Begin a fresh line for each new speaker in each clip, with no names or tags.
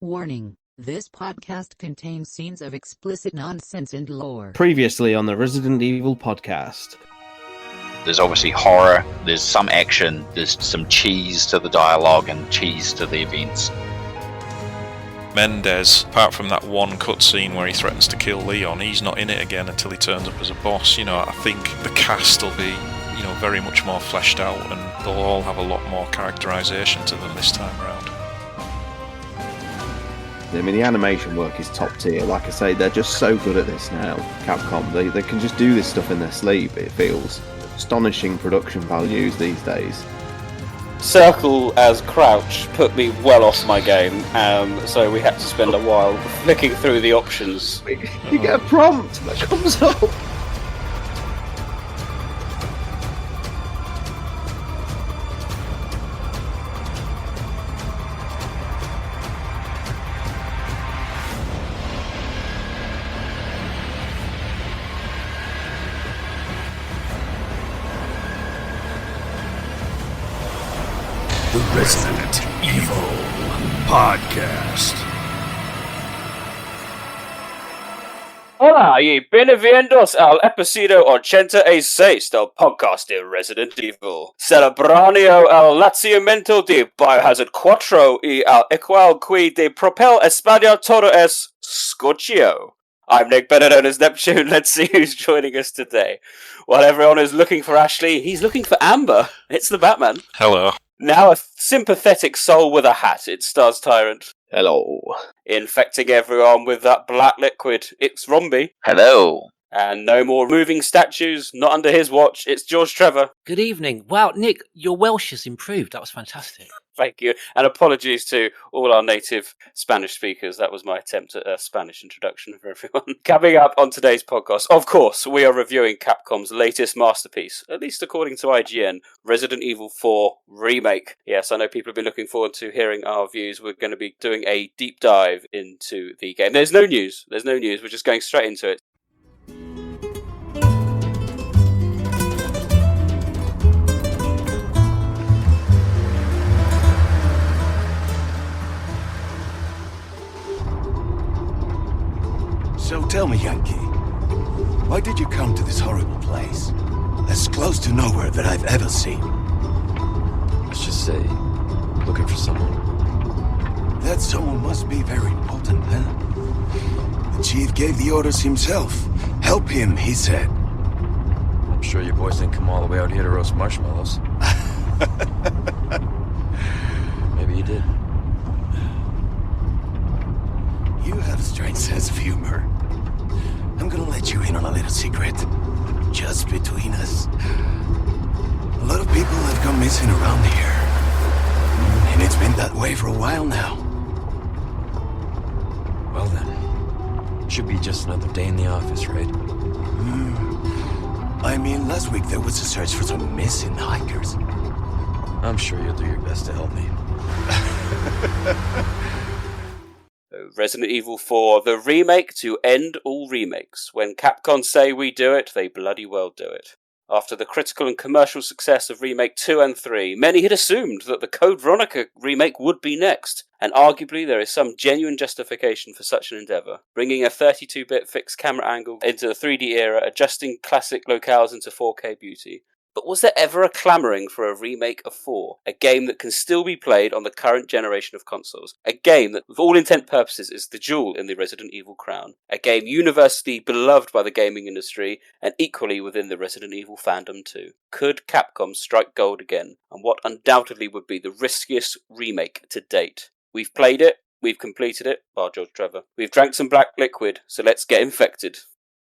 Warning, this podcast contains scenes of explicit nonsense and lore.
Previously on the Resident Evil podcast.
There's obviously horror, there's some action, there's some cheese to the dialogue and cheese to the events.
Mendez, apart from that one cutscene where he threatens to kill Leon, he's not in it again until he turns up as a boss. I think the cast will be, very much more fleshed out, and they'll all have a lot more characterization to them this time around.
I mean, the animation work is top tier. Like I say, they're just so good at this now, Capcom. They can just do this stuff in their sleep, it feels. Astonishing production values these days.
Circle as crouch put me well off my game, so we had to spend a while flicking through the options.
You get a prompt that comes up.
The Resident Evil Podcast.
Hola y bienvenidos al episodio 86 del podcast de Resident Evil. Celebranio el lanzamiento de Biohazard 4 y al igual que de propel español todo es Scorchio. I'm Nick, better known as Neptune. Let's see who's joining us today. While everyone is looking for Ashley, he's looking for Amber. It's the Batman.
Hello.
Now a sympathetic soul with a hat, it stars Tyrant.
Hello.
Infecting everyone with that black liquid, it's Rombie.
Hello.
And no more moving statues, not under his watch, it's George Trevor.
Good evening. Wow, Nick, your Welsh has improved. That was fantastic.
Thank you. And apologies to all our native Spanish speakers. That was my attempt at a Spanish introduction for everyone. Coming up on today's podcast, of course, we are reviewing Capcom's latest masterpiece, at least according to IGN, Resident Evil 4 Remake. Yes, I know people have been looking forward to hearing our views. We're going to be doing a deep dive into the game. There's no news. We're just going straight into it.
So tell me, Yankee, why did you come to this horrible place? As close to nowhere that I've ever seen.
Let's just say, looking for someone.
That someone must be very important, huh? The chief gave the orders himself. Help him, he said.
I'm sure your boys didn't come all the way out here to roast marshmallows. Maybe you did.
You have a strange sense of humor. I'm gonna let you in on a little secret. Just between us. A lot of people have gone missing around here. And it's been that way for a while now.
Well then, should be just another day in the office, right?
I mean, last week there was a search for some missing hikers.
I'm sure you'll do your best to help me.
Resident Evil 4, the remake to end all remakes. When Capcom say we do it, they bloody well do it. After the critical and commercial success of Remake 2 and 3, many had assumed that the Code Veronica remake would be next, and arguably there is some genuine justification for such an endeavour. Bringing a 32-bit fixed camera angle into the 3D era, adjusting classic locales into 4K beauty. But was there ever a clamouring for a remake of 4? A game that can still be played on the current generation of consoles. A game that, for all intent purposes, is the jewel in the Resident Evil crown. A game universally beloved by the gaming industry, and equally within the Resident Evil fandom too. Could Capcom strike gold again, and what undoubtedly would be the riskiest remake to date? We've played it, we've completed it, bar George Trevor. We've drank some black liquid, so let's get infected.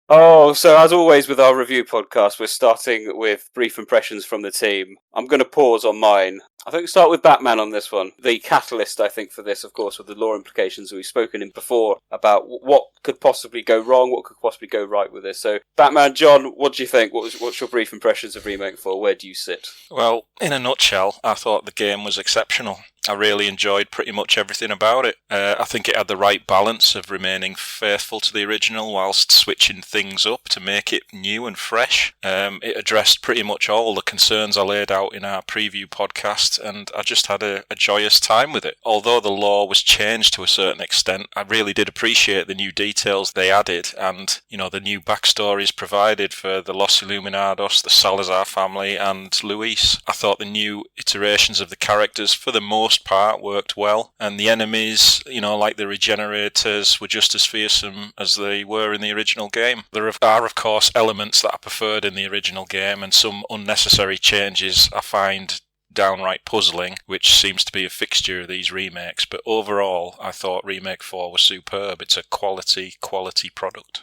Oh, so as always with our review podcast, we're starting with brief impressions from the team. I'm going to pause on mine. I think we'll start with Batman on this one. The catalyst, I think, for this, of course, with the lore implications that we've spoken in before about what could possibly go wrong, what could possibly go right with this. So, Batman, John, what do you think? What's your brief impressions of Remake 4? Where do you sit?
Well, in a nutshell, I thought the game was exceptional. I really enjoyed pretty much everything about it. I think it had the right balance of remaining faithful to the original whilst switching things up to make it new and fresh. It addressed pretty much all the concerns I laid out in our preview podcast, and I just had a joyous time with it. Although the lore was changed to a certain extent, I really did appreciate the new details they added and, the new backstories provided for the Los Illuminados, the Salazar family, and Luis. I thought the new iterations of the characters, for the most part, worked well, and the enemies, like the regenerators, were just as fearsome as they were in the original game. There are, of course, elements that I preferred in the original game, and some unnecessary changes I find downright puzzling, which seems to be a fixture of these remakes, but overall, I thought Remake 4 was superb. It's a quality product.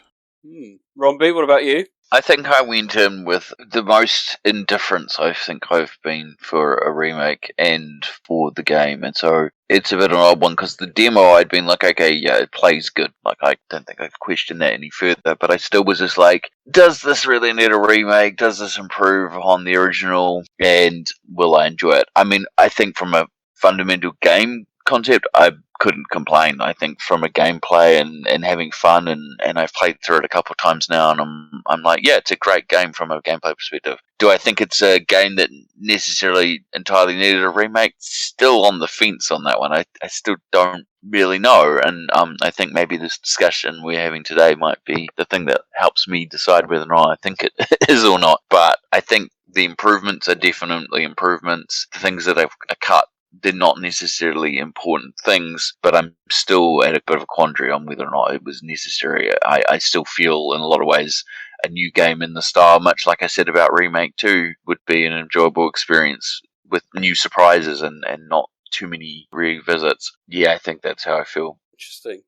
Rombie, what about you?
I think I went in with the most indifference I think I've been for a remake and for the game, and so it's a bit of an odd one because the demo I'd been like, okay, yeah, it plays good. Like, I don't think I've questioned that any further, but I still was just like, does this really need a remake? Does this improve on the original? And will I enjoy it? I mean, I think from a fundamental game concept, I couldn't complain. I think from a gameplay and having fun, and I've played through it a couple of times now, and I'm like, yeah, it's a great game from a gameplay perspective. Do I think it's a game that necessarily entirely needed a remake? Still on the fence on that one. I still don't really know, and I think maybe this discussion we're having today might be the thing that helps me decide whether or not I think it is or not. But I think the improvements are definitely improvements. The things that I've cut, they're not necessarily important things, but I'm still at a bit of a quandary on whether or not it was necessary. I still feel in a lot of ways a new game in the style, much like I said about Remake 2, would be an enjoyable experience with new surprises and not too many revisits. Yeah, I think that's how I feel.
Interesting.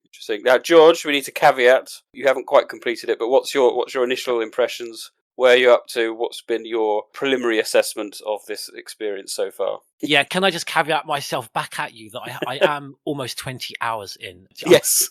Now, George, we need to caveat, you haven't quite completed it, but what's your initial impressions? Where are you up to? What's been your preliminary assessment of this experience so far?
Yeah, can I just caveat myself back at you that I am almost 20 hours in?
Yes.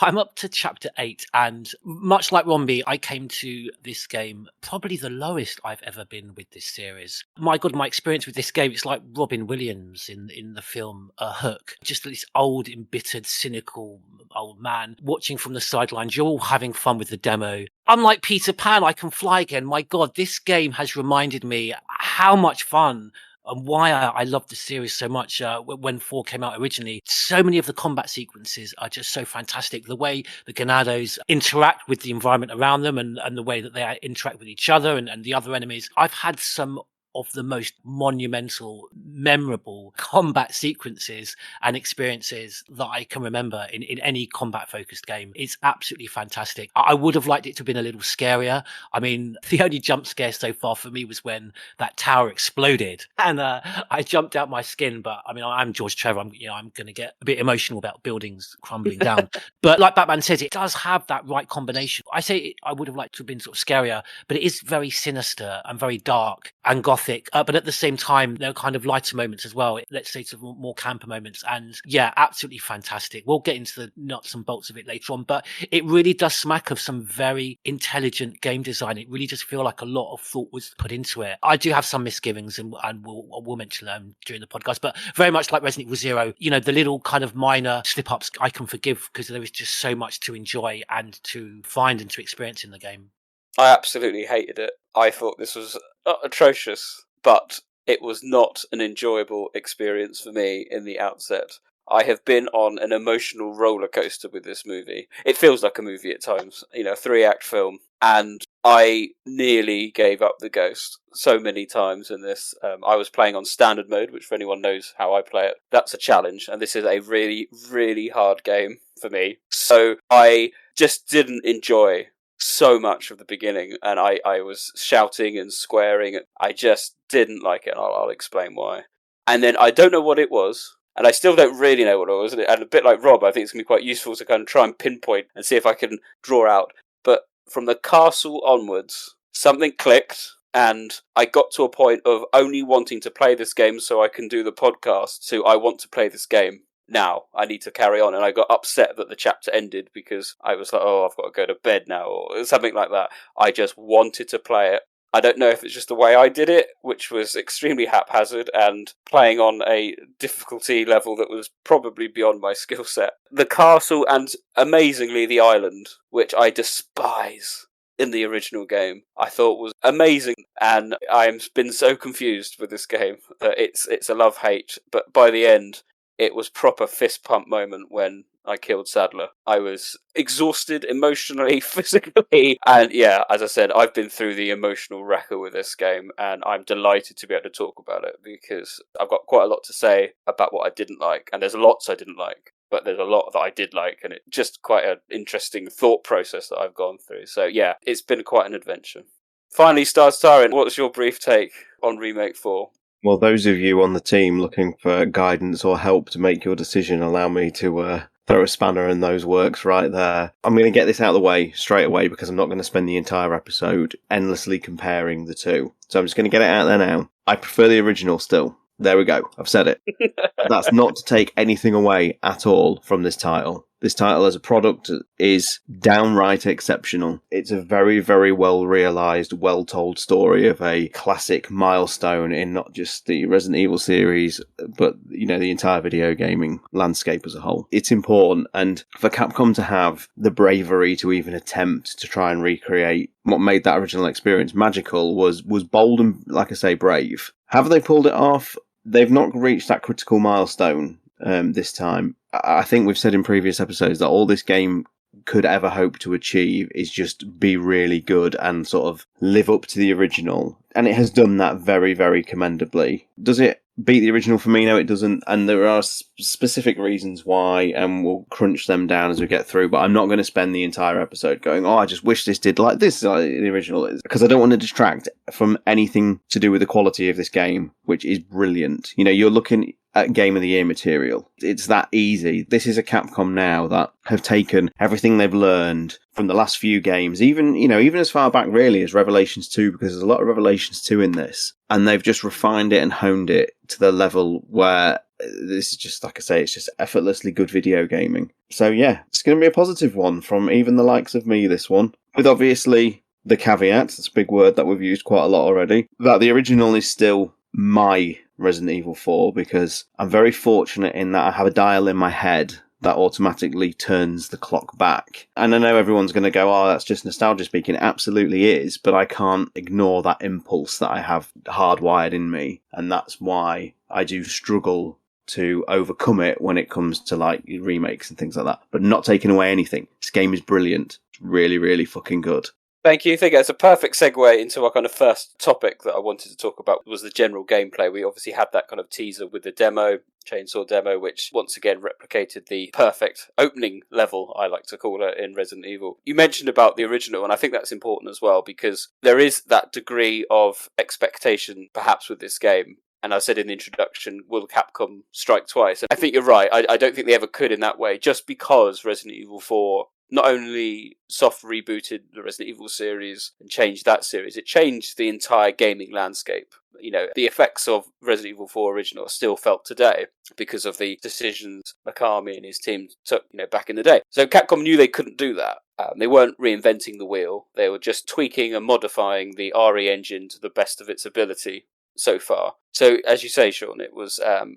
I'm up to chapter 8, and much like Rombie, I came to this game probably the lowest I've ever been with this series. My God, my experience with this game, it's like Robin Williams in the film Hook. Just this old, embittered, cynical old man watching from the sidelines. You're all having fun with the demo. Unlike Peter Pan, I can fly again. My God, this game has reminded me how much fun and why I love the series so much. When 4 came out originally, so many of the combat sequences are just so fantastic. The way the Ganados interact with the environment around them, and the way that they interact with each other and the other enemies. I've had some of the most monumental, memorable combat sequences and experiences that I can remember in any combat-focused game. It's absolutely fantastic. I would have liked it to have been a little scarier. I mean, the only jump scare so far for me was when that tower exploded, and I jumped out my skin. But I mean, I'm George Trevor. I'm going to get a bit emotional about buildings crumbling down. But like Batman says, it does have that right combination. I say I would have liked to have been sort of scarier, but it is very sinister and very dark and gothic. But at the same time, there are kind of lighter moments as well. Let's say sort of more camper moments. And yeah, absolutely fantastic. We'll get into the nuts and bolts of it later on, but it really does smack of some very intelligent game design. It really does feel like a lot of thought was put into it. I do have some misgivings, and we'll mention them during the podcast, but very much like Resident Evil 0, the little kind of minor slip-ups I can forgive because there is just so much to enjoy and to find and to experience in the game.
I absolutely hated it. I thought this was atrocious, but it was not an enjoyable experience for me in the outset. I have been on an emotional roller coaster with this movie. It feels like a movie at times, a 3-act film, and I nearly gave up the ghost so many times in this. I was playing on standard mode, which for anyone knows how I play it, that's a challenge, and this is a really, really hard game for me. So I just didn't enjoy so much of the beginning, and I was shouting and squaring. I just didn't like it, and I'll explain why. And then I don't know what it was, and I still don't really know what it was, and a bit like Rob, I think it's going to be quite useful to kind of try and pinpoint and see if I can draw out. But from the castle onwards, something clicked, and I got to a point of only wanting to play this game so I can do the podcast, to I want to play this game now, I need to carry on. And I got upset that the chapter ended because I was like, oh, I've got to go to bed now, or something like that. I just wanted to play it. I don't know if it's just the way I did it, which was extremely haphazard and playing on a difficulty level that was probably beyond my skill set. The castle and, amazingly, the island, which I despise in the original game, I thought was amazing, and I've been so confused with this game that it's a love-hate, but by the end, it was proper fist pump moment when I killed Sadler. I was exhausted emotionally, physically, and yeah, as I said, I've been through the emotional wrecker with this game, and I'm delighted to be able to talk about it because I've got quite a lot to say about what I didn't like, and there's lots I didn't like, but there's a lot that I did like, and it's just quite an interesting thought process that I've gone through. So yeah, it's been quite an adventure. Finally, Stars Tyrant, what's your brief take on Remake 4?
Well, those of you on the team looking for guidance or help to make your decision, allow me to throw a spanner in those works right there. I'm going to get this out of the way straight away because I'm not going to spend the entire episode endlessly comparing the two. So I'm just going to get it out there now. I prefer the original still. There we go. I've said it. That's not to take anything away at all from this title. This title as a product is downright exceptional. It's a very, very well realised, well-told story of a classic milestone in not just the Resident Evil series, but, you know, the entire video gaming landscape as a whole. It's important, and for Capcom to have the bravery to even attempt to try and recreate what made that original experience magical was bold and, like I say, brave. Have they pulled it off? They've not reached that critical milestone this time. I think we've said in previous episodes that all this game could ever hope to achieve is just be really good and sort of live up to the original. And it has done that very, very commendably. Does it beat the original for me? No, it doesn't. And there are specific reasons why, and we'll crunch them down as we get through. But I'm not going to spend the entire episode going, oh, I just wish this did like this, like the original is. Because I don't want to distract from anything to do with the quality of this game, which is brilliant. You know, you're looking at Game of the Year material. It's that easy. This is a Capcom now that have taken everything they've learned from the last few games, even as far back really as Revelations 2, because there's a lot of Revelations 2 in this, and they've just refined it and honed it to the level where this is just, like I say, it's just effortlessly good video gaming. So yeah, it's going to be a positive one from even the likes of me, this one, with obviously the caveat, that's a big word that we've used quite a lot already, that the original is still my Resident Evil 4, because I'm very fortunate in that I have a dial in my head that automatically turns the clock back. And I know everyone's going to go, oh, that's just nostalgia speaking. It absolutely is, but I can't ignore that impulse that I have hardwired in me. And that's why I do struggle to overcome it when it comes to like remakes and things like that. But not taking away anything. This game is brilliant. It's really, really fucking good.
Thank you. I think it's a perfect segue into our kind of first topic that I wanted to talk about was the general gameplay. We obviously had that kind of teaser with the demo, chainsaw demo, which once again replicated the perfect opening level, I like to call it, in Resident Evil. You mentioned about the original, and I think that's important as well, because there is that degree of expectation perhaps with this game. And I said in the introduction, will Capcom strike twice? And I think you're right. I don't think they ever could in that way, just because Resident Evil 4 not only soft rebooted the Resident Evil series and changed that series, it changed the entire gaming landscape. You know, the effects of Resident Evil 4 original are still felt today because of the decisions Mikami and his team took, back in the day. So Capcom knew they couldn't do that. They weren't reinventing the wheel. They were just tweaking and modifying the RE engine to the best of its ability so far. So, as you say, Sean, it was a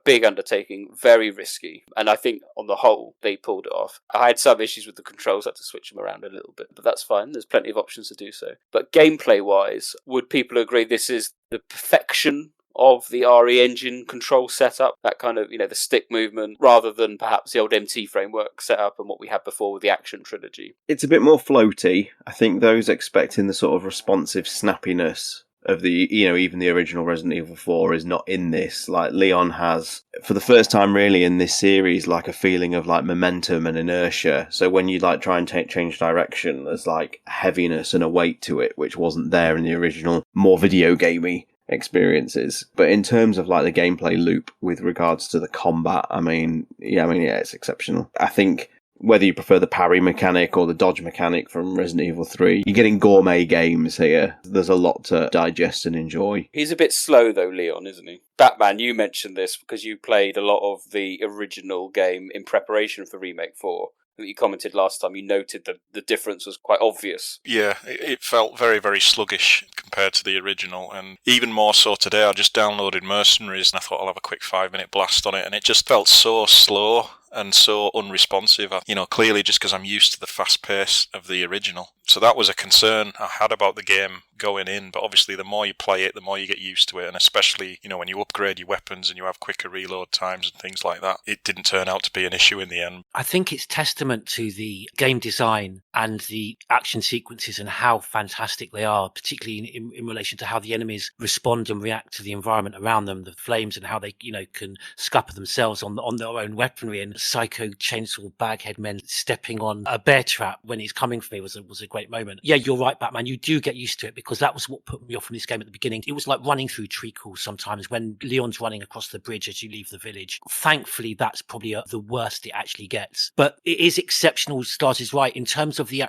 big undertaking, very risky, and I think on the whole they pulled it off. I had some issues with the controls, I had to switch them around a little bit, but that's fine. There's plenty of options to do so. But gameplay-wise, would people agree this is the perfection of the RE engine control setup? That kind of, the stick movement, rather than perhaps the old MT framework setup and what we had before with the action trilogy.
It's a bit more floaty. I think those expecting the sort of responsive snappiness of the, even the original Resident Evil 4 is not in this. Like, Leon has, for the first time really in this series, like a feeling of like momentum and inertia. So when you like try and change direction, there's like heaviness and a weight to it, which wasn't there in the original, more video gamey experiences. But in terms of like the gameplay loop with regards to the combat, it's exceptional. I think whether you prefer the parry mechanic or the dodge mechanic from Resident Evil 3, you're getting gourmet games here. There's a lot to digest and enjoy.
He's a bit slow though, Leon, isn't he? Batman, you mentioned this because you played a lot of the original game in preparation for Remake 4. that you commented last time. You noted that the difference was quite obvious.
Yeah, it felt very, very sluggish compared to the original, and even more so today. I just downloaded Mercenaries and I thought I'll have a quick 5-minute blast on it, and it just felt so slow and so unresponsive, clearly just because I'm used to the fast pace of the original. So that was a concern I had about the game going in, but obviously the more you play it, the more you get used to it, and especially, when you upgrade your weapons and you have quicker reload times and things like that, it didn't turn out to be an issue in the end.
I think it's testament to the game design and the action sequences and how fantastic they are, particularly in relation to how the enemies respond and react to the environment around them, the flames, and how they, can scupper themselves on their own weaponry. And Psycho Chainsaw Baghead Men stepping on a bear trap when he's coming for me was a great moment. Yeah, you're right, Batman. You do get used to it, because that was what put me off from this game at the beginning. It was like running through treacles sometimes when Leon's running across the bridge as you leave the village. Thankfully, that's probably the worst it actually gets. But it is exceptional. Stars is right in terms of the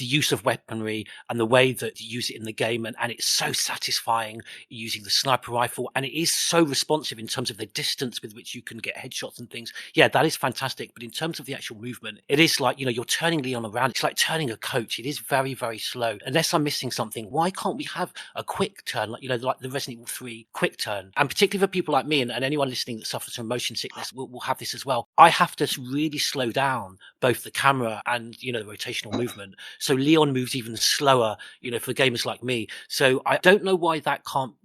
use of weaponry and the way that you use it in the game, and it's so satisfying using the sniper rifle, and it is so responsive in terms of the distance with which you can get headshots and things. Yeah, that is fantastic. But in terms of the actual movement, it is like, you're turning Leon around. It's like turning a coach. It is very, very slow. Unless I'm missing something, why can't we have a quick turn, like the Resident Evil 3 quick turn? And particularly for people like me and anyone listening that suffers from motion sickness will have this as well. I have to really slow down both the camera and, the rotational movement. So Leon moves even slower, for gamers like me. So I don't know why that can't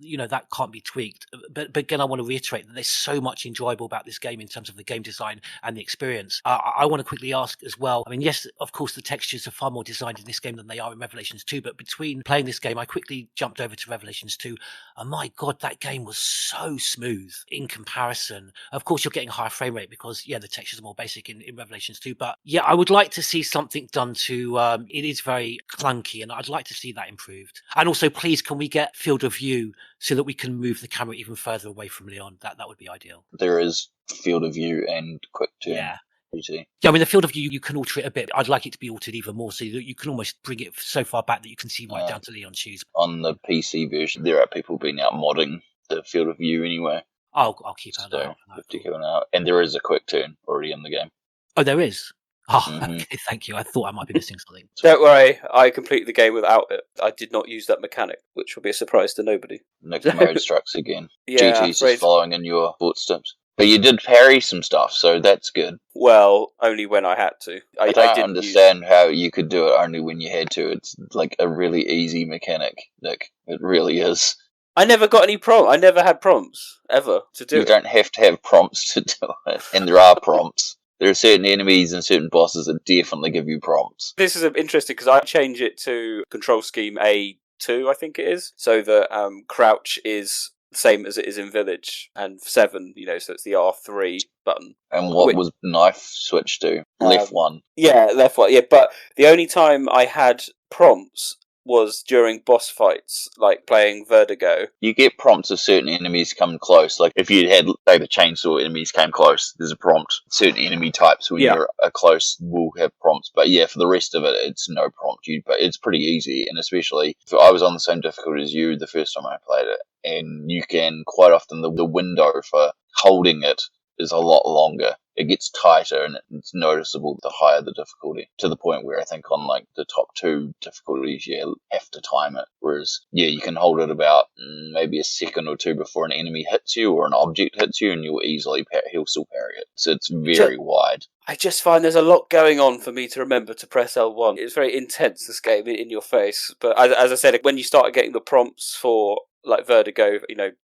be tweaked. But again, I want to reiterate that there's so much enjoyable about this game in terms of the game design and the experience. I want to quickly ask as well. I mean, yes, of course, the textures are far more designed in this game than they are in Revelations 2. But between playing this game, I quickly jumped over to Revelations 2. And my God, that game was so smooth in comparison. Of course, you're getting a higher frame rate because, the textures are more basic in Revelations 2. But yeah, I would like to see something done to, it is very clunky, and I'd like to see that improved. And also, please, can we get field of view so that we can move the camera even further away from Leon? That would be ideal.
There is field of view and quick turn.
Yeah.
Yeah,
I mean, the field of view, you can alter it a bit. I'd like it to be altered even more so that you can almost bring it so far back that you can see right down to Leon's shoes.
On the PC version, there are people being out modding the field of view anyway.
I'll keep that out.
And there is a quick turn already in the game.
Oh, there is? Oh, okay, thank you. I thought I might be missing something.
Don't worry, I completed the game without it. I did not use that mechanic, which will be a surprise to nobody.
Nick mode strikes again.
Yeah,
GG's is following in your footsteps. But you did parry some stuff, so that's good.
Well, only when I had to.
I don't understand how you could do it only when you had to. It's like a really easy mechanic, Nick. It really is.
I never got any prompts. I never had prompts, ever, to do it.
You don't have to have prompts to do it. And there are prompts. There are certain enemies and certain bosses that definitely give you prompts.
This is interesting because I change it to control scheme A2, I think it is. So that crouch is the same as it is in Village, and 7, so it's the R3 button.
And what was knife switched to? Left one.
Yeah, left one. Yeah, but the only time I had prompts was during boss fights, like playing Vertigo.
You get prompts if certain enemies come close. Like if you had, say, the chainsaw enemies came close, there's a prompt. Certain enemy types when you're close will have prompts. But yeah, for the rest of it, it's no prompt. But it's pretty easy, and especially if I was on the same difficulty as you the first time I played it, and you can quite often the window for holding it is a lot longer. It gets tighter and it's noticeable the higher the difficulty, to the point where I think on like the top 2 difficulties you have to time it, whereas you can hold it about maybe a second or 2 before an enemy hits you or an object hits you, and he'll still parry it. So it's very wide.
I just find there's a lot going on for me to remember to press L1. It's very intense, this game, in your face. But as I said, when you started getting the prompts for like Vertigo,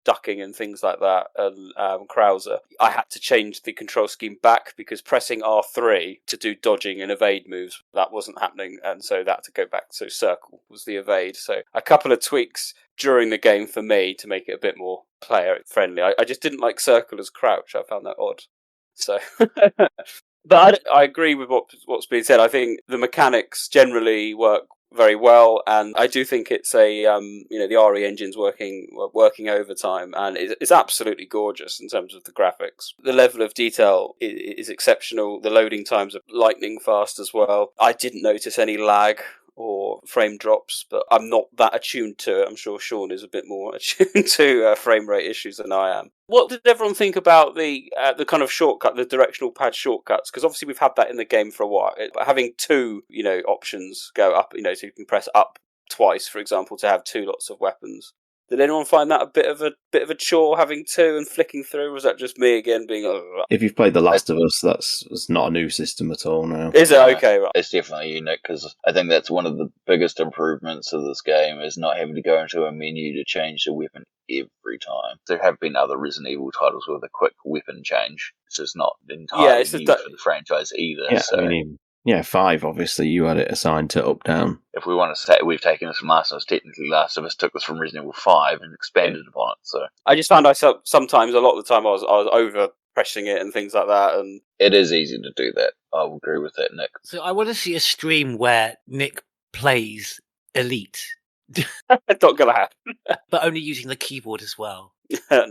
ducking and things like that, and Krauser, I had to change the control scheme back because pressing R3 to do dodging and evade moves, that wasn't happening, and so that had to go back. So circle was the evade. So a couple of tweaks during the game for me to make it a bit more player friendly. I just didn't like circle as crouch. I found that odd. So but I agree with what's being said. I think the mechanics generally work very well, and I do think it's the RE engine's working overtime, and it's absolutely gorgeous in terms of the graphics. The level of detail is exceptional. The loading times are lightning fast as well. I didn't notice any lag or frame drops, but I'm not that attuned to it. I'm sure Sean is a bit more attuned to frame rate issues than I am. What did everyone think about the kind of shortcut, the directional pad shortcuts? Because obviously we've had that in the game for a while. Having two, options go up, so you can press up twice, for example, to have two lots of weapons. Did anyone find that a bit of a chore, having two and flicking through? Or was that just me again being?
If you've played The Last of Us, that's not a new system at all now.
Is it? Okay, right.
It's definitely unique, because I think that's one of the biggest improvements of this game, is not having to go into a menu to change the weapon every time. There have been other Resident Evil titles with a quick weapon change. It's just not entirely new for the franchise either.
Yeah,
so.
5, obviously, you had it assigned to up-down.
If we want to say we've taken this from Last of Us, technically Last of Us took this from Resident Evil 5 and expanded upon it. So
I just found myself sometimes, a lot of the time, I was over pressing it and things like that. And
it is easy to do that. I will agree with that, Nick.
So I want to see a stream where Nick plays Elite.
Not gonna happen.
But only using the keyboard as well.
No.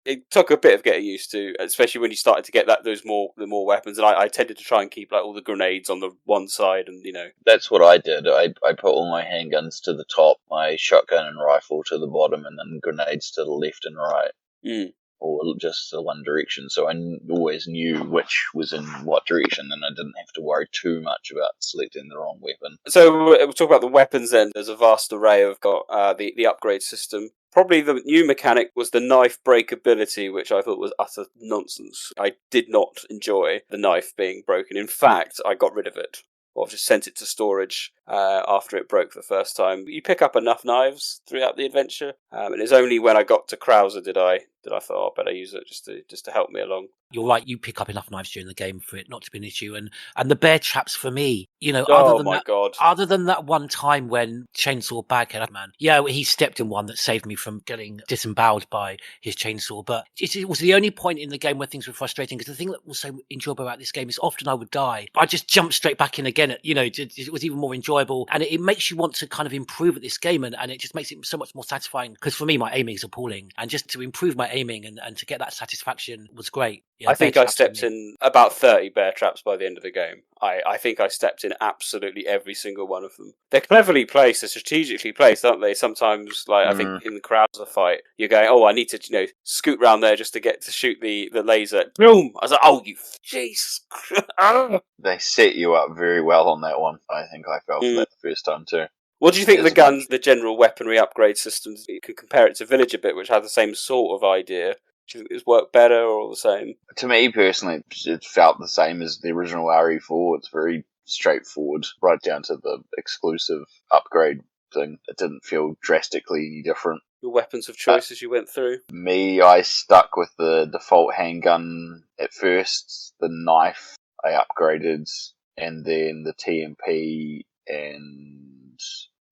It took a bit of getting used to, especially when you started to get the more weapons. And I tended to try and keep all the grenades on the one side, and
That's what I did. I put all my handguns to the top, my shotgun and rifle to the bottom, and then grenades to the left and right.
Mm.
Or just the one direction, so I always knew which was in what direction, and I didn't have to worry too much about selecting the wrong weapon.
So we'll talk about the weapons then. There's a vast array of the upgrade system. Probably the new mechanic was the knife breakability, which I thought was utter nonsense. I did not enjoy the knife being broken. In fact, I got rid of it. Or I've just sent it to storage after it broke the first time. You pick up enough knives throughout the adventure, and it's only when I got to Krauser did I thought, I better use it just to help me along.
You're right, you pick up enough knives during the game for it not to be an issue. And the bear traps for me,
God.
Other than that one time when Chainsaw Baghead, man, he stepped in one that saved me from getting disemboweled by his chainsaw. But it was the only point in the game where things were frustrating, because the thing that was so enjoyable about this game is often I would die, but I just jumped straight back in again. It was even more enjoyable, and it makes you want to kind of improve at this game, and it just makes it so much more satisfying, because for me, my aiming is appalling, and just to improve my aiming and to get that satisfaction was great.
I think I stepped in about 30 bear traps by the end of the game. I think I stepped in absolutely every single one of them. They're cleverly placed, they're strategically placed, aren't they? Sometimes, I think in the Krauser fight, you're going, I need to, scoot round there just to get to shoot the laser. Boom! I was like, you Jesus Christ.
They set you up very well on that one. I think I fell for that the first time too.
What do you think of the guns, the general weaponry upgrade systems? You could compare it to Village a bit, which had the same sort of idea. Do you think it's worked better or the same?
To me, personally, it felt the same as the original RE4. It's very straightforward, right down to the exclusive upgrade thing. It didn't feel drastically different.
Your weapons of choice as you went through?
Me, I stuck with the default handgun at first. The knife I upgraded, and then the TMP and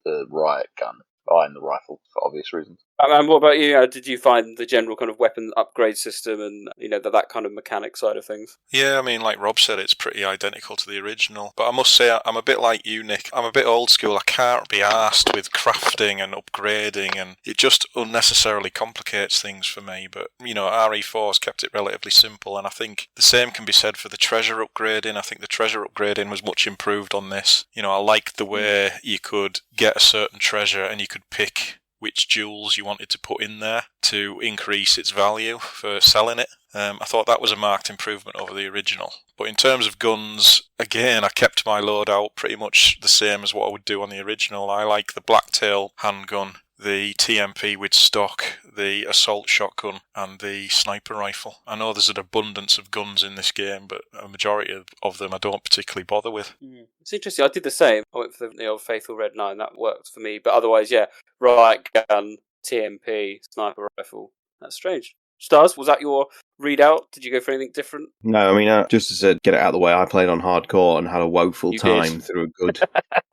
the riot gun. And the rifle, for obvious reasons.
And what about you? Did you find the general kind of weapon upgrade system and, that kind of mechanic side of things?
Yeah, like Rob said, it's pretty identical to the original. But I must say, I'm a bit like you, Nick. I'm a bit old school. I can't be arsed with crafting and upgrading, and it just unnecessarily complicates things for me. But, RE4 has kept it relatively simple, and I think the same can be said for the treasure upgrading. I think the treasure upgrading was much improved on this. I liked the way you could get a certain treasure and you could pick which jewels you wanted to put in there to increase its value for selling it. I thought that was a marked improvement over the original. But in terms of guns, again, I kept my loadout pretty much the same as what I would do on the original. I like the Blacktail handgun, the TMP with stock, the assault shotgun, and the sniper rifle. I know there's an abundance of guns in this game, but a majority of them I don't particularly bother with.
It's interesting. I did the same. I went for the old Faithful Red 9. That worked for me. But otherwise, riot gun, TMP, sniper rifle. That's strange. Stars, was that your readout? Did you go for anything different?
No, just to get it out of the way, I played on hardcore and had a woeful time through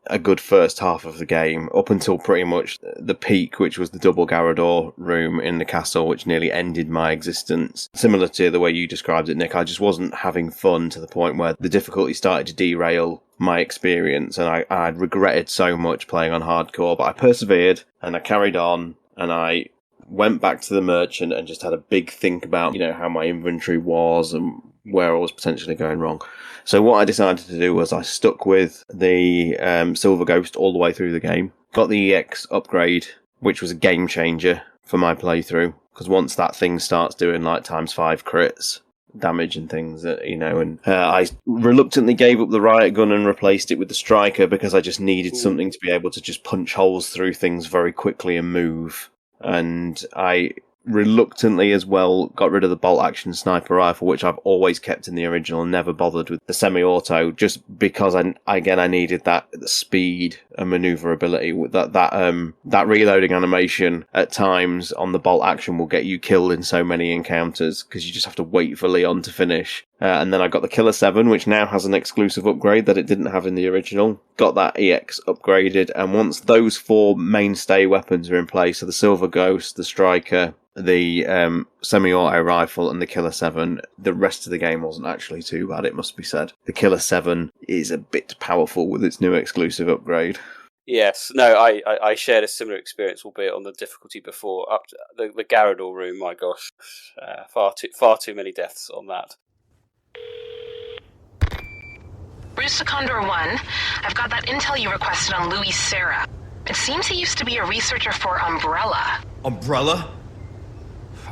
a good first half of the game, up until pretty much the peak, which was the double Garrador room in the castle, which nearly ended my existence. Similar to the way you described it, Nick, I just wasn't having fun to the point where the difficulty started to derail my experience, and I'd regretted so much playing on hardcore, but I persevered, and I carried on, and I went back to the merchant and just had a big think about, how my inventory was and where I was potentially going wrong. So what I decided to do was I stuck with the Silver Ghost all the way through the game. Got the EX upgrade, which was a game changer for my playthrough, because once that thing starts doing like ×5 crits damage and things, and I reluctantly gave up the riot gun and replaced it with the striker because I just needed something to be able to just punch holes through things very quickly and move. And I reluctantly as well got rid of the bolt action sniper rifle, which I've always kept in the original and never bothered with the semi-auto, just because I needed that speed and maneuverability. That reloading animation at times on the bolt action will get you killed in so many encounters because you just have to wait for Leon to finish. And then I got the Killer 7, which now has an exclusive upgrade that it didn't have in the original. Got that EX upgraded, and once those 4 mainstay weapons are in place, so the Silver Ghost, the Striker, the semi-auto rifle, and the Killer 7, the rest of the game wasn't actually too bad, it must be said. The Killer 7 is a bit powerful with its new exclusive upgrade.
Yes, no, I shared a similar experience, albeit on the difficulty before. Up to the Garrador room, my gosh, far too many deaths on that.
Bruce to Condor 1, I've got that intel you requested on Louis Serra. It seems he used to be a researcher for Umbrella.
Umbrella?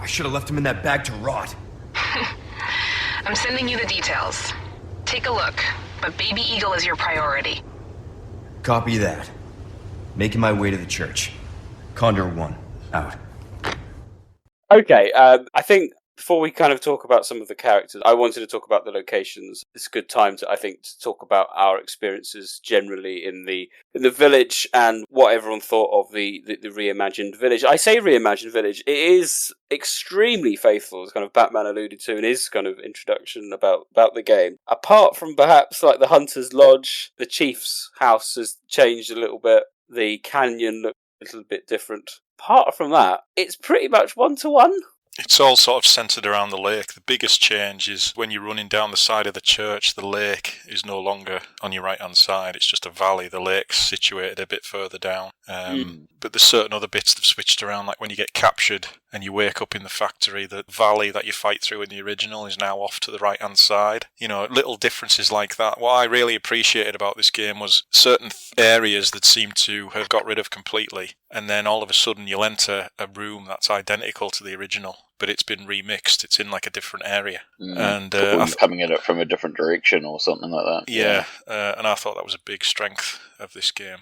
I should have left him in that bag to rot.
I'm sending you the details. Take a look, but Baby Eagle is your priority.
Copy that. Making my way to the church. Condor 1, out.
Okay, I think before we kind of talk about some of the characters, I wanted to talk about the locations. It's a good time to talk about our experiences generally in the village and what everyone thought of the reimagined village. I say reimagined village. It is extremely faithful, as kind of Batman alluded to in his kind of introduction about the game. Apart from perhaps like the Hunter's Lodge, the Chief's house has changed a little bit. The canyon looks a little bit different. Apart from that, it's pretty much 1-to-1.
It's all sort of centred around the lake. The biggest change is when you're running down the side of the church, the lake is no longer on your right-hand side. It's just a valley. The lake's situated a bit further down. But there's certain other bits that have switched around, like when you get captured and you wake up in the factory, the valley that you fight through in the original is now off to the right-hand side. You know, little differences like that. What I really appreciated about this game was certain areas that seemed to have got rid of completely, and then all of a sudden you'll enter a room that's identical to the original, but it's been remixed. It's in like a different area. And
coming at it from a different direction or something like that.
Yeah, and I thought that was a big strength of this game.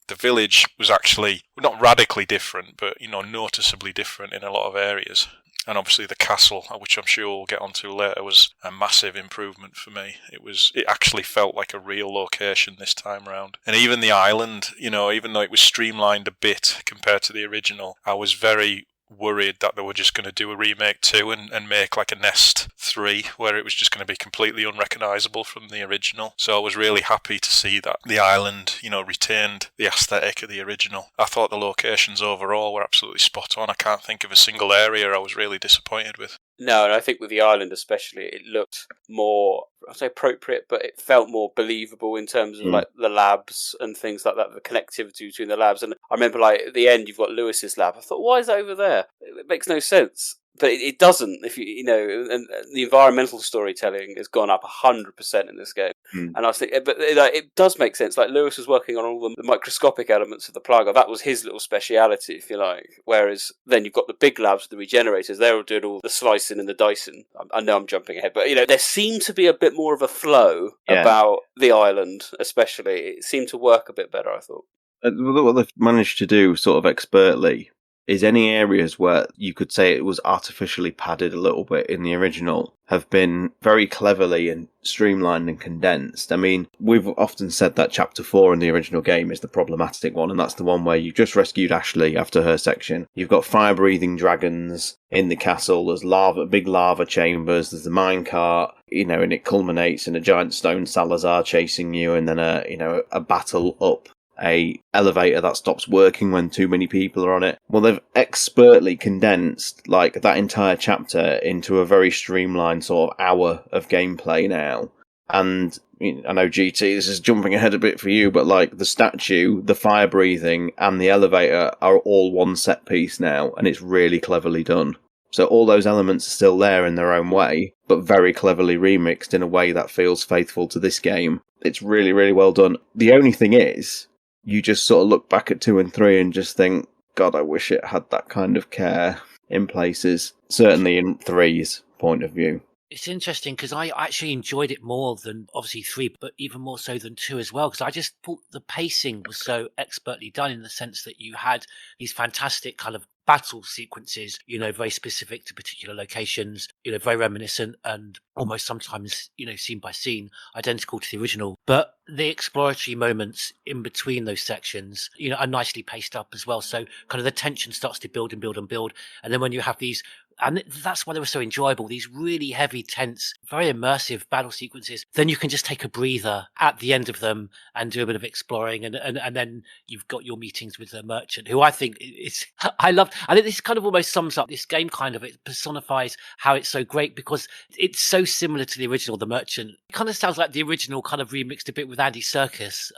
The village was actually not radically different, but noticeably different in a lot of areas. And obviously the castle, which I'm sure we'll get onto later, was a massive improvement for me. It actually felt like a real location this time round. And even the island, even though it was streamlined a bit compared to the original, I was very worried that they were just going to do a remake 2 and make like a Nest 3 where it was just going to be completely unrecognisable from the original. So I was really happy to see that the island, retained the aesthetic of the original. I thought the locations overall were absolutely spot on. I can't think of a single area I was really disappointed with.
No, and I think with the island especially, it looked more, I'd say appropriate, but it felt more believable in terms of like the labs and things like that, the connectivity between the labs. And I remember like at the end, you've got Lewis's lab. I thought, why is that over there? It makes no sense. But it doesn't, if and the environmental storytelling has gone up 100% in this game. And I was thinking, but it does make sense. Like Lewis was working on all the microscopic elements of the Plaga. That was his little speciality, if you like. Whereas then you've got the big labs, the regenerators. They're all doing all the slicing and the dicing. I know I'm jumping ahead, but there seemed to be a bit more of a flow about the island, especially. It seemed to work a bit better, I thought.
What they've managed to do, sort of expertly, is any areas where you could say it was artificially padded a little bit in the original have been very cleverly and streamlined and condensed. I mean, we've often said that Chapter 4 in the original game is the problematic one, and that's the one where you've just rescued Ashley after her section. You've got fire-breathing dragons in the castle, there's big lava chambers, there's the minecart, and it culminates in a giant stone Salazar chasing you, and then a battle up a elevator that stops working when too many people are on it. Well, they've expertly condensed like that entire chapter into a very streamlined sort of hour of gameplay now. And I know GT, this is jumping ahead a bit for you, but like the statue, the fire breathing, and the elevator are all one set piece now, and it's really cleverly done. So all those elements are still there in their own way, but very cleverly remixed in a way that feels faithful to this game. It's really, really well done. The only thing is, you just sort of look back at 2 and 3 and just think, God, I wish it had that kind of care in places. Certainly in 3's point of view.
It's interesting because I actually enjoyed it more than obviously 3, but even more so than 2 as well. Because I just thought the pacing was so expertly done in the sense that you had these fantastic kind of battle sequences, very specific to particular locations, very reminiscent and almost sometimes, scene by scene, identical to the original. But the exploratory moments in between those sections, are nicely paced up as well. So kind of the tension starts to build and build and build. And then when you have these, and that's why they were so enjoyable, these really heavy, tense, very immersive battle sequences, then you can just take a breather at the end of them and do a bit of exploring. And then you've got your meetings with the merchant, who I think is, I think this kind of almost sums up this game kind of, it personifies how it's so great because it's so similar to the original, The Merchant. It kind of sounds like the original kind of remixed a bit with Andy Serkis.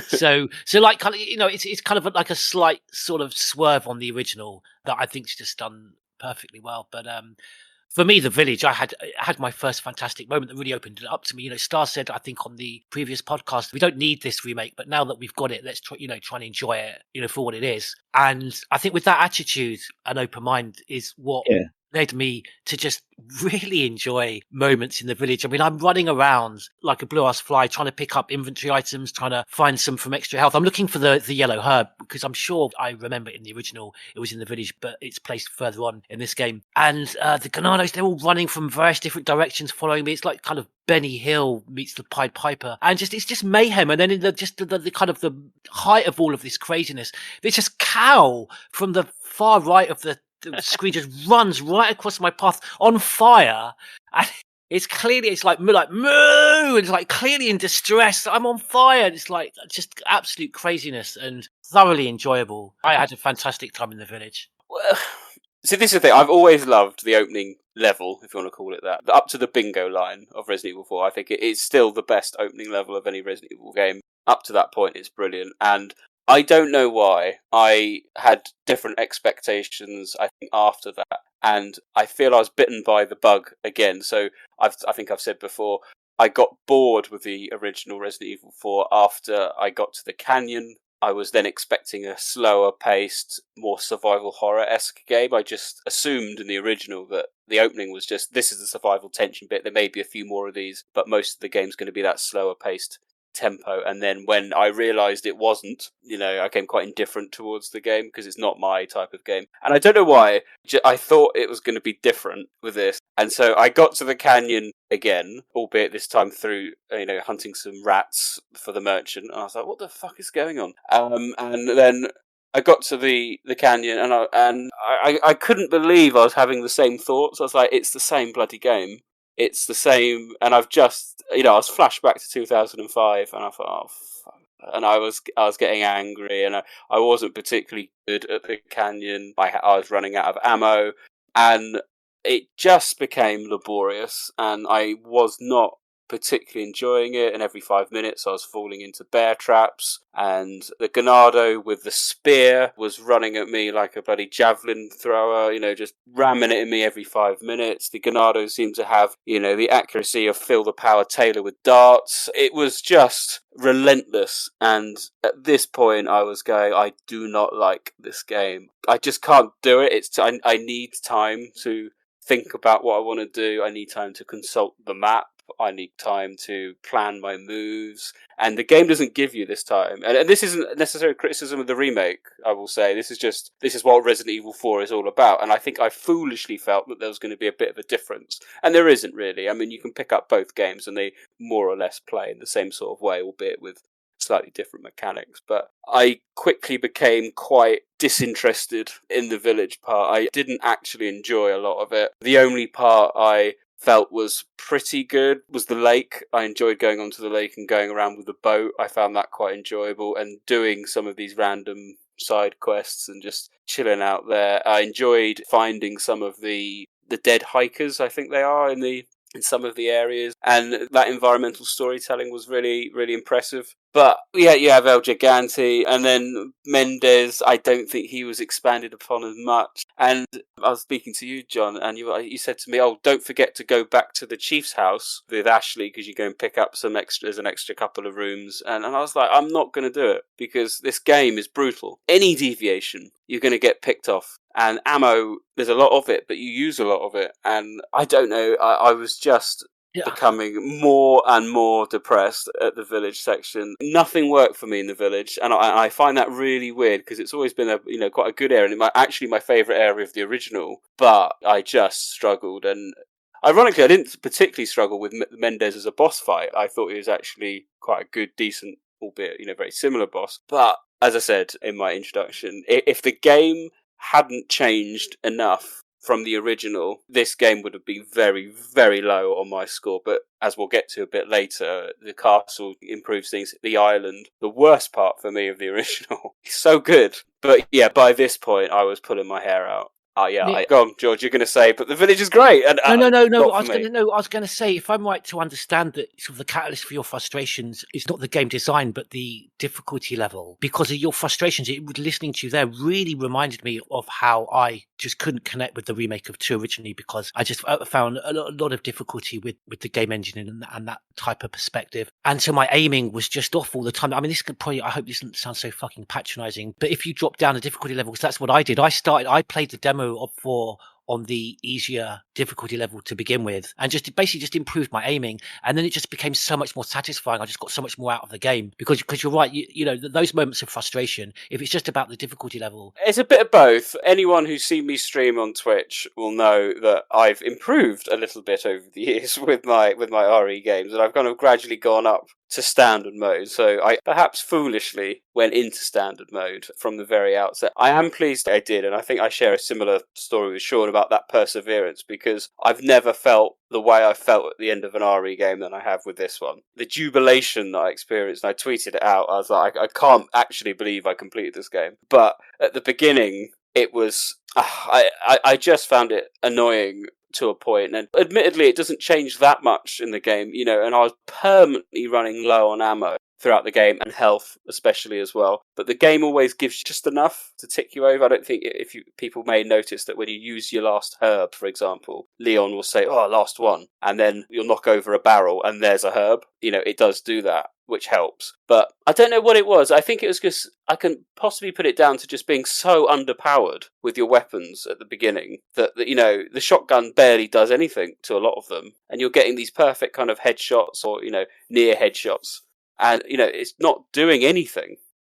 So like kind of, it's kind of like a slight sort of swerve on the original that I think's just done perfectly well. But for me, The Village, I had my first fantastic moment that really opened it up to me. Star said, I think on the previous podcast, we don't need this remake, but now that we've got it, let's try and enjoy it, for what it is. And I think with that attitude, an open mind is what led me to just really enjoy moments in The Village. I mean, I'm running around like a blue-ass fly trying to pick up inventory items, trying to find some from extra health. I'm looking for the yellow herb because I'm sure I remember in the original it was in The Village, but it's placed further on in this game. And the Ganados, they're all running from various different directions following me. It's like kind of Benny Hill meets the Pied Piper, and it's just mayhem. And then in the kind of the height of all of this craziness, there's just Cow from the far right of the screen just runs right across my path on fire, and it's like moo, and it's like clearly in distress. I'm on fire. It's like just absolute craziness and thoroughly enjoyable. I had a fantastic time in The Village.
Well, so this is the thing. I've always loved the opening level, if you want to call it that, up to the bingo line of Resident Evil 4. I think it is still the best opening level of any Resident Evil game. Up to that point, it's brilliant. And I don't know why I had different expectations, I think, after that. And I feel I was bitten by the bug again. So I think I've said before, I got bored with the original Resident Evil 4 after I got to the canyon. I was then expecting a slower paced, more survival horror-esque game. I just assumed in the original that the opening was just, this is the survival tension bit. There may be a few more of these, but most of the game's going to be that slower paced tempo. And then when I realised it wasn't, I became quite indifferent towards the game because it's not my type of game. And I don't know why, I thought it was going to be different with this. And so I got to the canyon again, albeit this time through, hunting some rats for the merchant. And I was like, what the fuck is going on? And then I got to the canyon and I couldn't believe I was having the same thoughts. I was like, it's the same bloody game. It's the same, and I've just, I was flashed back to 2005, and I thought, oh, fuck. And I was getting angry, and I wasn't particularly good at the canyon. I was running out of ammo, and it just became laborious, and I was not particularly enjoying it, and every 5 minutes I was falling into bear traps, and the Ganado with the spear was running at me like a bloody javelin thrower, just ramming it in me every 5 minutes. The Ganado seemed to have, the accuracy of Phil the Power Taylor with darts. It was just relentless, and at this point I was going, I do not like this game. I just can't do it. I need time to think about what I want to do. I need time to consult the map. I need time to plan my moves, and the game doesn't give you this time. And this isn't necessarily criticism of the remake, I will say. This is what Resident Evil 4 is all about, and I think I foolishly felt that there was going to be a bit of a difference, and there isn't really. I mean, you can pick up both games, and they more or less play in the same sort of way, albeit with slightly different mechanics. But I quickly became quite disinterested in the village part. I didn't actually enjoy a lot of it. The only part I felt was pretty good was the lake. I enjoyed going onto the lake and going around with the boat. I found that quite enjoyable, and doing some of these random side quests and just chilling out there. I enjoyed finding some of the dead hikers, I think they are, in the in some of the areas, and that environmental storytelling was really, really impressive. But yeah, you have El Gigante, and then Mendez. I don't think he was expanded upon as much. And I was speaking to you, John, and you said to me, "Oh, don't forget to go back to the Chief's house with Ashley because you go and pick up some extras, an extra couple of rooms." And I was like, "I'm not going to do it because this game is brutal. Any deviation, you're going to get picked off." And ammo, there's a lot of it, but you use a lot of it. And I don't know, I was just becoming more and more depressed at the village section. Nothing worked for me in the village, and I find that really weird because it's always been quite a good area, and actually my favourite area of the original, but I just struggled. And ironically, I didn't particularly struggle with Mendez as a boss fight. I thought he was actually quite a good, decent, albeit very similar boss. But as I said in my introduction, if the game hadn't changed enough from the original, this game would have been very, very low on my score. But as we'll get to a bit later, the castle improves things. The island, the worst part for me of the original, is so good. But yeah, by this point, I was pulling my hair out. Go on, George. You're going to say, but the village is great. And
No. I was going to say, if I'm right to understand that sort of the catalyst for your frustrations is not the game design, but the difficulty level. Because of your frustrations, listening to you there really reminded me of how I just couldn't connect with the remake of 2 originally, because I just found a lot of difficulty with the game engine and that type of perspective. And so my aiming was just off all the time. I mean, this could probably, I hope this doesn't sound so fucking patronizing, but if you drop down the difficulty level, because that's what I did. I played the demo of 4 on the easier difficulty level to begin with, and just improved my aiming, and then it just became so much more satisfying. I just got so much more out of the game because you're right, those moments of frustration, if it's just about the difficulty level,
it's a bit of both. Anyone who's seen me stream on Twitch will know that I've improved a little bit over the years with my RE games, and I've kind of gradually gone up to standard mode. So I perhaps foolishly went into standard mode from the very outset. I am pleased I did, and I think I share a similar story with Sean about that perseverance, because I've never felt the way I felt at the end of an RE game than I have with this one. The jubilation that I experienced, and I tweeted it out, I was like, I can't actually believe I completed this game. But at the beginning, it was, I just found it annoying to a point, and admittedly it doesn't change that much in the game, and I was permanently running low on ammo throughout the game, and health especially as well. But the game always gives you just enough to tick you over. I don't think people may notice that when you use your last herb, for example, Leon will say, "Oh, last one," and then you'll knock over a barrel and there's a herb. It does do that, which helps. But I don't know what it was. I think it was because I can possibly put it down to just being so underpowered with your weapons at the beginning that the shotgun barely does anything to a lot of them, and you're getting these perfect kind of headshots or near headshots, and it's not doing anything.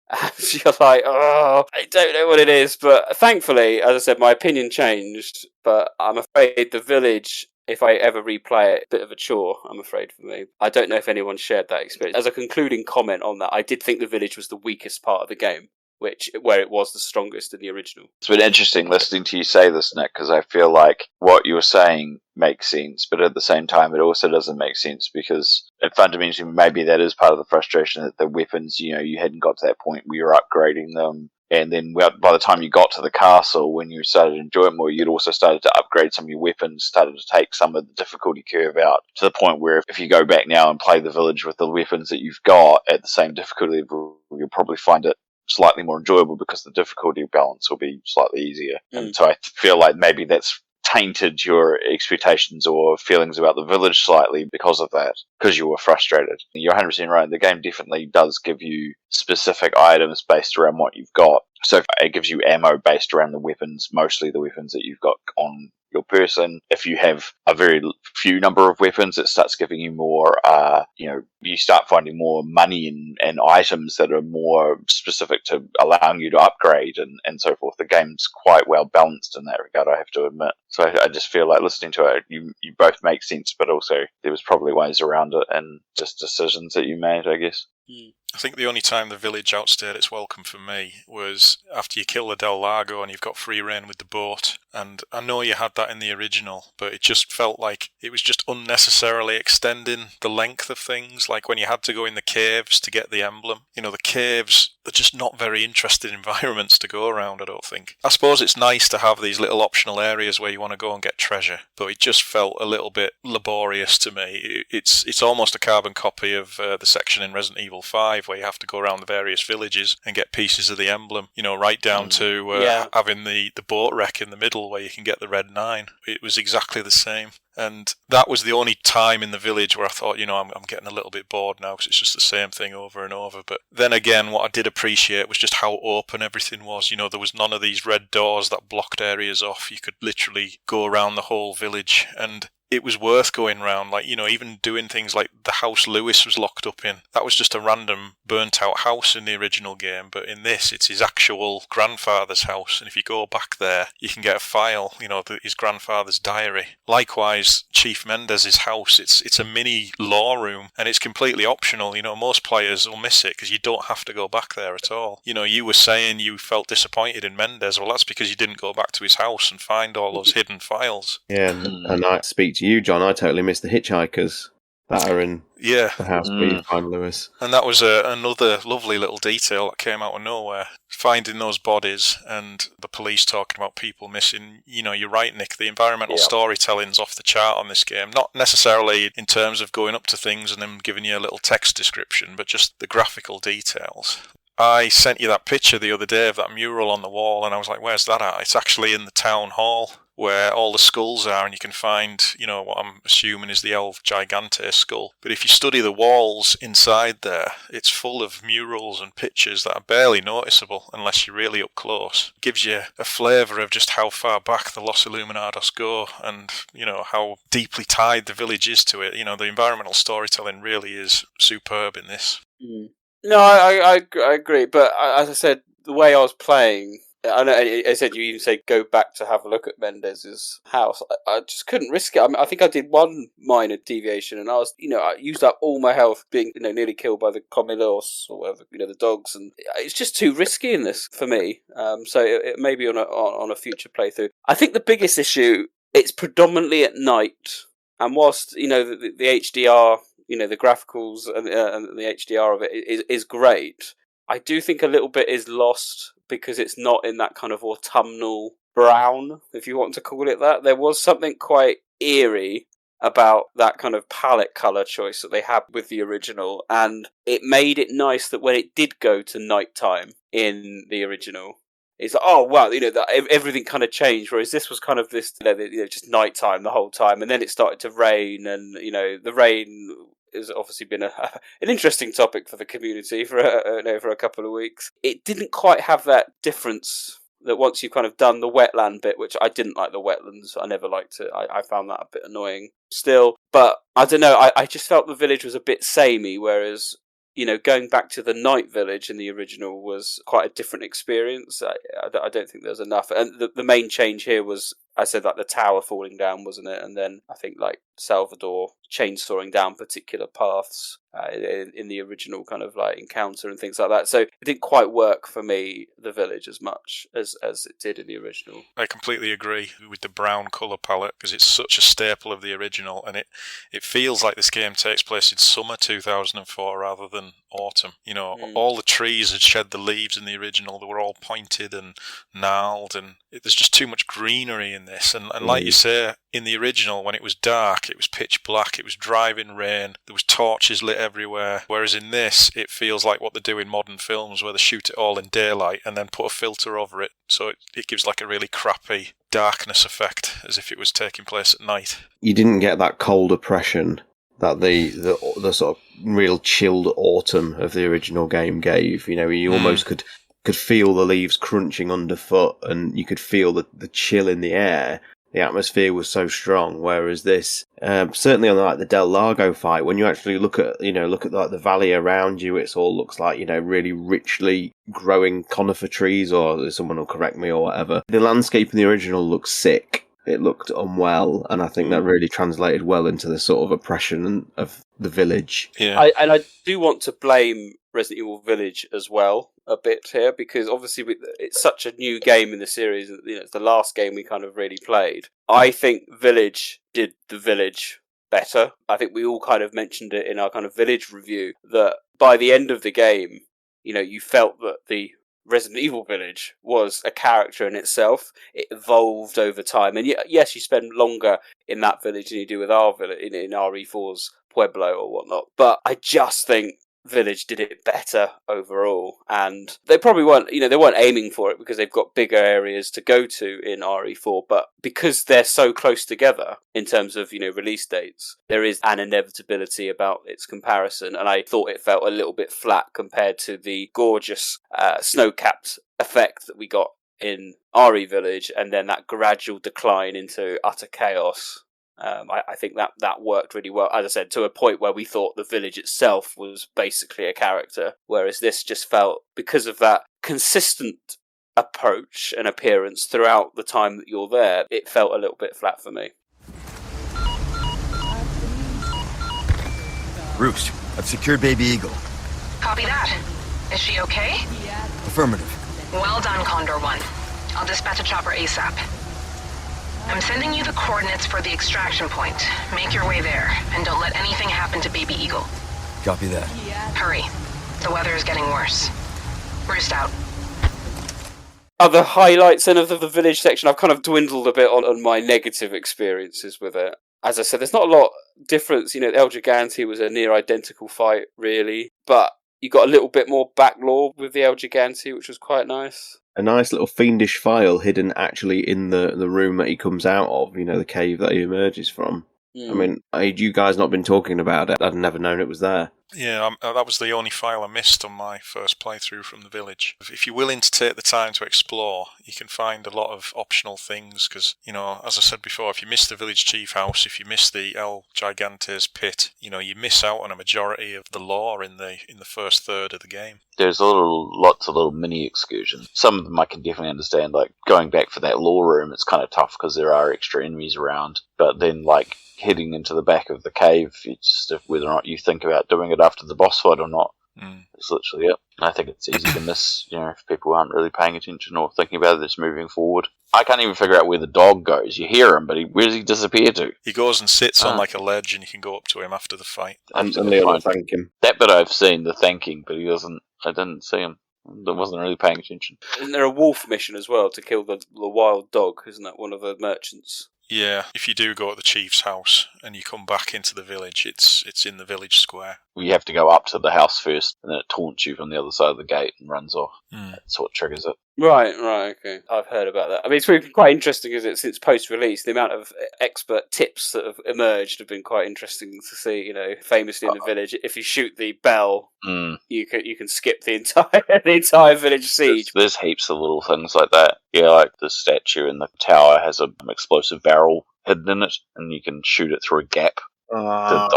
And you're like, oh, I don't know what it is. But thankfully, as I said, my opinion changed. But I'm afraid the village, if I ever replay it, a bit of a chore, I'm afraid, for me. I don't know if anyone shared that experience. As a concluding comment on that, I did think the village was the weakest part of the game, where it was the strongest in the original.
It's been interesting listening to you say this, Nick, because I feel like what you're saying makes sense, but at the same time it also doesn't make sense, because fundamentally maybe that is part of the frustration, that the weapons, you hadn't got to that point where you're upgrading them. And then by the time you got to the castle, when you started to enjoy it more, you'd also started to upgrade some of your weapons, started to take some of the difficulty curve out, to the point where if you go back now and play the village with the weapons that you've got at the same difficulty level, you'll probably find it slightly more enjoyable because the difficulty balance will be slightly easier. And so I feel like maybe that's tainted your expectations or feelings about the village slightly because of that, because you were frustrated. You're 100% right. The game definitely does give you specific items based around what you've got. So it gives you ammo based around the weapons, mostly the weapons that you've got on your person. If you have a very few number of weapons, it starts giving you more, you start finding more money and items that are more specific to allowing you to upgrade and so forth. The game's quite well balanced in that regard, I have to admit. So I just feel like listening to it, you both make sense, but also there was probably ways around it and just decisions that you made, I guess.
I think the only time the village outstayed its welcome for me was after you kill the Del Lago and you've got free reign with the boat. And I know you had that in the original, but it just felt like it was just unnecessarily extending the length of things. Like when you had to go in the caves to get the emblem. The caves they're just not very interesting environments to go around, I don't think. I suppose it's nice to have these little optional areas where you want to go and get treasure, but it just felt a little bit laborious to me. It's almost a carbon copy of the section in Resident Evil 5 where you have to go around the various villages and get pieces of the emblem, right down to having the boat wreck in the middle where you can get the red 9. It was exactly the same. And that was the only time in the village where I thought, I'm getting a little bit bored now because it's just the same thing over and over. But then again, what I did appreciate was just how open everything was. There was none of these red doors that blocked areas off. You could literally go around the whole village, and it was worth going round, even doing things like the house Lewis was locked up in. That was just a random burnt-out house in the original game, but in this, it's his actual grandfather's house, and if you go back there, you can get a file, his grandfather's diary. Likewise, Chief Mendez's house, it's a mini law room, and it's completely optional. Most players will miss it because you don't have to go back there at all. You were saying you felt disappointed in Mendez. Well, that's because you didn't go back to his house and find all those hidden files.
Yeah, and I speak to you, John. I totally missed the hitchhikers that are in the house where you find Lewis.
And that was another lovely little detail that came out of nowhere. Finding those bodies and the police talking about people missing. You're right, Nick. The environmental storytelling's off the chart on this game. Not necessarily in terms of going up to things and then giving you a little text description, but just the graphical details. I sent you that picture the other day of that mural on the wall, and I was like, where's that at? It's actually in the town hall where all the skulls are, and you can find, what I'm assuming is the Elf Gigante skull. But if you study the walls inside there, it's full of murals and pictures that are barely noticeable unless you're really up close. It gives you a flavour of just how far back the Los Illuminados go and, how deeply tied the village is to it. The environmental storytelling really is superb in this.
No, I agree, but as I said, the way I was playing, I know I said you even say go back to have a look at Mendez's house. I just couldn't risk it. I think I did one minor deviation, and I was, I used up all my health being, nearly killed by the Comilos or whatever, the dogs, and it's just too risky in this for me. So it may be on a future playthrough. I think the biggest issue, it's predominantly at night, and whilst the HDR. The graphicals and the HDR of it is great. I do think a little bit is lost because it's not in that kind of autumnal brown, if you want to call it that. There was something quite eerie about that kind of palette colour choice that they had with the original, and it made it nice that when it did go to nighttime in the original, it's like, oh wow, that everything kind of changed. Whereas this was kind of this, just nighttime the whole time, and then it started to rain, and the rain has obviously been an interesting topic for the community for a couple of weeks. It didn't quite have that difference that once you've kind of done the wetland bit, which I didn't like the wetlands. I never liked it. I found that a bit annoying still. But I don't know. I just felt the village was a bit samey, whereas going back to the night village in the original was quite a different experience. I don't think there was enough. And the main change here was, I said, like the tower falling down, wasn't it? And then I think like Salvador chainsawing down particular paths in the original kind of like encounter and things like that. So it didn't quite work for me, the village, as much as it did in the original.
I completely agree with the brown colour palette because it's such a staple of the original, and it feels like this game takes place in summer 2004 rather than autumn. All the trees had shed the leaves in the original. They were all pointed and gnarled, and there's just too much greenery in this. And like you say, in the original, when it was dark, it was pitch black, it was driving rain, there was torches lit everywhere. Whereas in this, it feels like what they do in modern films where they shoot it all in daylight and then put a filter over it. So it gives like a really crappy darkness effect, as if it was taking place at night.
You didn't get that cold oppression that the sort of real chilled autumn of the original game gave. You almost could feel the leaves crunching underfoot, and you could feel the chill in the air. The atmosphere was so strong, whereas this, certainly on like the Del Lago fight, when you actually look at like the valley around you, it all looks like really richly growing conifer trees, or someone will correct me or whatever. The landscape in the original looks sick. It looked unwell, and I think that really translated well into the sort of oppression of the village.
Yeah, I do want to blame Resident Evil Village as well a bit here, because obviously it's such a new game in the series. It's the last game we kind of really played. I think Village did the Village better. I think we all kind of mentioned it in our kind of Village review that by the end of the game, you felt that the Resident Evil village was a character in itself. It evolved over time, and yes, you spend longer in that village than you do with our village in RE4's Pueblo or whatnot. But I just think Village did it better overall, and they probably weren't aiming for it because they've got bigger areas to go to in RE4, but because they're so close together in terms of release dates, there is an inevitability about its comparison, and I thought it felt a little bit flat compared to the gorgeous snow-capped effect that we got in RE Village, and then that gradual decline into utter chaos. I think that worked really well, as I said, to a point where we thought the village itself was basically a character, whereas this just felt, because of that consistent approach and appearance throughout the time that you're there, it felt a little bit flat for me.
Roost, I've secured Baby Eagle.
Copy that. Is she okay?
Affirmative.
Well done, Condor 1. I'll dispatch a chopper ASAP. I'm sending you the coordinates for the extraction point. Make your way there, and don't let anything happen to Baby Eagle.
Copy that.
Hurry. The weather is getting worse. Roost out.
Other highlights then of the village section, I've kind of dwindled a bit on my negative experiences with it. As I said, there's not a lot of difference. El Gigante was a near identical fight, really, but you got a little bit more backlore with the El Gigante, which was quite nice.
A nice little fiendish file hidden actually in the room that he comes out of, the cave that he emerges from. I mean, had you guys not been talking about it, I'd never known it was there.
Yeah, that was the only file I missed on my first playthrough from the village. If you're willing to take the time to explore, you can find a lot of optional things, because, as I said before, if you miss the village chief house, if you miss the El Gigante's pit, you miss out on a majority of the lore in the first third of the game.
There's lots of little mini excursions. Some of them I can definitely understand, like going back for that lore room, it's kind of tough because there are extra enemies around, but then heading into the back of the cave, it's just whether or not you think about doing it after the boss fight or not. It's literally it. I think it's easy to miss, if people aren't really paying attention or thinking about it, just moving forward. I can't even figure out where the dog goes. You hear him, but where does he disappear to?
He goes and sits on a ledge, and you can go up to him after the fight.
And Leon thank him.
That bit I've seen, the thanking, but I didn't see him. I wasn't really paying attention.
Isn't there a wolf mission as well to kill the wild dog? Isn't that one of the merchants?
Yeah, if you do go to the chief's house and you come back into the village, it's in the village square.
You have to go up to the house first, and then it taunts you from the other side of the gate and runs off. That's what triggers it.
Right, okay. I've heard about that. I mean, it's been quite interesting, isn't it, since post-release. The amount of expert tips that have emerged have been quite interesting to see, famously in the village. If you shoot the bell, you can skip the entire village siege.
There's heaps of little things like that. Yeah, like the statue in the tower has an explosive barrel hidden in it, and you can shoot it through a gap.
Wow.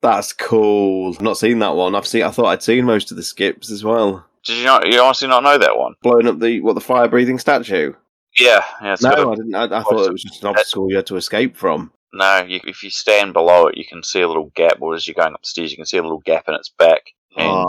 That's cool. I've not seen that one. I thought I'd seen most of the skips as well.
Did you honestly not know that one?
Blowing up the fire-breathing statue?
Yeah.
No, I didn't. I thought it was just an obstacle you had to escape from.
No, if you stand below it, you can see a little gap, or as you're going upstairs, you can see a little gap in its back. And
I'm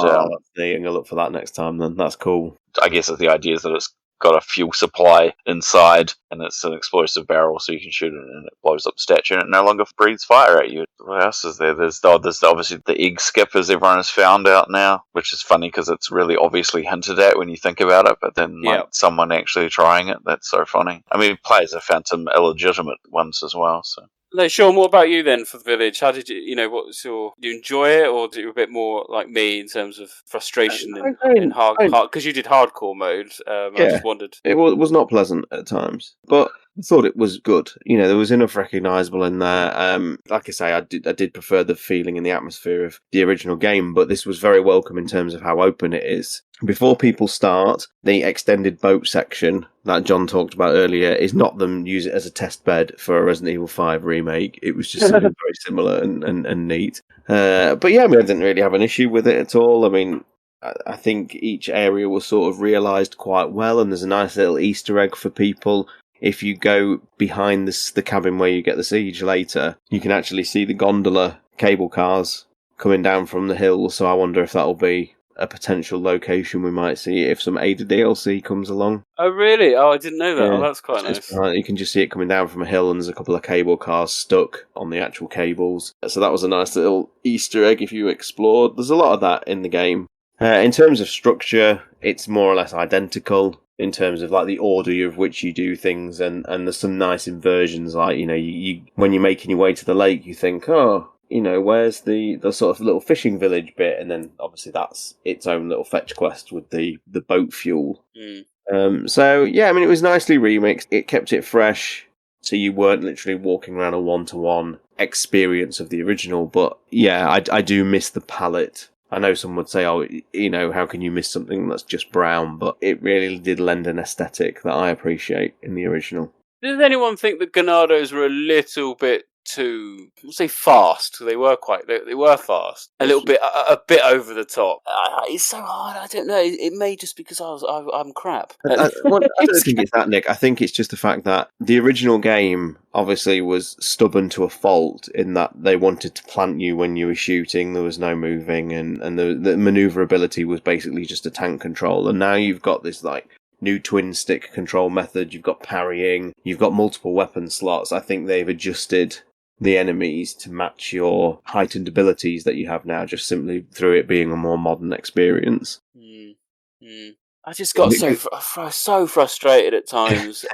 going to look for that next time then. That's cool.
I guess the idea is that it's got a fuel supply inside, and it's an explosive barrel, so you can shoot it and it blows up the statue, and it no longer breathes fire at you. What else is there? There's obviously the egg skip, as everyone has found out now, which is funny because it's really obviously hinted at when you think about it, but then someone actually trying it, that's so funny. I mean, players have found some illegitimate ones as well, so.
No, Sean, what about you then for the village? How did do you enjoy it, or did you a bit more like me in terms of frustration in hard, because you did hardcore mode? I just wondered.
It was not pleasant at times, but I thought it was good. There was enough recognisable in there. Like I say, I did prefer the feeling and the atmosphere of the original game, but this was very welcome in terms of how open it is. Before people start, the extended boat section that John talked about earlier is not them use it as a test bed for a Resident Evil 5 remake. It was just something very similar and neat. But yeah, I didn't really have an issue with it at all. I mean, I think each area was sort of realised quite well, and there's a nice little Easter egg for people. If you go behind the cabin where you get the siege later, you can actually see the gondola cable cars coming down from the hill, so I wonder if that'll be a potential location we might see if some Ada DLC comes along.
Oh, really? Oh, I didn't know that. Yeah. Oh, that's quite nice.
You can just see it coming down from a hill, and there's a couple of cable cars stuck on the actual cables. So that was a nice little Easter egg if you explored. There's a lot of that in the game. In terms of structure, it's more or less identical in terms of like the order of which you do things, and there's some nice inversions. Like, you know, you when you're making your way to the lake, you think, oh, you know, where's the sort of little fishing village bit, and then obviously that's its own little fetch quest with the boat fuel. So yeah, I mean, it was nicely remixed. It kept it fresh, so you weren't literally walking around a one-to-one experience of the original. But yeah, I do miss the palette. I know some would say, oh, you know, how can you miss something that's just brown? But it really did lend an aesthetic that I appreciate in the original.
Does anyone think the Ganados were a little bit too, let's say, fast? They were fast, a little bit, a bit over the top. It's so hard. I don't know. It may just because I'm crap.
I don't think it's that, Nick. I think it's just the fact that the original game obviously was stubborn to a fault in that they wanted to plant you when you were shooting. There was no moving, and the maneuverability was basically just a tank control. And now you've got this like new twin stick control method. You've got parrying. You've got multiple weapon slots. I think they've adjusted the enemies to match your heightened abilities that you have now, just simply through it being a more modern experience.
I just got so frustrated at times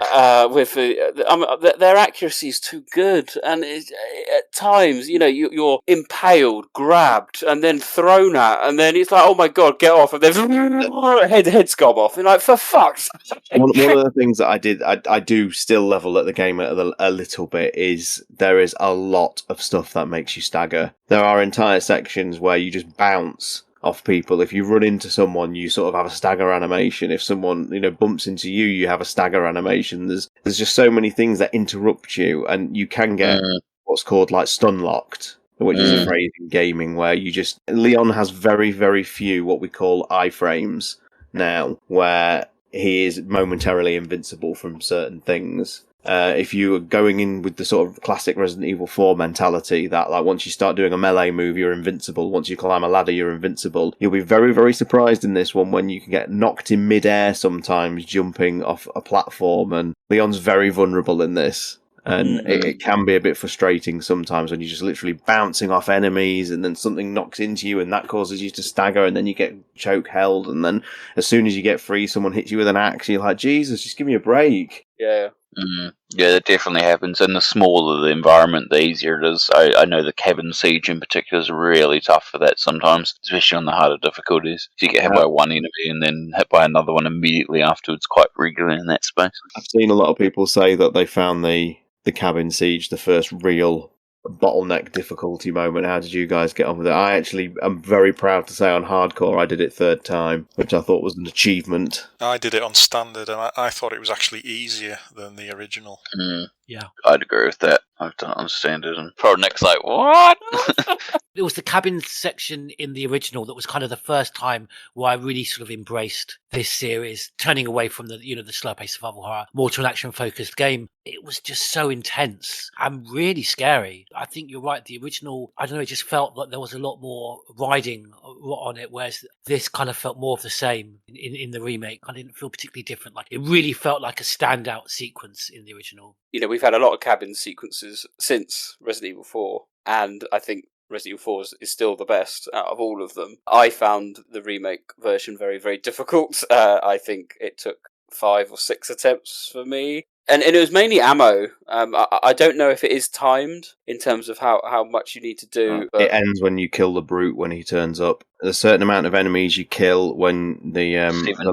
with their accuracy is too good, and at times, you know, you're impaled, grabbed, and then thrown at, and then it's like, oh my god, get off, and then heads come off, and like, for fuck's sake.
One of the things that I do still level at the game a little bit is there is a lot of stuff that makes you stagger. There are entire sections where you just bounce off people. If you run into someone, you sort of have a stagger animation. If someone, you know, bumps into you, you have a stagger animation. There's just so many things that interrupt you, and you can get what's called like stun locked, which is a phrase in gaming where you just... Leon has very, very few what we call iframes now, where he is momentarily invincible from certain things. If you are going in with the sort of classic Resident Evil 4 mentality that, like, once you start doing a melee move, you're invincible. Once you climb a ladder, you're invincible. You'll be very, very surprised in this one when you can get knocked in midair sometimes jumping off a platform, and Leon's very vulnerable in this. And it can be a bit frustrating sometimes when you're just literally bouncing off enemies and then something knocks into you and that causes you to stagger, and then you get choke held, and then as soon as you get free, someone hits you with an axe. You're like, Jesus, just give me a break.
Yeah.
Yeah, that definitely happens. And the smaller the environment, the easier it is. I know the cabin siege in particular is really tough for that sometimes, especially on the harder difficulties. If you get hit by one enemy and then hit by another one immediately afterwards quite regularly in that space.
I've seen a lot of people say that they found the cabin siege the first real bottleneck difficulty moment. How did you guys get on with it? I actually am very proud to say on hardcore I did it third time, which I thought was an achievement.
I did it on standard, and I thought it was actually easier than the original.
Yeah,
I'd agree with that. I've done it on standard, and probably Nick's like, what?
it was the cabin section in the original that was kind of the first time where I really sort of embraced this series, turning away from the slow-paced survival horror, more to an action-focused game. It was just so intense and really scary. I think you're right. The original, I don't know, it just felt like there was a lot more riding on it, whereas this kind of felt more of the same in the remake. I didn't feel particularly different. Like, it really felt like a standout sequence in the original.
You know, we've had a lot of cabin sequences since Resident Evil 4, and I think Resident Evil 4 is still the best out of all of them. I found the remake version very, very difficult. I think it took 5 or 6 attempts for me. And it was mainly ammo. I don't know if it is timed in terms of how much you need to do. But...
It ends when you kill the brute when he turns up. There's a certain amount of enemies you kill when the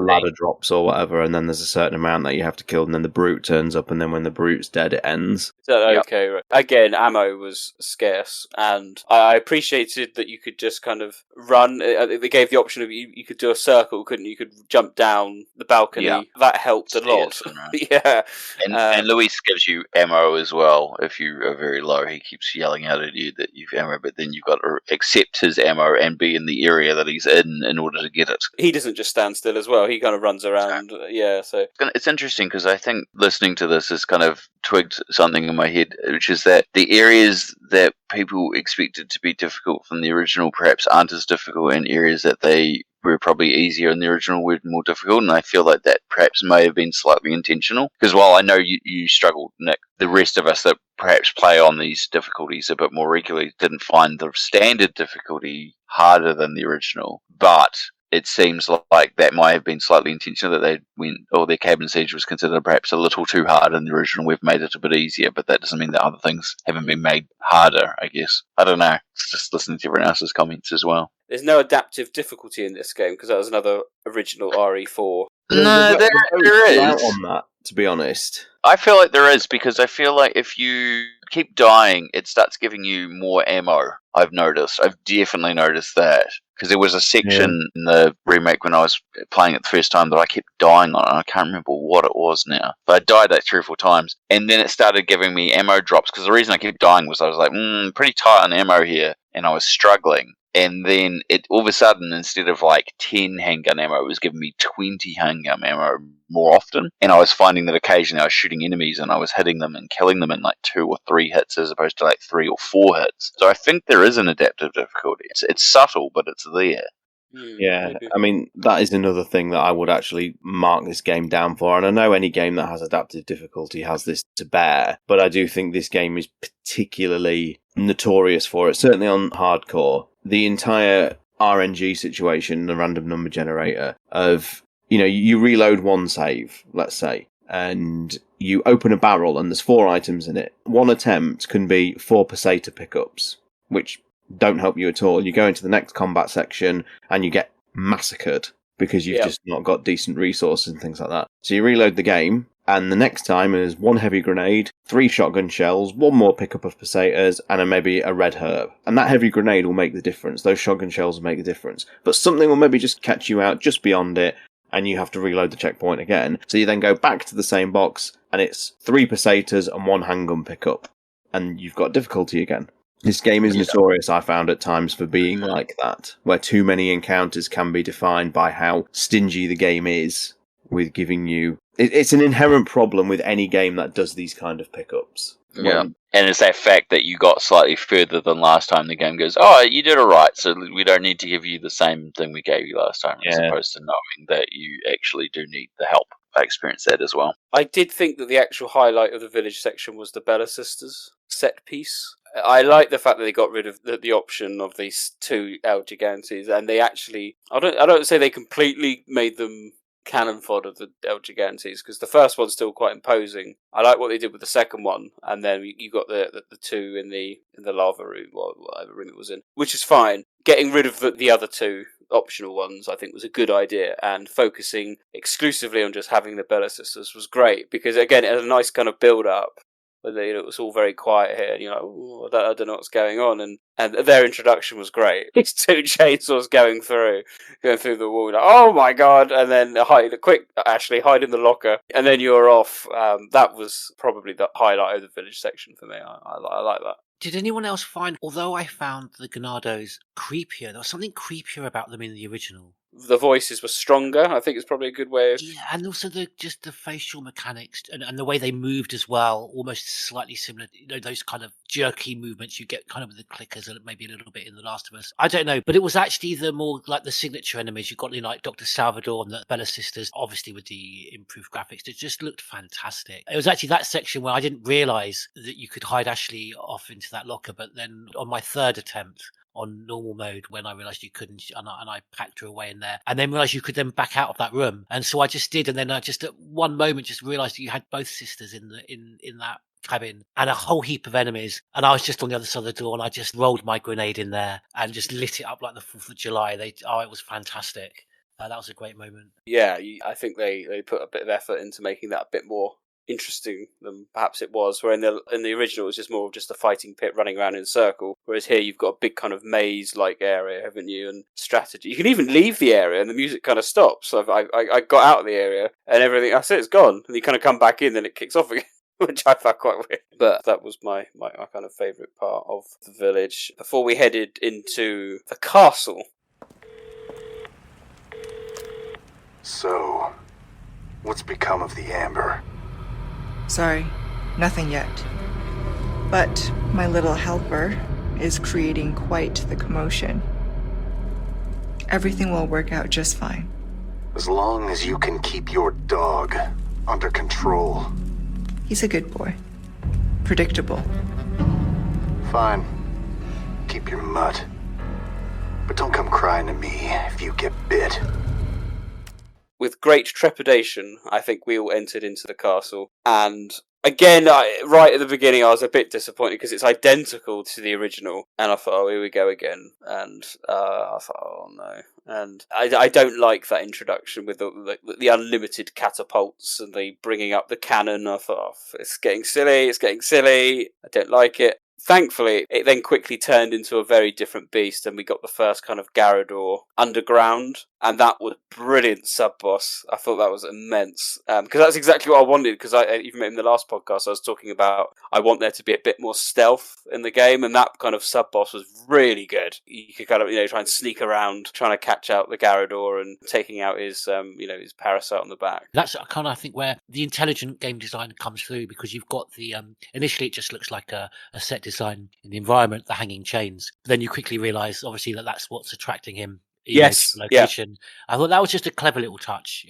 ladder drops or whatever, and then there's a certain amount that you have to kill, and then the brute turns up, and then when the brute's dead, it ends.
Okay, right. Again, ammo was scarce, and I appreciated that you could just kind of run. They gave the option of you could do a circle, couldn't you? You could jump down the balcony. Yeah. That helped a lot. Yeah.
And Luis gives you ammo as well. If you are very low, he keeps yelling out at you that you've ammo, but then you've got to accept his ammo and be in the area that he's in order to get it.
He doesn't just stand still as well. He kind of runs around. Yeah, so
it's interesting because I think listening to this has kind of twigged something in my head, which is that the areas that people expected to be difficult from the original perhaps aren't as difficult, and areas that they were probably easier in the original were more difficult, and I feel like that perhaps may have been slightly intentional, because while I know you struggled, Nick, the rest of us that perhaps play on these difficulties a bit more regularly didn't find the standard difficulty harder than the original, but it seems like that might have been slightly intentional, that their cabin siege was considered perhaps a little too hard in the original. We've made it a bit easier, but that doesn't mean that other things haven't been made harder, I guess. I don't know. It's just listening to everyone else's comments as well.
There's no adaptive difficulty in this game, because that was another original RE4.
No, there is.
Out on that, to be honest.
I feel like there is, because I feel like if you keep dying, it starts giving you more ammo. I've definitely noticed that. Because there was a section in the remake when I was playing it the first time that I kept dying on, and I can't remember what it was now. But I died like 3 or 4 times, and then it started giving me ammo drops, because the reason I kept dying was I was like, pretty tight on ammo here, and I was struggling. And then it all of a sudden, instead of like 10 handgun ammo, it was giving me 20 handgun ammo more often. And I was finding that occasionally I was shooting enemies and I was hitting them and killing them in like 2 or 3 hits as opposed to like 3 or 4 hits. So I think there is an adaptive difficulty. It's subtle, but it's there.
Yeah, I mean, that is another thing that I would actually mark this game down for. And I know any game that has adaptive difficulty has this to bear, but I do think this game is particularly notorious for it, certainly on hardcore. The entire RNG situation, the random number generator of, you reload one save, let's say, and you open a barrel and there's 4 items in it. One attempt can be 4 Peseta pickups, which don't help you at all. You go into the next combat section and you get massacred because you've just not got decent resources and things like that. So you reload the game, and the next time is 1 heavy grenade, 3 shotgun shells, 1 more pickup of pesetas, and maybe a red herb. And that heavy grenade will make the difference. Those shotgun shells will make the difference. But something will maybe just catch you out just beyond it, and you have to reload the checkpoint again. So you then go back to the same box, and it's 3 pesetas and 1 handgun pickup. And you've got difficulty again. This game is notorious, I found, at times for being like that, where too many encounters can be defined by how stingy the game is with giving you... It's an inherent problem with any game that does these kind of pickups.
Yeah, and it's that fact that you got slightly further than last time. The game goes, oh, you did alright, so we don't need to give you the same thing we gave you last time, as opposed to knowing that you actually do need the help. I experienced that as well.
I did think that the actual highlight of the village section was the Bella sisters set piece. I like the fact that they got rid of the option of these 2 El Gigantes, and they actually... I don't say they completely made them cannon fodder, the El Gigantes, because the first one's still quite imposing. I like what they did with the second one, and then you got the 2 in the lava room, or whatever room it was in, which is fine. Getting rid of the other 2 optional ones, I think, was a good idea, and focusing exclusively on just having the Bella sisters was great, because again, it had a nice kind of build up. But it was all very quiet here, and you're like, ooh, I don't know what's going on. And their introduction was great. It's 2 chainsaws going through the wall. Like, oh my god! And then Ashley, hide in the locker, and then you're off. That was probably the highlight of the village section for me. I like that.
Did anyone else find, although I found the Ganados creepier, there was something creepier about them in the original?
The voices were stronger. I think it's probably a good way of...
Yeah, and also the facial mechanics and the way they moved as well, almost slightly similar. Those kind of jerky movements you get kind of with the clickers, and maybe a little bit in The Last of Us. I don't know, but it was actually the more like the signature enemies. You got like Dr. Salvador and the Bella sisters, obviously with the improved graphics. It just looked fantastic. It was actually that section where I didn't realise that you could hide Ashley off into that locker, but then on my 3rd attempt on normal mode, when I realised you couldn't, and I packed her away in there, and then realised you could then back out of that room, and so I just did, and then I just at one moment just realised you had both sisters in that cabin and a whole heap of enemies, and I was just on the other side of the door, and I just rolled my grenade in there and just lit it up like the 4th of July. It was fantastic. That was a great moment.
Yeah, I think they put a bit of effort into making that a bit more interesting than perhaps it was, where in the original it was just more of just a fighting pit running around in a circle, whereas here you've got a big kind of maze-like area, haven't you, and strategy. You can even leave the area and the music kind of stops. So I got out of the area and everything, I said it's gone, and you kind of come back in and it kicks off again, which I found quite weird. But that was my kind of favourite part of the village. Before we headed into the castle.
So, what's become of the amber?
Sorry, nothing yet. But my little helper is creating quite the commotion. Everything will work out just fine.
As long as you can keep your dog under control.
He's a good boy. Predictable.
Fine. Keep your mutt. But don't come crying to me if you get bit.
With great trepidation, I think we all entered into the castle. And again, right at the beginning, I was a bit disappointed because it's identical to the original. And I thought, oh, here we go again. And I thought, oh, no. And I don't like that introduction with the unlimited catapults and the bringing up the cannon. I thought, oh, it's getting silly. I don't like it. Thankfully, it then quickly turned into a very different beast, and we got the first kind of Garrador underground, and that was brilliant sub-boss. I thought that was immense, because that's exactly what I wanted, because I even in the last podcast I was talking about I want there to be a bit more stealth in the game, and that kind of sub-boss was really good. You could kind of, try and sneak around, trying to catch out the Garrador and taking out his, his parasite on the back.
That's kind of, I think, where the intelligent game design comes through, because you've got the, initially it just looks like a set design in the environment, the hanging chains. But then you quickly realise, obviously, that's what's attracting him.
Yes,
to the location. Yeah. I thought that was just a clever little touch,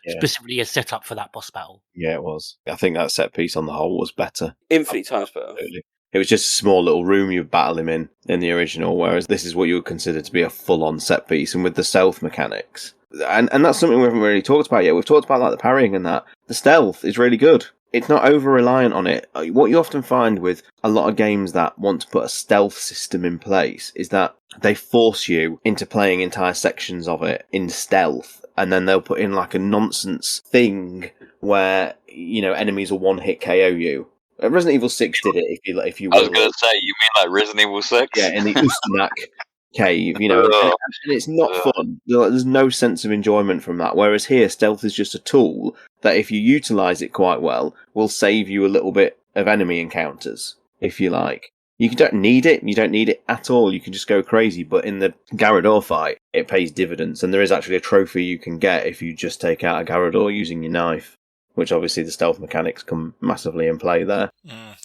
specifically a setup for that boss battle.
Yeah, it was. I think that set piece on the whole was better.
Infinitely times better.
Absolutely. It was just a small little room you battle him in the original, whereas this is what you would consider to be a full-on set piece, and with the stealth mechanics. And that's something we haven't really talked about yet. We've talked about the parrying and that. The stealth is really good. It's not over-reliant on it. What you often find with a lot of games that want to put a stealth system in place is that they force you into playing entire sections of it in stealth, and then they'll put in like a nonsense thing where, enemies will one-hit KO you. Resident Evil 6 did it, if you will.
I was going to say, you mean like Resident Evil 6?
Yeah, in the Ustanak cave, and it's not fun. There's no sense of enjoyment from that. Whereas here, stealth is just a tool that, if you utilise it quite well, will save you a little bit of enemy encounters, if you like. You don't need it. You don't need it at all. You can just go crazy. But in the Garrador fight, it pays dividends. And there is actually a trophy you can get if you just take out a Garrador using your knife, which obviously the stealth mechanics come massively in play there.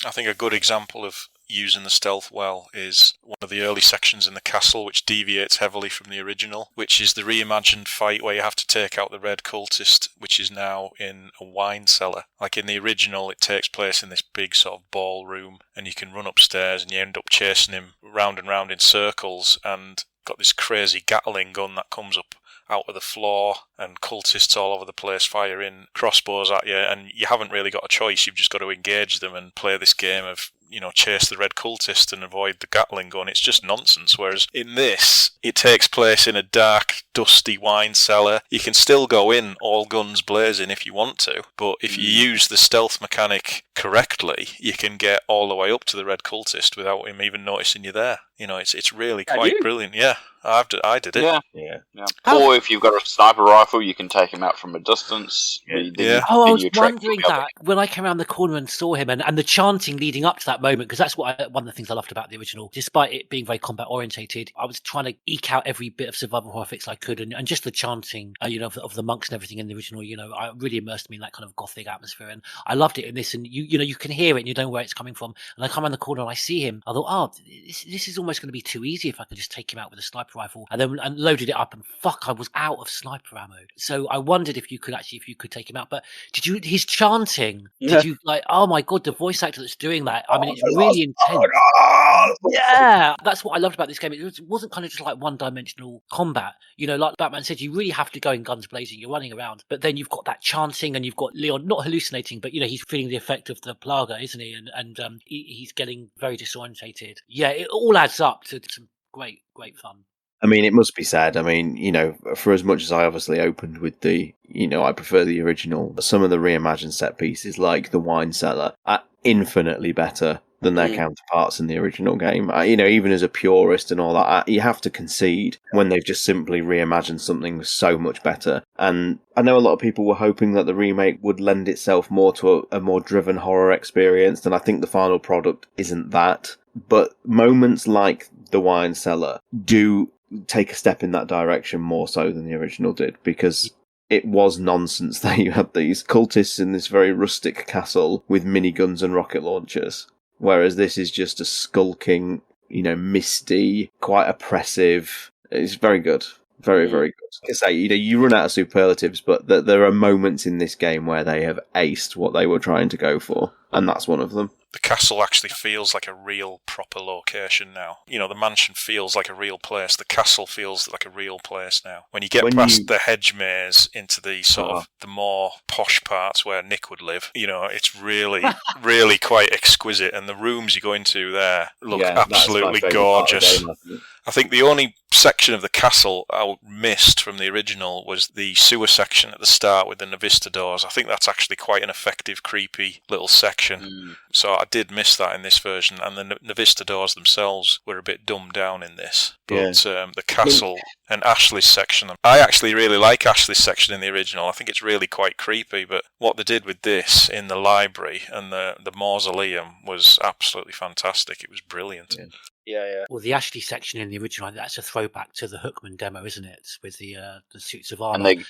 I think a good example of using the stealth well is one of the early sections in the castle, which deviates heavily from the original, which is the reimagined fight where you have to take out the red cultist, which is now in a wine cellar. Like in the original, it takes place in this big sort of ballroom, and you can run upstairs and you end up chasing him round and round in circles, and got this crazy Gatling gun that comes up out of the floor, and cultists all over the place firing crossbows at you, and you haven't really got a choice. You've just got to engage them and play this game of, chase the red cultist and avoid the Gatling gun. It's just nonsense. Whereas in this, it takes place in a dark, dusty wine cellar. You can still go in all guns blazing if you want to, but if you use the stealth mechanic correctly, you can get all the way up to the red cultist without him even noticing you there. It's really quite brilliant. Yeah, I did it.
Yeah. Or if you've got a sniper rifle, you can take him out from a distance.
I was wondering that when I came around the corner and saw him, and the chanting leading up to that moment, because that's one of the things I loved about the original. Despite it being very combat orientated, I was trying to eke out every bit of survival horror fix I could, and just the chanting, of the monks and everything in the original. I really immersed me in that kind of gothic atmosphere, and I loved it in this. And you can hear it, and you don't know where it's coming from. And I come around the corner and I see him. I thought, this is almost going to be too easy if I could just take him out with a sniper rifle, and then loaded it up, and I was out of sniper ammo. So I wondered if you could take him out. But his chanting, did you oh my god, the voice actor that's doing that, I mean, it's really intense. Yeah, that's what I loved about this game. It wasn't kind of just like one-dimensional combat. Like Batman said, you really have to go in guns blazing. You're running around, but then you've got that chanting, and you've got Leon not hallucinating, but he's feeling the effect of the plaga, isn't he? And he's getting very disorientated. Yeah, it all adds up to some great fun.
I mean, it must be said. I mean, for as much as I obviously opened with the, I prefer the original, some of the reimagined set pieces, like the wine cellar, are infinitely better than their counterparts in the original game. Even as a purist and all that, you have to concede when they've just simply reimagined something so much better. And I know a lot of people were hoping that the remake would lend itself more to a more driven horror experience, and I think the final product isn't that. But moments like the wine cellar do take a step in that direction more so than the original did, because it was nonsense that you had these cultists in this very rustic castle with miniguns and rocket launchers, whereas this is just a skulking, misty, quite oppressive. It's very good. Very, very good. Like I say, you run out of superlatives, but there are moments in this game where they have aced what they were trying to go for, and that's one of them.
the castle actually feels like a real proper location now. You know, the mansion feels like a real place. The castle feels like a real place now. When you get past the hedge maze into the sort of the more posh parts where Nick would live, you know, it's really, really quite exquisite. And the rooms you go into there look absolutely gorgeous. I think the only section of the castle I missed from the original was the sewer section at the start with the Navista doors. I think that's actually quite an effective, creepy little section. So I did miss that in this version, and the Navista doors themselves were a bit dumbed down in this. But the castle and Ashley's section, I actually really like Ashley's section in the original. I think it's really quite creepy, but what they did with this in the library and the mausoleum was absolutely fantastic. It was brilliant.
Yeah.
Well, the Ashley section in the original, that's a throwback to the Hookman demo, isn't it? With the suits of armor.
And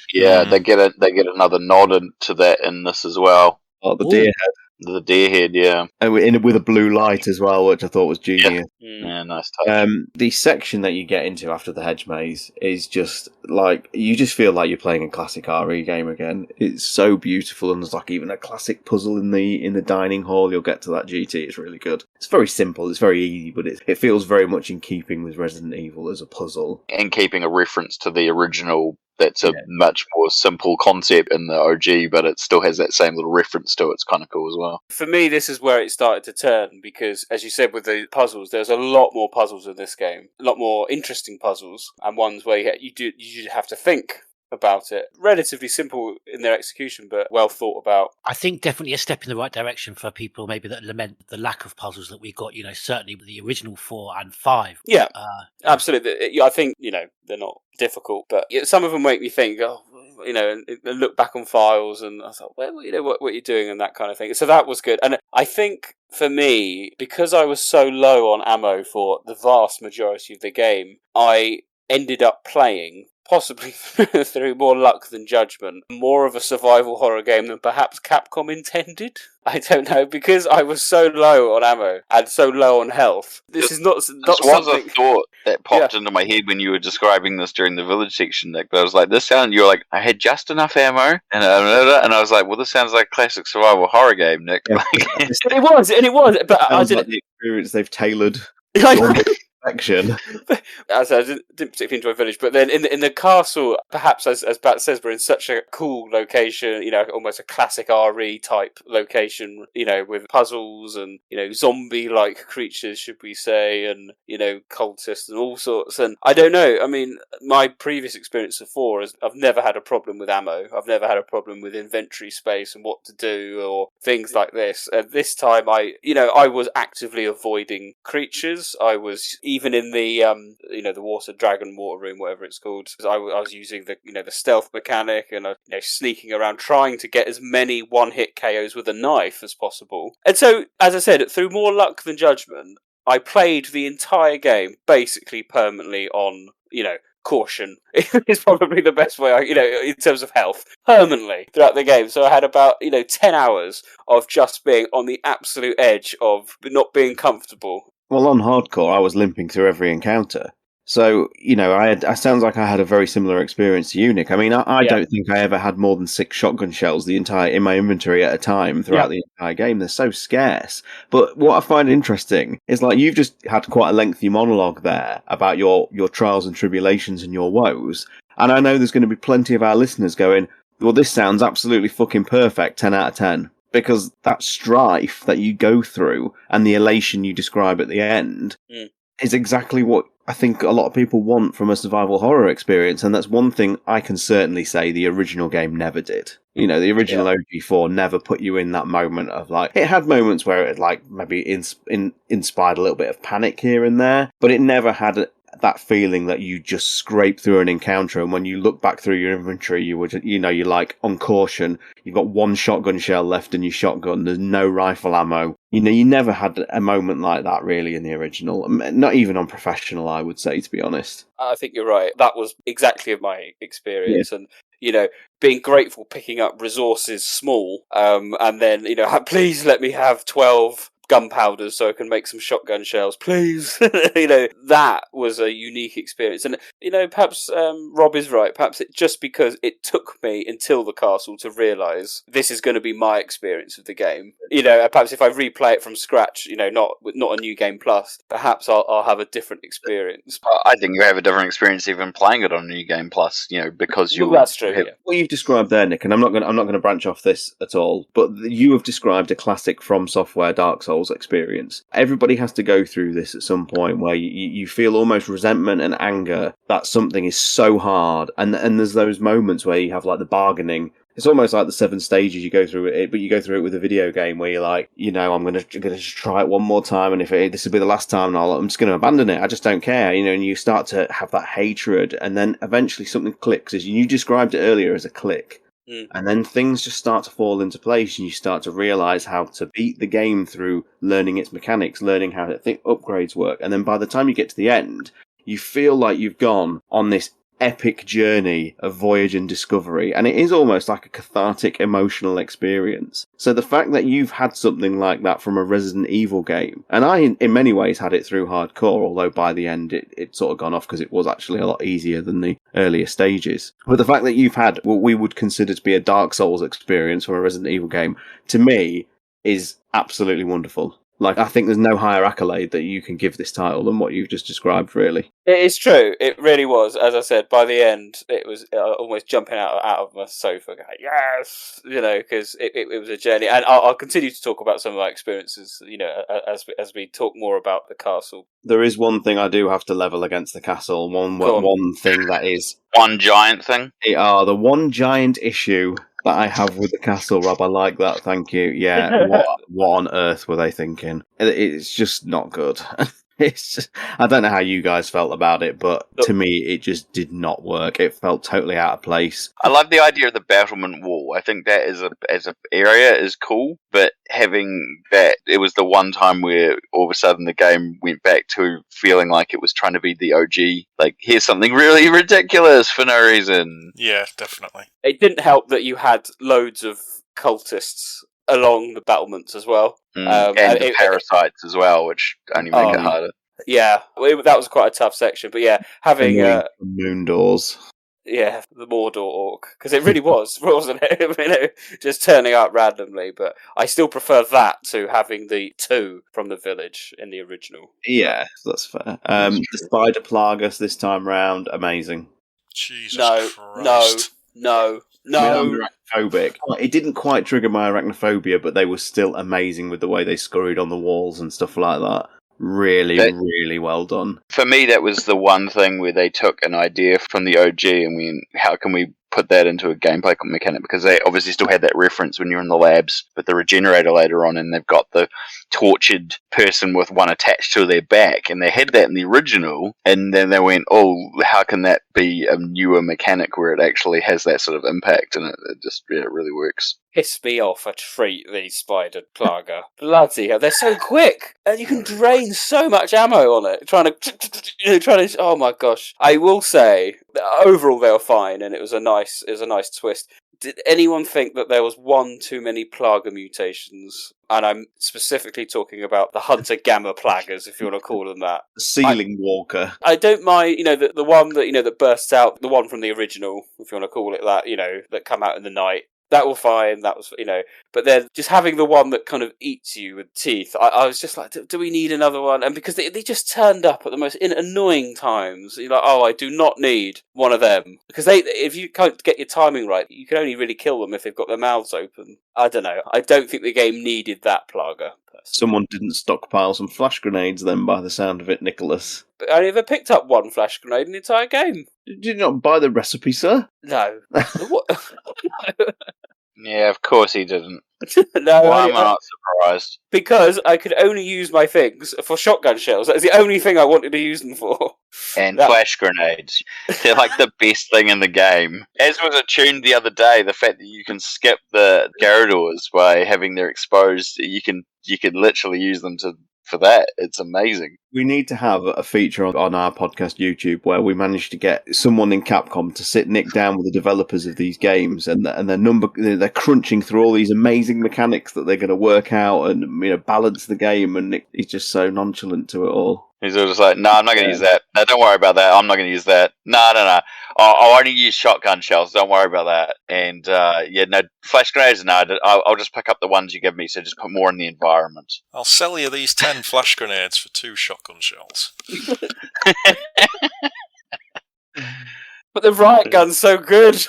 they get another nod to that in this as well.
Oh, the deer head.
The deer head, yeah.
And with a blue light as well, which I thought was genius.
Yeah, nice touch.
The section that you get into after the hedge maze is just like, you just feel like you're playing a classic RE game again. It's so beautiful, and there's like even a classic puzzle in the dining hall. You'll get to that GT. It's really good. It's very simple. It's very easy, but it feels very much in keeping with Resident Evil as a puzzle.
And keeping a reference to the original. That's a much more simple concept in the OG, but it still has that same little reference to it. It's kind of cool as well.
For me, this is where it started to turn, because, as you said, with the puzzles, there's a lot more puzzles in this game. A lot more interesting puzzles, and ones where you have to think about it. Relatively simple in their execution, but well thought about. I
think definitely a step in the right direction for people maybe that lament the lack of puzzles that we got, certainly with the original 4 and 5.
Yeah, absolutely. I think, they're not difficult, but some of them make me think, and look back on files, and I thought, well, what are you doing, and that kind of thing. So that was good. And I think for me, because I was so low on ammo for the vast majority of the game, I ended up playing, possibly through more luck than judgment, more of a survival horror game than perhaps Capcom intended. I don't know, because I was so low on ammo and so low on health. This was
a thought that popped into my head when you were describing this during the village section, Nick. But I was like, you're like, I had just enough ammo, and I was like, well, this sounds like a classic survival horror game, Nick.
Yeah.
It was, but I didn't.
Like the experience they've tailored. Action.
As I didn't particularly enjoy Village, but then in the castle, perhaps as Bat says, we're in such a cool location, almost a classic RE type location, with puzzles and zombie-like creatures, should we say, and cultists and all sorts. And I don't know. I mean, my previous experience of 4 is I've never had a problem with ammo. I've never had a problem with inventory space and what to do or things like this. And this time, I was actively avoiding creatures. I was even in the the water room, whatever it's called. I was using the stealth mechanic and sneaking around, trying to get as many one-hit KOs with a knife as possible. And so, as I said, through more luck than judgment, I played the entire game basically permanently on caution. Is probably the best way, in terms of health, permanently throughout the game. So I had about 10 hours of just being on the absolute edge of not being comfortable.
Well, on hardcore, I was limping through every encounter. So, I sounds like I had a very similar experience to you, Nick. I mean, I don't think I ever had more than 6 shotgun shells in my inventory at a time throughout the entire game. They're so scarce. But what I find interesting is, like, you've just had quite a lengthy monologue there about your trials and tribulations and your woes. And I know there's going to be plenty of our listeners going, well, this sounds absolutely fucking perfect, 10 out of 10. Because that strife that you go through and the elation you describe at the end is exactly what I think a lot of people want from a survival horror experience. And that's one thing I can certainly say the original game never did. The original OG4 never put you in that moment of it had moments where it maybe inspired a little bit of panic here and there, but it never had that feeling that you just scrape through an encounter, and when you look back through your inventory, you're like on caution. You've got 1 shotgun shell left in your shotgun. There's no rifle ammo. You never had a moment like that really in the original. Not even on professional, I would say, to be honest.
I think you're right. That was exactly my experience, and being grateful picking up resources small, and then please let me have 12 gunpowder so I can make some shotgun shells, please. That was a unique experience. And, perhaps Rob is right. Perhaps just because it took me until the castle to realise this is going to be my experience of the game. Perhaps if I replay it from scratch, not a New Game Plus, perhaps I'll have a different experience.
I think you have a different experience even playing it on New Game Plus, because you.
Well, that's true. Yeah.
What you've described there, Nick, and I'm not going to branch off this at all, but you have described a classic From Software Dark Souls experience. Everybody has to go through this at some point where you feel almost resentment and anger that something is so hard, and there's those moments where you have like the bargaining. It's almost like the 7 stages you go through it, but you go through it with a video game where you're like, I'm going to just try it one more time, and if this will be the last time, I'm just going to abandon it. I just don't care, and you start to have that hatred, and then eventually something clicks, as you described it earlier as a click. And then things just start to fall into place, and you start to realise how to beat the game through learning its mechanics, learning how upgrades work. And then by the time you get to the end, you feel like you've gone on this epic journey of voyage and discovery, and it is almost like a cathartic emotional experience. So the fact that you've had something like that from a Resident Evil game, and I in many ways had it through hardcore, although by the end it sort of gone off because it was actually a lot easier than the earlier stages. But the fact that you've had what we would consider to be a Dark Souls experience from a Resident Evil game, to me, is absolutely wonderful. Like, I think there's no higher accolade that you can give this title than what you've just described, really.
It is true. It really was. As I said, by the end, it was almost jumping out of my sofa, going, yes! Because it was a journey. And I'll continue to talk about some of my experiences, as we talk more about the castle.
There is one thing I do have to level against the castle. One thing that is...
One giant thing?
The one giant issue that I have with the castle, Rob. I like that, thank you. Yeah, what on earth were they thinking? It's just not good. I don't know how you guys felt about it, but to me, it just did not work. It felt totally out of place.
I love the idea of the battlement wall. I think that as an area is cool, but having that, it was the one time where all of a sudden the game went back to feeling like it was trying to be the OG. Like, here's something really ridiculous for no reason.
Yeah, definitely.
It didn't help that you had loads of cultists along the battlements as well.
And the parasites as well, which only make it harder.
Yeah, that was quite a tough section. But yeah, having...
moon doors.
Yeah, the Mordor orc. Because it really was, wasn't it? Just turning up randomly. But I still prefer that to having the 2 from the village in the original.
Yeah, that's fair. The Spider Plagas this time round, amazing.
Jesus Christ.
No.
I'm arachnophobic. It didn't quite trigger my arachnophobia, but they were still amazing with the way they scurried on the walls and stuff like that. Really well done.
For me, that was the one thing where they took an idea from the OG and how can we put that into a gameplay mechanic? Because they obviously still had that reference when you're in the labs with the regenerator later on, and they've got the tortured person with one attached to their back, and they had that in the original, and then they went, how can that be a newer mechanic where it actually has that sort of impact, and it really works.
Piss me off a treat, these Spider Plaga. Bloody hell, they're so quick, and you can drain so much ammo on it, trying to, oh my gosh. I will say, overall they were fine, and it was a nice twist. Did anyone think that there was one too many Plaga mutations? And I'm specifically talking about the Hunter Gamma Plagas, if you want to call them that.
The Ceiling Walker.
I don't mind, the one that, that bursts out, the one from the original, if you want to call it that, that come out in the night. That was fine, that was, but then just having the one that kind of eats you with teeth, I was just like, do we need another one? And because they just turned up at the most annoying times, you're like, I do not need one of them. Because if you can't get your timing right, you can only really kill them if they've got their mouths open. I don't know. I don't think the game needed that Plaga.
Someone didn't stockpile some flash grenades then, by the sound of it, Nicholas.
But I never picked up one flash grenade in the entire game.
Did you not buy the recipe, sir?
No. What? No.
Yeah, of course he didn't.
No,
why am I not surprised?
Because I could only use my things for shotgun shells. That's the only thing I wanted to use them for.
And flash grenades. They're like the best thing in the game. As was attuned the other day, the fact that you can skip the Garradors by having their exposed, you can literally use them to for that. It's amazing.
We need to have a feature on our podcast YouTube where we manage to get someone in Capcom to sit Nick down with the developers of these games, and they're crunching through all these amazing mechanics that they're going to work out and balance the game, and Nick, he's just so nonchalant to it all.
He's just like, no, I'm not going to use that. No, don't worry about that. I'm not going to use that. No. I'll only use shotgun shells. Don't worry about that. And, flash grenades, no. I'll just pick up the ones you give me, so just put more in the environment.
I'll sell you these 10 flash grenades for 2 shotgun shells.
But the riot gun's so good.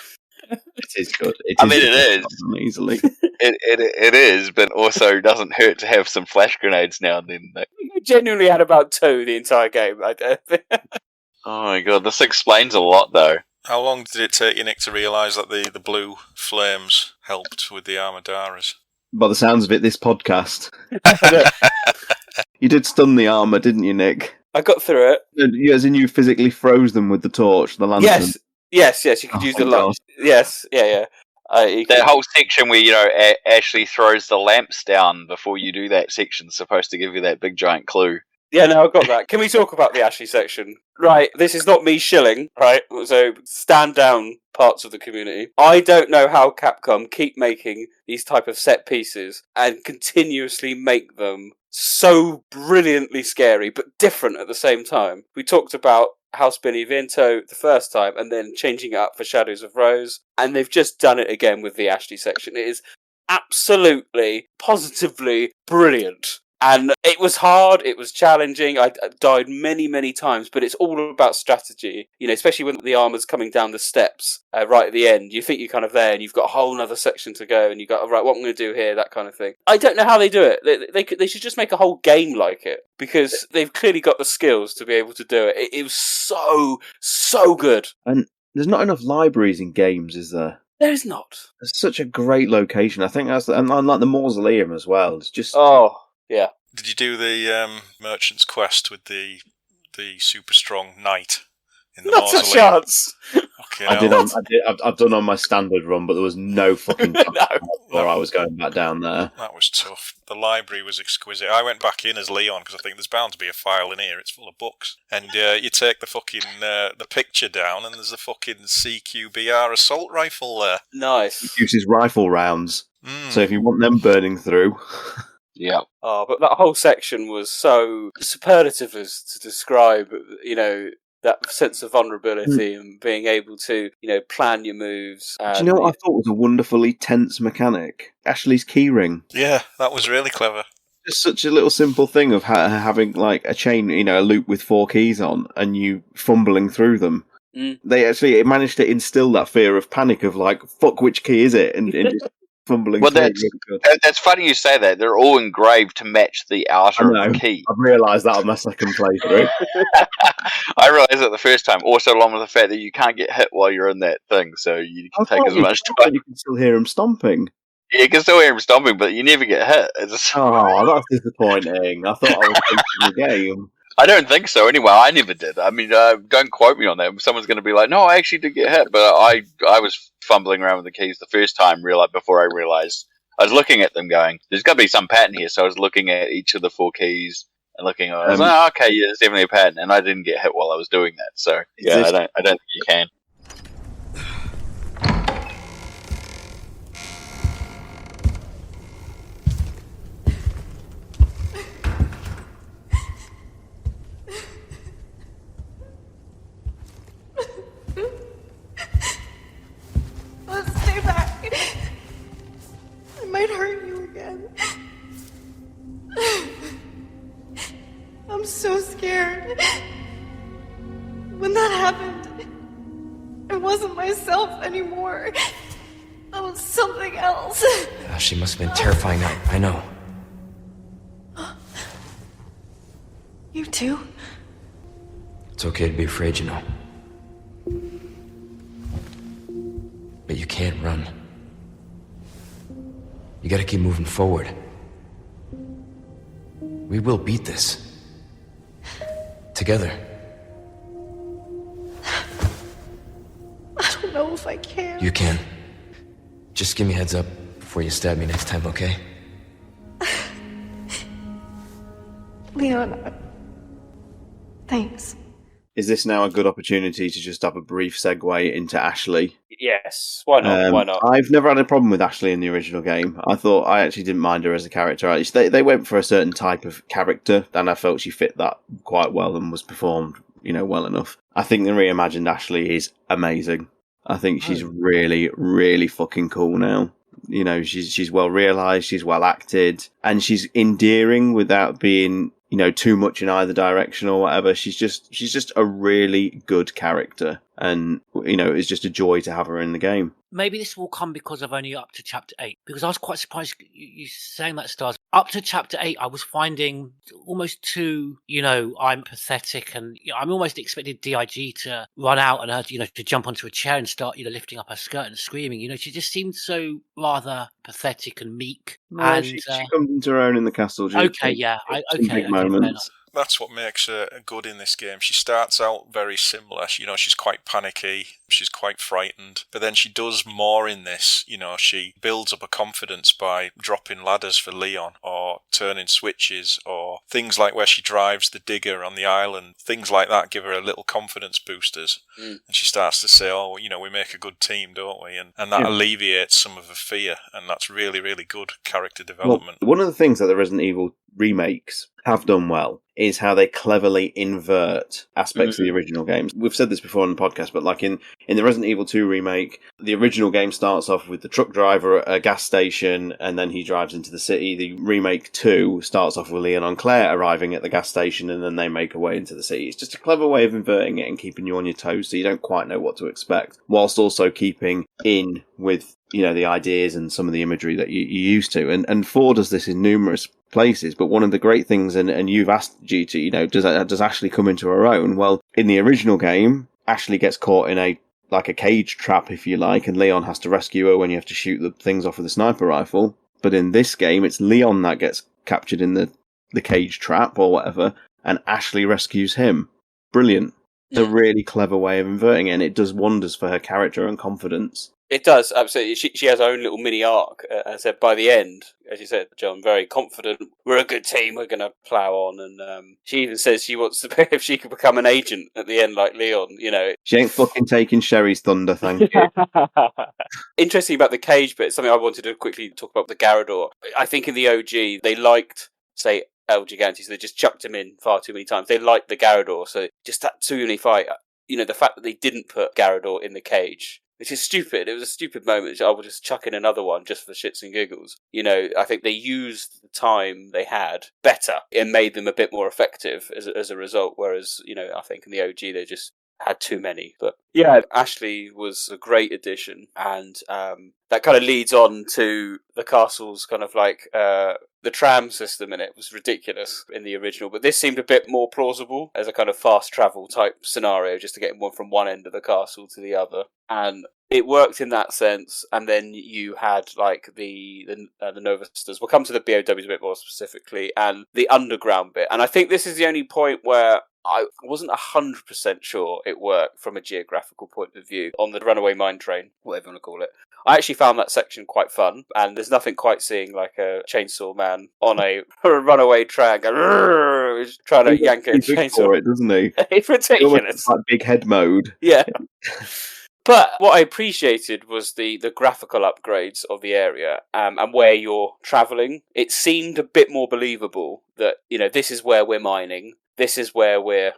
It is good.
It is.
Easily.
It is, but also doesn't hurt to have some flash grenades now and then.
I genuinely had about 2 the entire game.
Oh my god, this explains a lot, though.
How long did it take you, Nick, to realise that the blue flames helped with the Armadaras?
By the sounds of it, this podcast. You did stun the armour, didn't you, Nick?
I got through it.
As in you physically froze them with the torch, the lantern?
Yes, you could use the lamp. Yes, yeah.
That whole section where, Ashley throws the lamps down before you do that section is supposed to give you that big giant clue.
Yeah, no, I've got that. Can we talk about the Ashley section? Right, this is not me shilling, right? So stand down, parts of the community. I don't know how Capcom keep making these type of set pieces and continuously make them so brilliantly scary, but different at the same time. We talked about House Benevento the first time, and then changing it up for Shadows of Rose, and they've just done it again with the Ashley section. It is absolutely, positively brilliant. And it was hard, it was challenging, I died many, many times, but it's all about strategy, especially when the armour's coming down the steps right at the end. You think you're kind of there, and you've got a whole other section to go, and you've got, right, what I'm going to do here, that kind of thing. I don't know how they do it. They should just make a whole game like it, because they've clearly got the skills to be able to do it. It was so good.
And there's not enough libraries in games, is there?
There's not.
It's such a great location. I think that's, and like the mausoleum as well. It's just...
Oh... Yeah.
Did you do the merchant's quest with the super strong knight in the
mausoleum? Not a chance.
I've done on my standard run, but there was no fucking where I was going back down there.
That was tough. The library was exquisite. I went back in as Leon because I think there's bound to be a file in here. It's full of books, and you take the fucking the picture down, and there's a fucking CQBR assault rifle there.
Nice.
It uses rifle rounds, so if you want them burning through.
Yeah.
Oh, but that whole section was so superlative as to describe, that sense of vulnerability and being able to, plan your moves.
Do you know what I thought was a wonderfully tense mechanic? Ashley's keyring.
Yeah, that was really clever.
Just such a little simple thing of having like a chain, a loop with 4 keys on, and you fumbling through them. They actually managed to instill that fear of panic of like, fuck, which key is it? And just fumbling.
Well, that's funny you say that. They're all engraved to match the outer key.
I've realised that on my second playthrough.
I realised it the first time. Also, along with the fact that you can't get hit while you're in that thing, so you can take as much time.
You can still hear him stomping.
Yeah, you can still hear him stomping, but you never get hit.
Oh, that's disappointing. I thought I was taking the game.
I don't think so. Anyway, I never did. I mean, don't quote me on that. Someone's going to be like, "No, I actually did get hit," but I was fumbling around with the keys the first time. Before I realised, I was looking at them, going, "There's got to be some pattern here." So I was looking at each of the 4 keys and looking. I was like, "Oh, okay, yeah, there's definitely a pattern," and I didn't get hit while I was doing that. So yeah, I don't think you can.
Stay back. I might hurt you again. I'm so scared. When that happened, I wasn't myself anymore. I was something else.
She must have been terrifying. I know.
You too?
It's okay to be afraid, But you can't run. You gotta keep moving forward. We will beat this. Together.
I don't know if I can.
You can. Just give me a heads up before you stab me next time, okay?
Leon, thanks.
Is this now a good opportunity to just have a brief segue into Ashley?
Yes, why not? Why not?
I've never had a problem with Ashley in the original game. I actually didn't mind her as a character. They went for a certain type of character, and I felt she fit that quite well and was performed, well enough. I think the reimagined Ashley is amazing. I think she's really, really fucking cool now. She's well realised, she's well acted, and she's endearing without being too much in either direction or whatever. She's just a really good character, and it's just a joy to have her in the game.
Maybe this will come because I've only up to chapter 8, because I was quite surprised you saying that, Stars. Up to chapter 8, I was finding almost too, I'm pathetic, and I'm almost expected DIG to run out and her, to jump onto a chair and start, lifting up her skirt and screaming. She just seemed so rather pathetic and meek.
No,
and
she comes into her own in the castle.
Okay, yeah.
Big moments.
That's what makes her good in this game. She starts out very similar. She's quite panicky. She's quite frightened. But then she does more in this. She builds up a confidence by dropping ladders for Leon or turning switches or things like where she drives the digger on the island. Things like that give her a little confidence boosters. And she starts to say, we make a good team, don't we? And that alleviates some of her fear. And that's really, really good character development.
Well, one of the things that the Resident Evil remakes have done well is how they cleverly invert aspects of the original games. We've said this before on the podcast, but like in the Resident Evil 2 remake, the original game starts off with the truck driver at a gas station and then he drives into the city. The remake 2 starts off with Leon and Claire arriving at the gas station and then they make a way into the city. It's just a clever way of inverting it and keeping you on your toes so you don't quite know what to expect, whilst also keeping in with the ideas and some of the imagery that you're used to. And 4 does this in numerous places, but one of the great things, and you've asked GT, does Ashley come into her own? Well, in the original game, Ashley gets caught in a cage trap, if you like, and Leon has to rescue her when you have to shoot the things off with a sniper rifle. But in this game, it's Leon that gets captured in the cage trap or whatever, and Ashley rescues him. Brilliant. It's a really clever way of inverting it, and it does wonders for her character and confidence.
It does, absolutely. She has her own little mini arc. I said by the end, as you said, John, very confident. We're a good team. We're going to plough on. And she even says she wants to, if she could become an agent at the end like Leon,
She ain't fucking taking Sherry's thunder, thank you.
Interesting about the cage bit, something I wanted to quickly talk about the Garrador. I think in the OG, they liked, say, El Gigante, so they just chucked him in far too many times. They liked the Garrador, so just that too many fight. The fact that they didn't put Garrador in the cage, which is stupid. It was a stupid moment. I would just chuck in another one just for shits and giggles. I think they used the time they had better and made them a bit more effective as a result. Whereas, I think in the OG they just had too many. But yeah, Ashley was a great addition, and that kind of leads on to the castle's kind of like the tram system in it was ridiculous in the original, but this seemed a bit more plausible as a kind of fast travel type scenario, just to get one from one end of the castle to the other, and it worked in that sense. And then you had like the Novasters. We'll come to the B.O.W.s a bit more specifically, and the underground bit. And I think this is the only point where I wasn't 100% sure it worked from a geographical point of view on the runaway mine train, whatever you want to call it. I actually found that section quite fun, and there's nothing quite seeing like a chainsaw man on a runaway train going, trying to yank a chainsaw.
For it, doesn't he?
It's ridiculous.
Like big head mode.
Yeah. But what I appreciated was the graphical upgrades of the area and where you're travelling. It seemed a bit more believable that, this is where we're mining. This is where we're,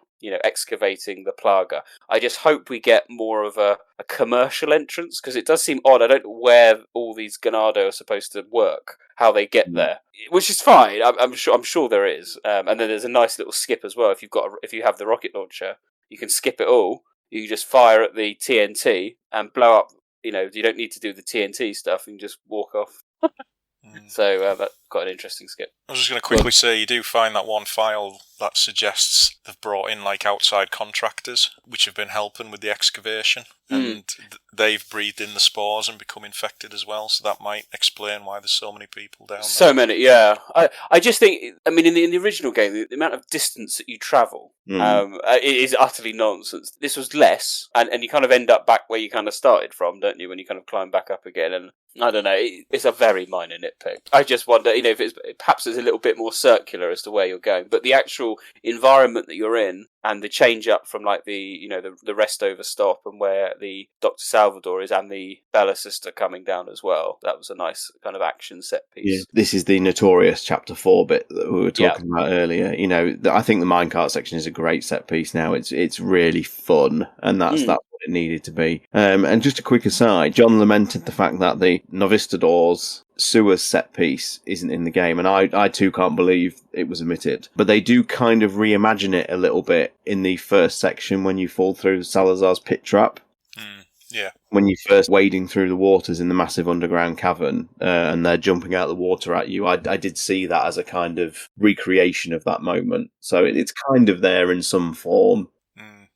excavating the Plaga. I just hope we get more of a commercial entrance, because it does seem odd. I don't know where all these Ganado are supposed to work, how they get there, which is fine. I'm sure there is. And then there's a nice little skip as well. If you have the rocket launcher, you can skip it all. You just fire at the TNT and blow up. You don't need to do the TNT stuff. You can just walk off. So that's quite an interesting skip.
I was just going to quickly say, you do find that one file that suggests they've brought in like outside contractors, which have been helping with the excavation. and they've breathed in the spores and become infected as well. So that might explain why there's so many people down there.
So many, yeah. I just think, I mean, in the original game, the amount of distance that you travel it is utterly nonsense. This was less, and you kind of end up back where you kind of started from, don't you, when you kind of climb back up again. And I don't know, it's a very minor nitpick. I just wonder, if perhaps it's a little bit more circular as to where you're going, but the actual environment that you're in and the change up from like the rest over stop and where the Dr. Salvador is and the Bella sister coming down as well, that was a nice kind of action set piece.
Yeah. This is the notorious Chapter 4 bit that we were talking about earlier. I think the minecart section is a great set piece now. It's really fun, and that's what it needed to be. And just a quick aside, John lamented the fact that the Novistadors sewers set piece isn't in the game, and I too can't believe it was omitted. But they do kind of reimagine it a little bit in the first section when you fall through Salazar's pit trap.
Yeah.
When you're first wading through the waters in the massive underground cavern, and they're jumping out of the water at you, I did see that as a kind of recreation of that moment. So it's kind of there in some form.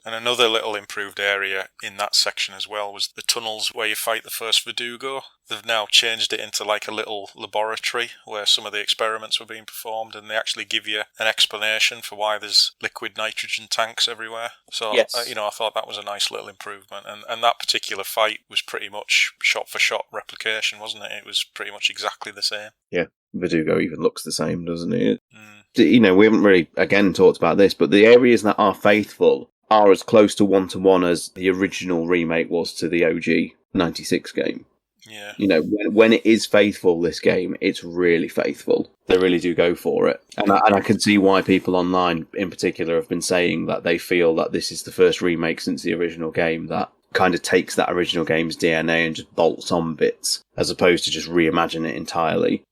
And another little improved area in that section as well was the tunnels where you fight the first Verdugo. They've now changed it into like a little laboratory where some of the experiments were being performed, and they actually give you an explanation for why there's liquid nitrogen tanks everywhere. So, I thought that was a nice little improvement. And that particular fight was pretty much shot-for-shot replication, wasn't it? It was pretty much exactly the same.
Yeah, Verdugo even looks the same, doesn't it? We haven't really, again, talked about this, but the areas that are faithful are as close to one-to-one as the original remake was to the OG 96 game.
Yeah.
When it is faithful, this game, it's really faithful. They really do go for it. And I can see why people online, in particular, have been saying that they feel that this is the first remake since the original game that kind of takes that original game's DNA and just bolts on bits, as opposed to just reimagine it entirely.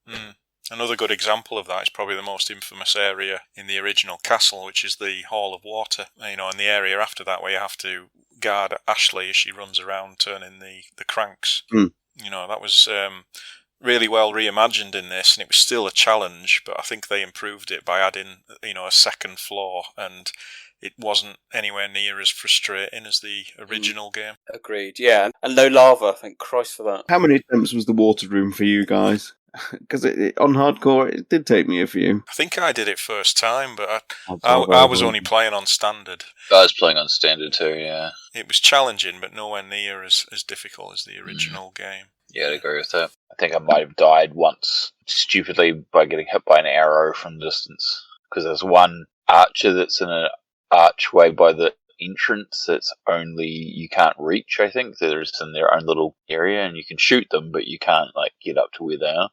Another good example of that is probably the most infamous area in the original castle, which is the Hall of Water. And the area after that where you have to guard Ashley as she runs around turning the cranks. That was really well reimagined in this, and it was still a challenge, but I think they improved it by adding, a second floor, and it wasn't anywhere near as frustrating as the original game.
Agreed, yeah. And no lava, thank Christ for that.
How many attempts was the water room for you guys? Because on hardcore, it did take me a few.
I think I did it first time, but I was only playing on standard.
I was playing on standard too, yeah.
It was challenging, but nowhere near as difficult as the original game.
Yeah, I'd agree with that. I think I might have died once, stupidly, by getting hit by an arrow from distance. Because there's one archer that's in an archway by the entrance that's only you can't reach. I think they're just in their own little area, and you can shoot them, but you can't get up to where they are.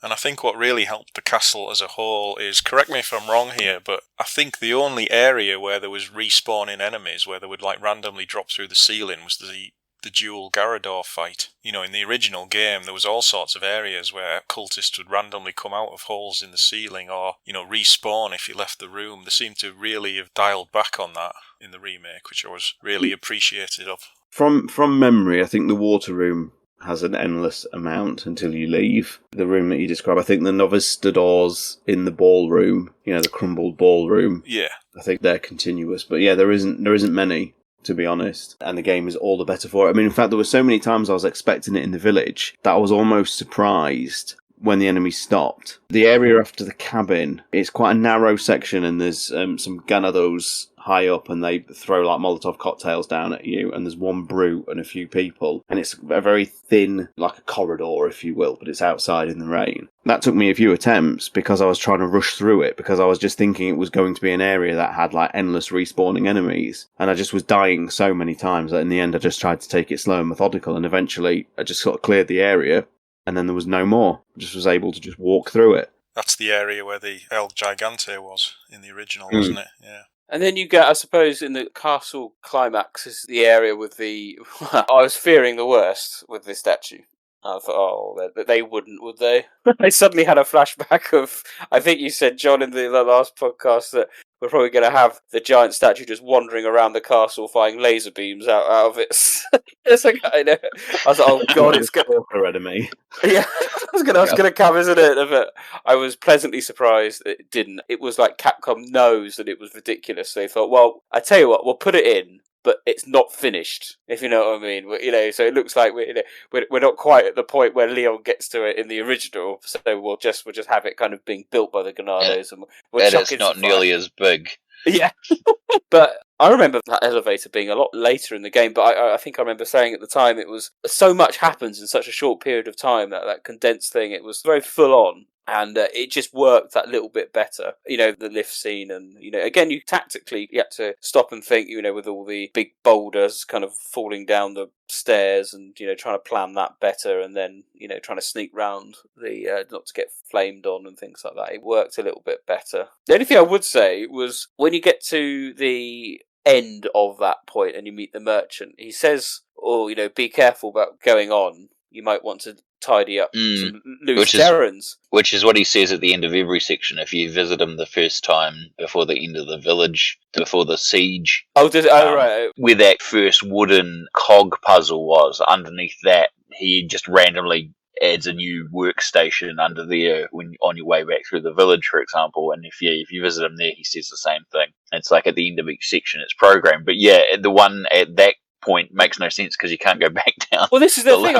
And I think what really helped the castle as a whole is, correct me if I'm wrong here, but I think the only area where there was respawning enemies, where they would randomly drop through the ceiling, was the dual Garador fight. In the original game, there was all sorts of areas where cultists would randomly come out of holes in the ceiling or, respawn if you left the room. They seem to really have dialed back on that in the remake, which I was really appreciative of.
From memory, I think the water room has an endless amount until you leave. The room that you describe, I think the Novistadors in the ballroom, the crumbled ballroom.
Yeah.
I think they're continuous. But yeah, there isn't many, to be honest, and the game is all the better for it. I mean, in fact, there were so many times I was expecting it in the village that I was almost surprised when the enemy stopped. The area after the cabin, it's quite a narrow section, and there's some Ganados high up, and they throw Molotov cocktails down at you, and there's one brute and a few people, and it's a very thin, like a corridor, if you will, but it's outside in the rain. That took me a few attempts because I was trying to rush through it, because I was just thinking it was going to be an area that had endless respawning enemies, and I just was dying so many times that in the end I just tried to take it slow and methodical, and eventually I just sort of cleared the area, and then there was no more. I just was able to just walk through it.
That's the area where the El Gigante was in the original, wasn't it? Yeah.
And then you get, I suppose, in the castle climax is the area with the... I was fearing the worst with this statue. I thought, they wouldn't, would they? I suddenly had a flashback of... I think you said, John, in the last podcast that we're probably going to have the giant statue just wandering around the castle firing laser beams out of it. It's like, I know. I was like, oh god, it's going
to... me.
Yeah, I was going to come, isn't it? But I was pleasantly surprised that it didn't. It was like Capcom knows that it was ridiculous. They thought, well, I tell you what, we'll put it in, but it's not finished, if you know what I mean. So it looks like we're not quite at the point where Leon gets to it in the original, so we'll just have it kind of being built by the Ganados, and we'll chuck
it's
in
not
some
nearly
fire.
as big.
Yeah. But I remember that elevator being a lot later in the game, but I think I remember saying at the time it was so much happens in such a short period of time, that condensed thing, it was very full on. And it just worked that little bit better. The lift scene, and again, you tactically had to stop and think. With all the big boulders kind of falling down the stairs, and trying to plan that better, and then trying to sneak round the not to get flamed on and things like that. It worked a little bit better. The only thing I would say was when you get to the end of that point and you meet the merchant, he says, be careful about going on. You might want to tidy up some loose errands.
Which is what he says at the end of every section. If you visit him the first time before the end of the village, before the siege.
Right.
Where that first wooden cog puzzle was, underneath that, he just randomly adds a new workstation under there when on your way back through the village, for example. And if you visit him there, he says the same thing. It's like at the end of each section, it's programmed. But yeah, the one at that point makes no sense because you can't go back down.
Well, this is the thing.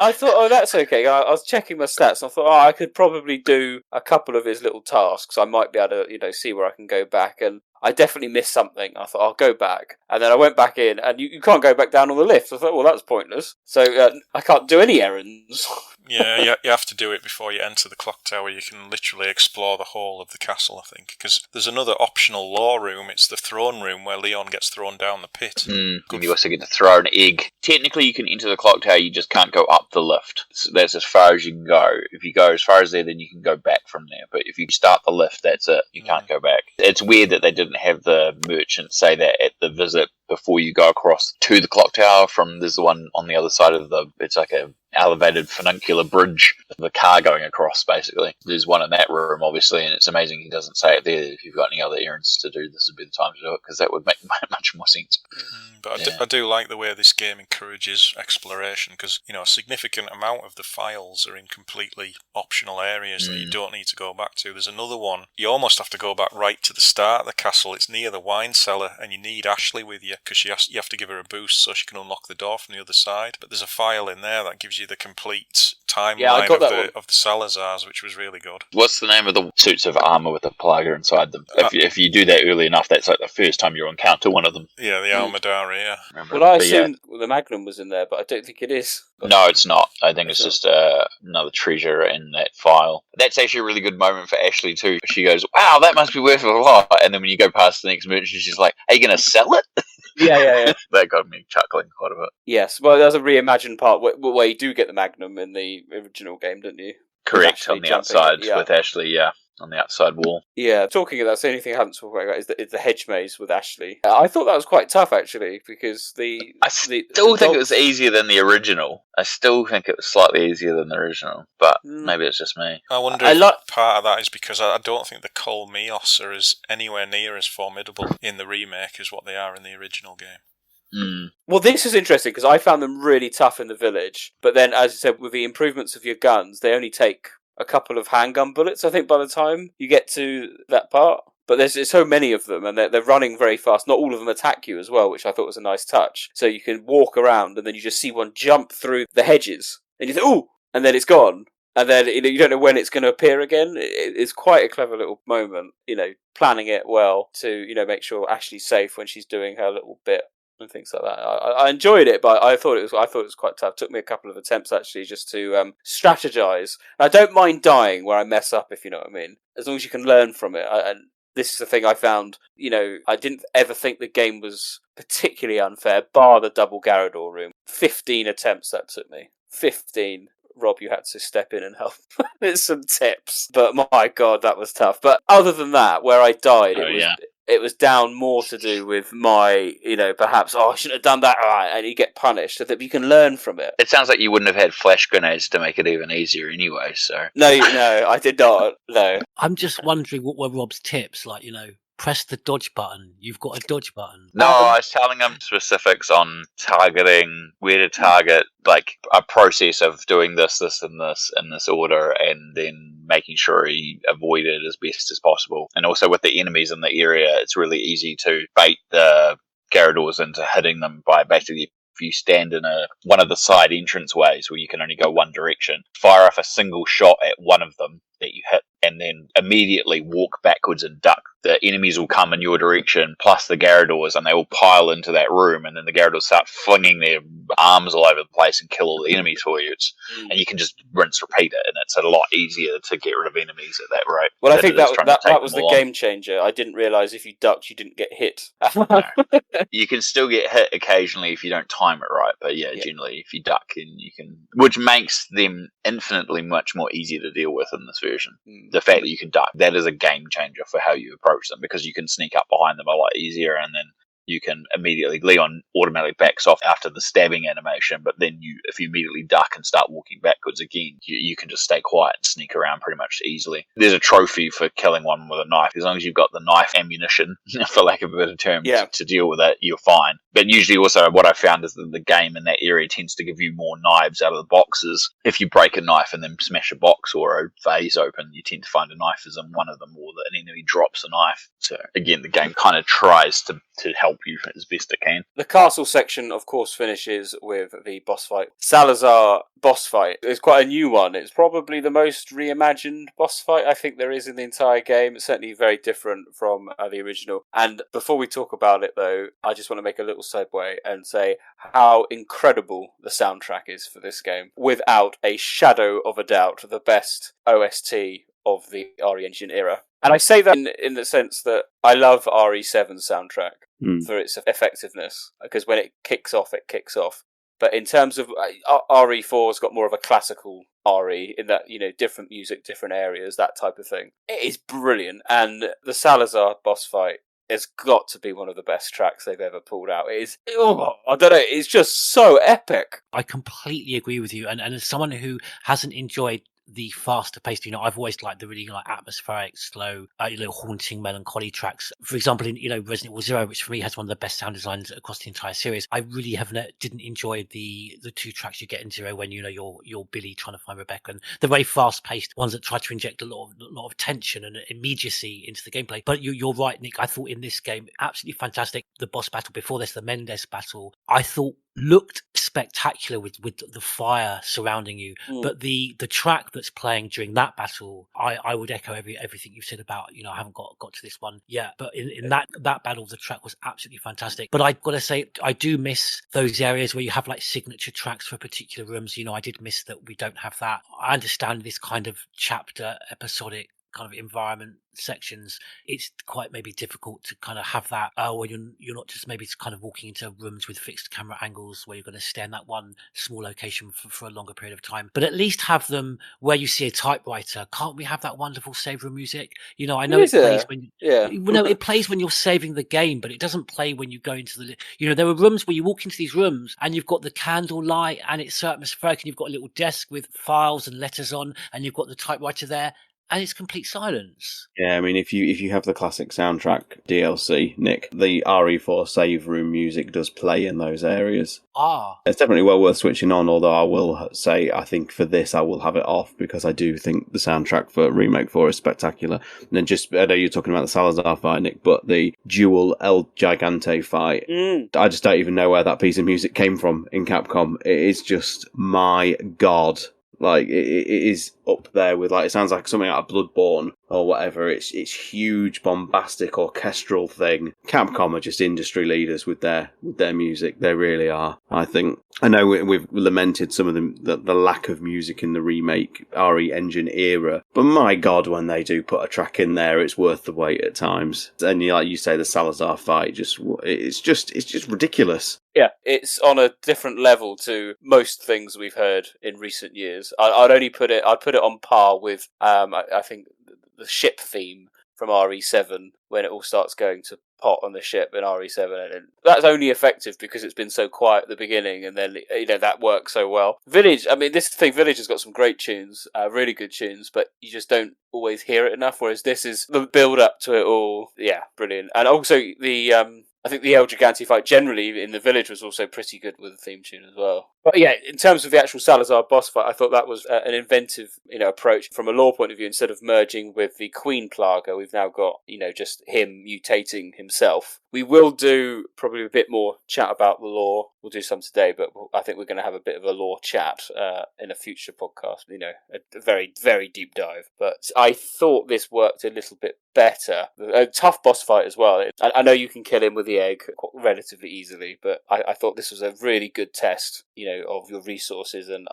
I thought, that's okay. I was checking my stats, and I thought, I could probably do a couple of his little tasks. I might be able to, see where I can go back. And I definitely missed something. I thought, I'll go back. And then I went back in, and you can't go back down on the lift. I thought, well, that's pointless. So I can't do any errands.
Yeah, you have to do it before you enter the clock tower. You can literally explore the whole of the castle, I think, because there's another optional law room. It's the throne room where Leon gets thrown down the pit.
And you also get to throw an egg. Technically, you can enter the clock tower, you just can't go up the lift. So that's as far as you can go. If you go as far as there, then you can go back from there. But if you start the lift, that's it. You can't go back. It's weird that they didn't have the merchant say that at the visit before you go across to the clock tower. There's the one on the other side of it's like a elevated funicular bridge, the car going across, basically. There's one in that room, obviously, and it's amazing he doesn't say it there. If you've got any other errands to do, this would be the time to do it, because that would make much more sense.
But I do like the way this game encourages exploration, because a significant amount of the files are in completely optional areas that you don't need to go back to. There's another one, you almost have to go back right to the start of the castle. It's near the wine cellar, and you need Ashley with you, because you have to give her a boost so she can unlock the door from the other side. But there's a file in there that gives you the complete timeline of the Salazars, which was really good.
What's the name of the suits of armour with a plugger inside them? If you do that early enough, that's like the first time you encounter one of them.
Yeah, the Almadari, yeah.
Well, I assumed the Magnum was in there, but I don't think it is.
No, it's not. I think it's just another treasure in that file. That's actually a really good moment for Ashley too. She goes, "Wow, that must be worth a lot." And then when you go past the next merchant, she's like, "Are you going to sell it?"
Yeah.
That got me chuckling quite a bit.
Yes, well, there's a reimagined part where you do get the Magnum in the original game, didn't you?
Correct, on the outside with Ashley, on the outside wall.
Yeah, talking of that, the only thing I haven't talked about is the hedge maze with Ashley. I thought that was quite tough, actually, because I
still think it was easier than the original. I still think it was slightly easier than the original, but maybe it's just me.
I wonder if part of that is because I don't think the Colmeos are anywhere near as formidable in the remake as what they are in the original game.
Well, this is interesting because I found them really tough in the village, but then, as I said, with the improvements of your guns, they only take a couple of handgun bullets, I think, by the time you get to that part. But there's so many of them, and they're running very fast. Not all of them attack you as well, which I thought was a nice touch. So you can walk around, and then you just see one jump through the hedges, and you think, "Ooh!" and then it's gone. And then you don't know when it's going to appear again. It's quite a clever little moment, planning it well to make sure Ashley's safe when she's doing her little bit and things like that. I enjoyed it, but I thought it was quite tough. It took me a couple of attempts actually just to strategize. I don't mind dying where I mess up, if you know what I mean, as long as you can learn from it. And this is the thing I found. I didn't ever think the game was particularly unfair, bar the double Garrador room. 15 attempts that took me. 15. Rob, you had to step in and help with some tips. But my God, that was tough. But other than that, where I died, it was down more to do with my, perhaps, I shouldn't have done that, and you get punished, so that you can learn from it.
It sounds like you wouldn't have had flash grenades to make it even easier anyway, so...
No, I did not, no.
I'm just wondering what were Rob's tips, like, press the dodge button. You've got a dodge button.
No, I was telling him specifics on targeting, where to target, like a process of doing this, and this in this order, and then making sure he avoided as best as possible. And also with the enemies in the area, it's really easy to bait the Gyarados into hitting them by basically, if you stand in one of the side entrance ways where you can only go one direction, fire off a single shot at one of them that you hit, and then immediately walk backwards and duck. The enemies will come in your direction, plus the Gyarados, and they all pile into that room, and then the Gyarados start flinging their arms all over the place and kill all the enemies for you. And you can just rinse, repeat it, and it's a lot easier to get rid of enemies at that rate.
Well, I think that was the game changer. I didn't realise if you ducked, you didn't get hit.
No. You can still get hit occasionally if you don't time it right, but generally if you duck, and you can, which makes them infinitely much more easier to deal with in this version. The fact that you can duck, that is a game changer for how you approach them, because you can sneak up behind them a lot easier, and then you can immediately, Leon automatically backs off after the stabbing animation, but then if you immediately duck and start walking backwards again, you can just stay quiet and sneak around pretty much easily. There's a trophy for killing one with a knife. As long as you've got the knife ammunition, for lack of a better term, to deal with it, you're fine. But usually also what I found is that the game in that area tends to give you more knives out of the boxes. If you break a knife and then smash a box or a vase open, you tend to find a knife is in one of them, or that an enemy drops a knife. So again, the game kind of tries to help you as best it can.
The castle section, of course, finishes with the boss fight. Salazar boss fight is quite a new one. It's probably the most reimagined boss fight I think there is in the entire game. It's certainly very different from the original. And before we talk about it, though, I just want to make a little segue and say how incredible the soundtrack is for this game. Without a shadow of a doubt, the best OST of the RE Engine era. And I say that in the sense that I love RE7's soundtrack for its effectiveness, because when it kicks off, it kicks off. But in terms of RE4's got more of a classical RE in that, different music, different areas, that type of thing. It is brilliant. And the Salazar boss fight has got to be one of the best tracks they've ever pulled out. It is, I don't know, it's just so epic.
I completely agree with you. And as someone who hasn't enjoyed the faster paced, I've always liked the really atmospheric, slow, haunting, melancholy tracks. For example, in Resident Evil 0, which for me has one of the best sound designs across the entire series, I really didn't enjoy the two tracks you get in 0 when you're Billy trying to find Rebecca, and the very fast paced ones that try to inject a lot of tension and immediacy into the gameplay. But you're right, Nick. I thought in this game, absolutely fantastic. The boss battle before this, the Mendes battle, I thought looked spectacular with the fire surrounding you. But the track that's playing during that battle, I would echo everything you've said about, I haven't got to this one yet, but in that battle, the track was absolutely fantastic. But I've got to say, I do miss those areas where you have signature tracks for particular rooms. I did miss that we don't have that. I understand this kind of chapter episodic kind of environment sections, it's quite maybe difficult to kind of have that where you're not just maybe kind of walking into rooms with fixed camera angles where you're going to stay in that one small location for a longer period of time, but at least have them where you see a typewriter. Can't we have that wonderful save room music? I know it plays when it plays when you're saving the game, but it doesn't play when you go into the there are rooms where you walk into these rooms and you've got the candle light and it's so atmospheric, and you've got a little desk with files and letters on, and you've got the typewriter there, and it's complete silence.
Yeah, I mean, if you have the classic soundtrack DLC, Nick, the RE4 save room music does play in those areas. It's definitely well worth switching on, although I will say, I think for this, I will have it off, because I do think the soundtrack for Remake 4 is spectacular. And then I know you're talking about the Salazar fight, Nick, but the dual El Gigante fight, I just don't even know where that piece of music came from in Capcom. It is just, my God. It is up there with, it sounds like something out of Bloodborne or whatever. It's huge, bombastic, orchestral thing. Capcom are just industry leaders with their music. They really are, I think. I know we've lamented some of the lack of music in the Remake RE Engine era, but my God, when they do put a track in there, it's worth the wait at times. And like you say, the Salazar fight, it's just ridiculous.
Yeah, it's on a different level to most things we've heard in recent years. I'd put it on par with I think the ship theme from RE7 when it all starts going to pot on the ship in RE7, and that's only effective because it's been so quiet at the beginning, and then that works so well. Village, Village has got some great tunes, really good tunes, but you just don't always hear it enough. Whereas this is the build up to it all, brilliant. And also the I think the El Gigante fight generally in the village was also pretty good with the theme tune as well. But yeah, in terms of the actual Salazar boss fight, I thought that was an inventive, approach from a lore point of view. Instead of merging with the Queen Plaga, we've now got, just him mutating himself. We will do probably a bit more chat about the lore. We'll do some today, but I think we're going to have a bit of a lore chat in a future podcast. A very, very deep dive. But I thought this worked a little bit better. A tough boss fight as well. I know you can kill him with the egg relatively easily, but I thought this was a really good test, of your resources, and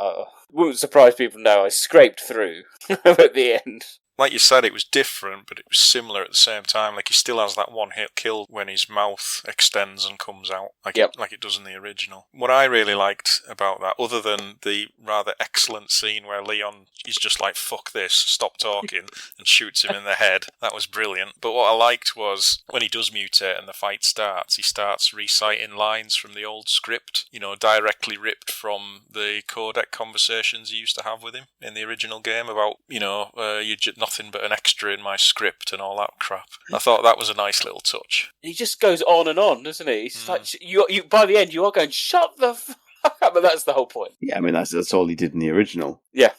wouldn't surprise people now I scraped through at the end.
Like you said, it was different, but it was similar at the same time. Like, he still has that one hit kill when his mouth extends and comes out, like it does in the original. What I really liked about that, other than the rather excellent scene where Leon is just like, fuck this, stop talking, and shoots him in the head, that was brilliant. But what I liked was, when he does mutate and the fight starts, he starts reciting lines from the old script, directly ripped from the codec conversations he used to have with him in the original game about, you're just nothing but an extra in my script and all that crap. I thought that was a nice little touch.
He just goes on and on, doesn't he? It's like, you by the end, you are going, shut the fuck up, but that's the whole point.
Yeah, I mean, that's all he did in the original.
Yeah.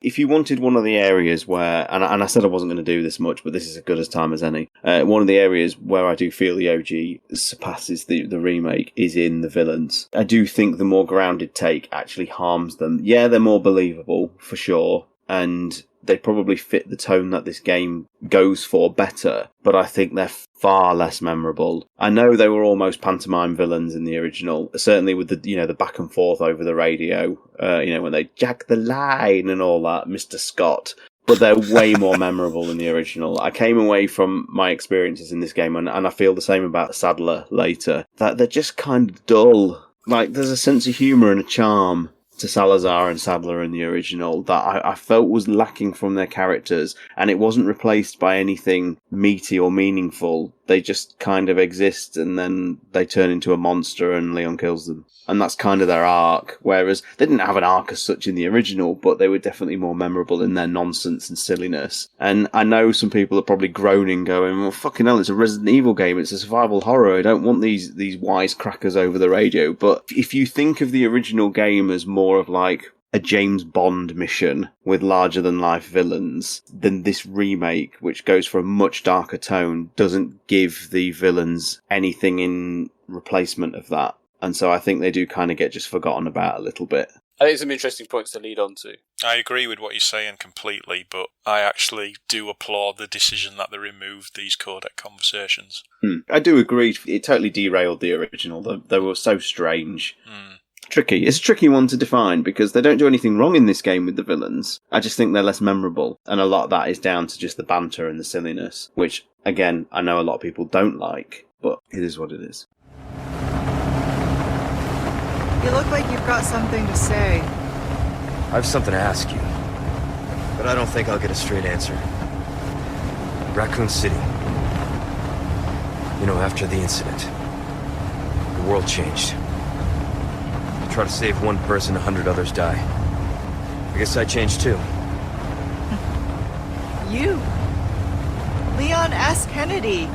If you wanted one of the areas where, and I said I wasn't going to do this much, but this is as good as time as any, one of the areas where I do feel the OG surpasses the remake is in the villains. I do think the more grounded take actually harms them. Yeah, they're more believable, for sure, and they probably fit the tone that this game goes for better, but I think they're far less memorable. I know they were almost pantomime villains in the original, certainly with the back and forth over the radio, when they jack the line and all that, Mr. Scott. But they're way more memorable than the original. I came away from my experiences in this game, and I feel the same about Sadler later, that they're just kind of dull. Like, there's a sense of humour and a charm to Salazar and Sadler in the original that I felt was lacking from their characters, and it wasn't replaced by anything meaty or meaningful. They just kind of exist, and then they turn into a monster and Leon kills them. And that's kind of their arc, whereas they didn't have an arc as such in the original, but they were definitely more memorable in their nonsense and silliness. And I know some people are probably groaning, going, well, fucking hell, it's a Resident Evil game, it's a survival horror, I don't want these wisecrackers over the radio. But if you think of the original game as more of like a James Bond mission with larger-than-life villains, then this remake, which goes for a much darker tone, doesn't give the villains anything in replacement of that. And so I think they do kind of get just forgotten about a little bit.
I think some interesting points to lead on to.
I agree with what you're saying completely, but I actually do applaud the decision that they removed these codec conversations.
I do agree. It totally derailed the original. They were so strange. Tricky. It's a tricky one to define because they don't do anything wrong in this game with the villains. I just think they're less memorable. And a lot of that is down to just the banter and the silliness, which, again, I know a lot of people don't like, but it is what it is.
You look like you've got something to say.
I have something to ask you, but I don't think I'll get a straight answer. Raccoon City. After the incident, the world changed. You try to save one person, 100 others die. I guess I changed too.
You? Leon S. Kennedy.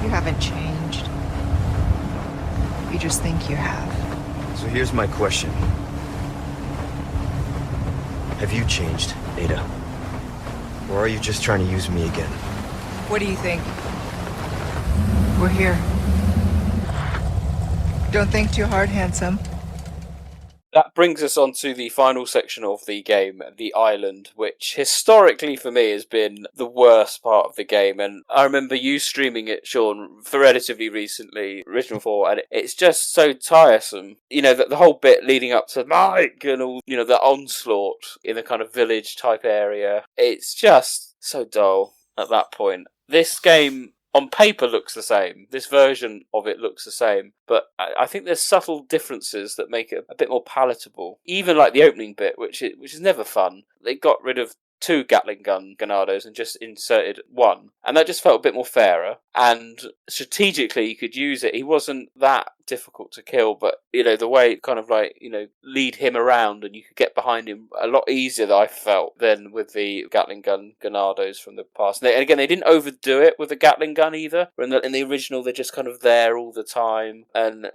You haven't changed. You just think you have.
So here's my question. Have you changed, Ada? Or are you just trying to use me again?
What do you think? We're here. Don't think too hard, handsome.
That brings us on to the final section of the game, the island, which historically for me has been the worst part of the game. And I remember you streaming it, Sean, for relatively recently, Original 4, and it's just so tiresome. The whole bit leading up to Mike and all, the onslaught in the kind of village type area. It's just so dull at that point. This game on paper looks the same. This version of it looks the same. But I think there's subtle differences that make it a bit more palatable. Even like the opening bit, which is never fun. They got rid of 2 Gatling gun Ganados and just inserted 1. And that just felt a bit more fairer. And strategically, you could use it. He wasn't that difficult to kill, but, the way it kind of lead him around and you could get behind him a lot easier than I felt than with the Gatling gun Ganados from the past. And again, they didn't overdo it with the Gatling gun either. In the original, they're just kind of there all the time. And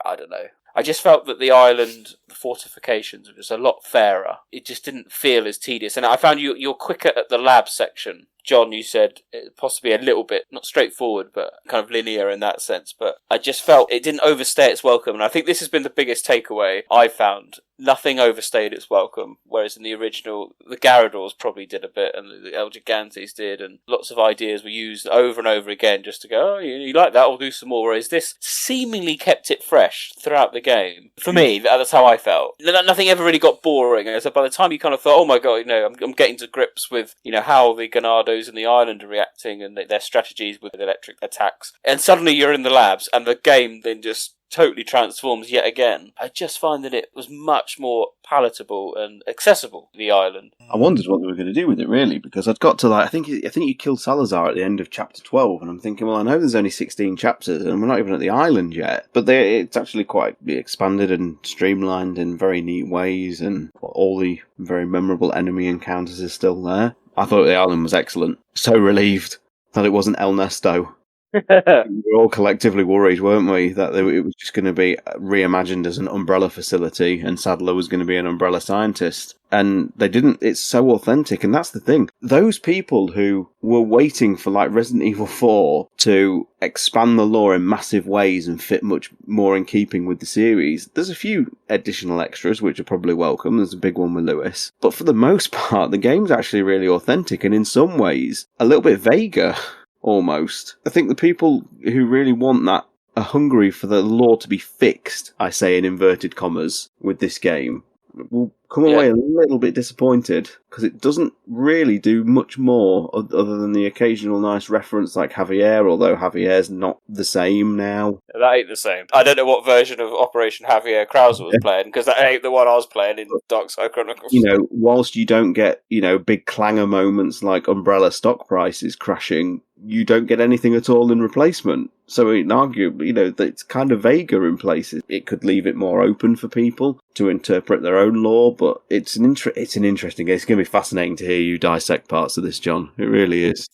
I don't know. I just felt that the island, the fortifications, were just a lot fairer. It just didn't feel as tedious. And I found you're quicker at the lab section. John, you said possibly a little bit, not straightforward, but kind of linear in that sense. But I just felt it didn't overstay its welcome. And I think this has been the biggest takeaway I found. Nothing overstayed its welcome. Whereas in the original, the Garradors probably did a bit, and the El Gigantes did, and lots of ideas were used over and over again just to go, oh, you like that, we'll do some more. Whereas this seemingly kept it fresh throughout the game. For me, that's how I felt. Nothing ever really got boring. So by the time you kind of thought, oh my god, I'm getting to grips with, how the Ganados and the island are reacting and their strategies with electric attacks. And suddenly you're in the labs and the game then just totally transforms yet again. I just find that it was much more palatable and accessible, the island.
I wondered what they were going to do with it, really, because I'd got to I think you killed Salazar at the end of chapter 12, and I'm thinking, well, I know there's only 16 chapters, and we're not even at the island yet, but it's actually quite expanded and streamlined in very neat ways, and all the very memorable enemy encounters are still there. I thought the island was excellent. So relieved that it wasn't El Nesto. We were all collectively worried, weren't we, that it was just going to be reimagined as an umbrella facility and Sadler was going to be an umbrella scientist. And they didn't. It's so authentic, and that's the thing. Those people who were waiting for Resident Evil 4 to expand the lore in massive ways and fit much more in keeping with the series, there's a few additional extras which are probably welcome. There's a big one with Lewis. But for the most part, the game's actually really authentic and in some ways a little bit vaguer. Almost. I think the people who really want that are hungry for the lore to be fixed, I say in inverted commas, with this game, will come away a little bit disappointed, because it doesn't really do much more other than the occasional nice reference like Javier, although Javier's not the same now.
That ain't the same. I don't know what version of Operation Javier Krauser was playing, because that ain't the one I was playing in Dark Side Chronicles.
Whilst you don't get, big clanger moments like Umbrella stock prices crashing, you don't get anything at all in replacement. So arguably, that it's kind of vaguer in places. It could leave it more open for people to interpret their own lore, but it's an interesting game. It's going to be fascinating to hear you dissect parts of this, John. It really is.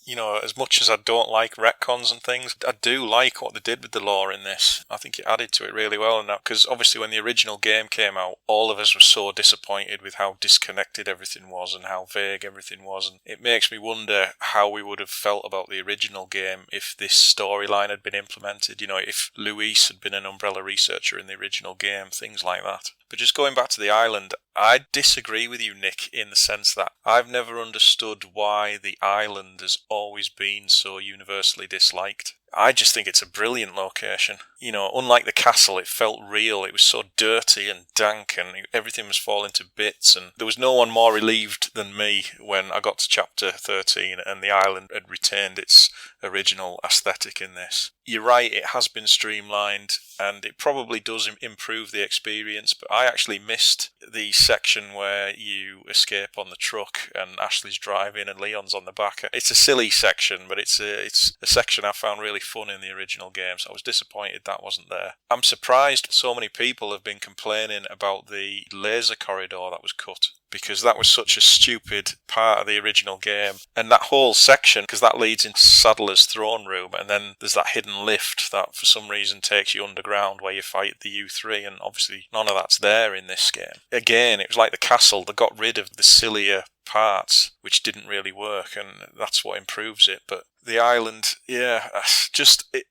As much as I don't like retcons and things, I do like what they did with the lore in this. I think it added to it really well, and that, because obviously when the original game came out, all of us were so disappointed with how disconnected everything was and how vague everything was, and it makes me wonder how we would have felt about the original game if this storyline had been implemented. If Luis had been an Umbrella researcher in the original game, things like that. But just going back to the island, I disagree with you, Nick, in the sense that I've never understood why the island has always been so universally disliked. I just think it's a brilliant location. Unlike the castle, it felt real. It was so dirty and dank and everything was falling to bits, and there was no one more relieved than me when I got to chapter 13 and the island had retained its original aesthetic in this. You're right, it has been streamlined and it probably does improve the experience, but I actually missed the section where you escape on the truck and Ashley's driving and Leon's on the back. It's a silly section, but it's a section I found really fun in the original game, so I was disappointed that wasn't there. I'm surprised so many people have been complaining about the laser corridor that was cut, because that was such a stupid part of the original game. And that whole section, because that leads into Sadler's throne room, and then there's that hidden lift that for some reason takes you underground where you fight the U3, and obviously none of that's there in this game. Again, it was like the castle, they got rid of the sillier parts which didn't really work, and that's what improves it. But the island, there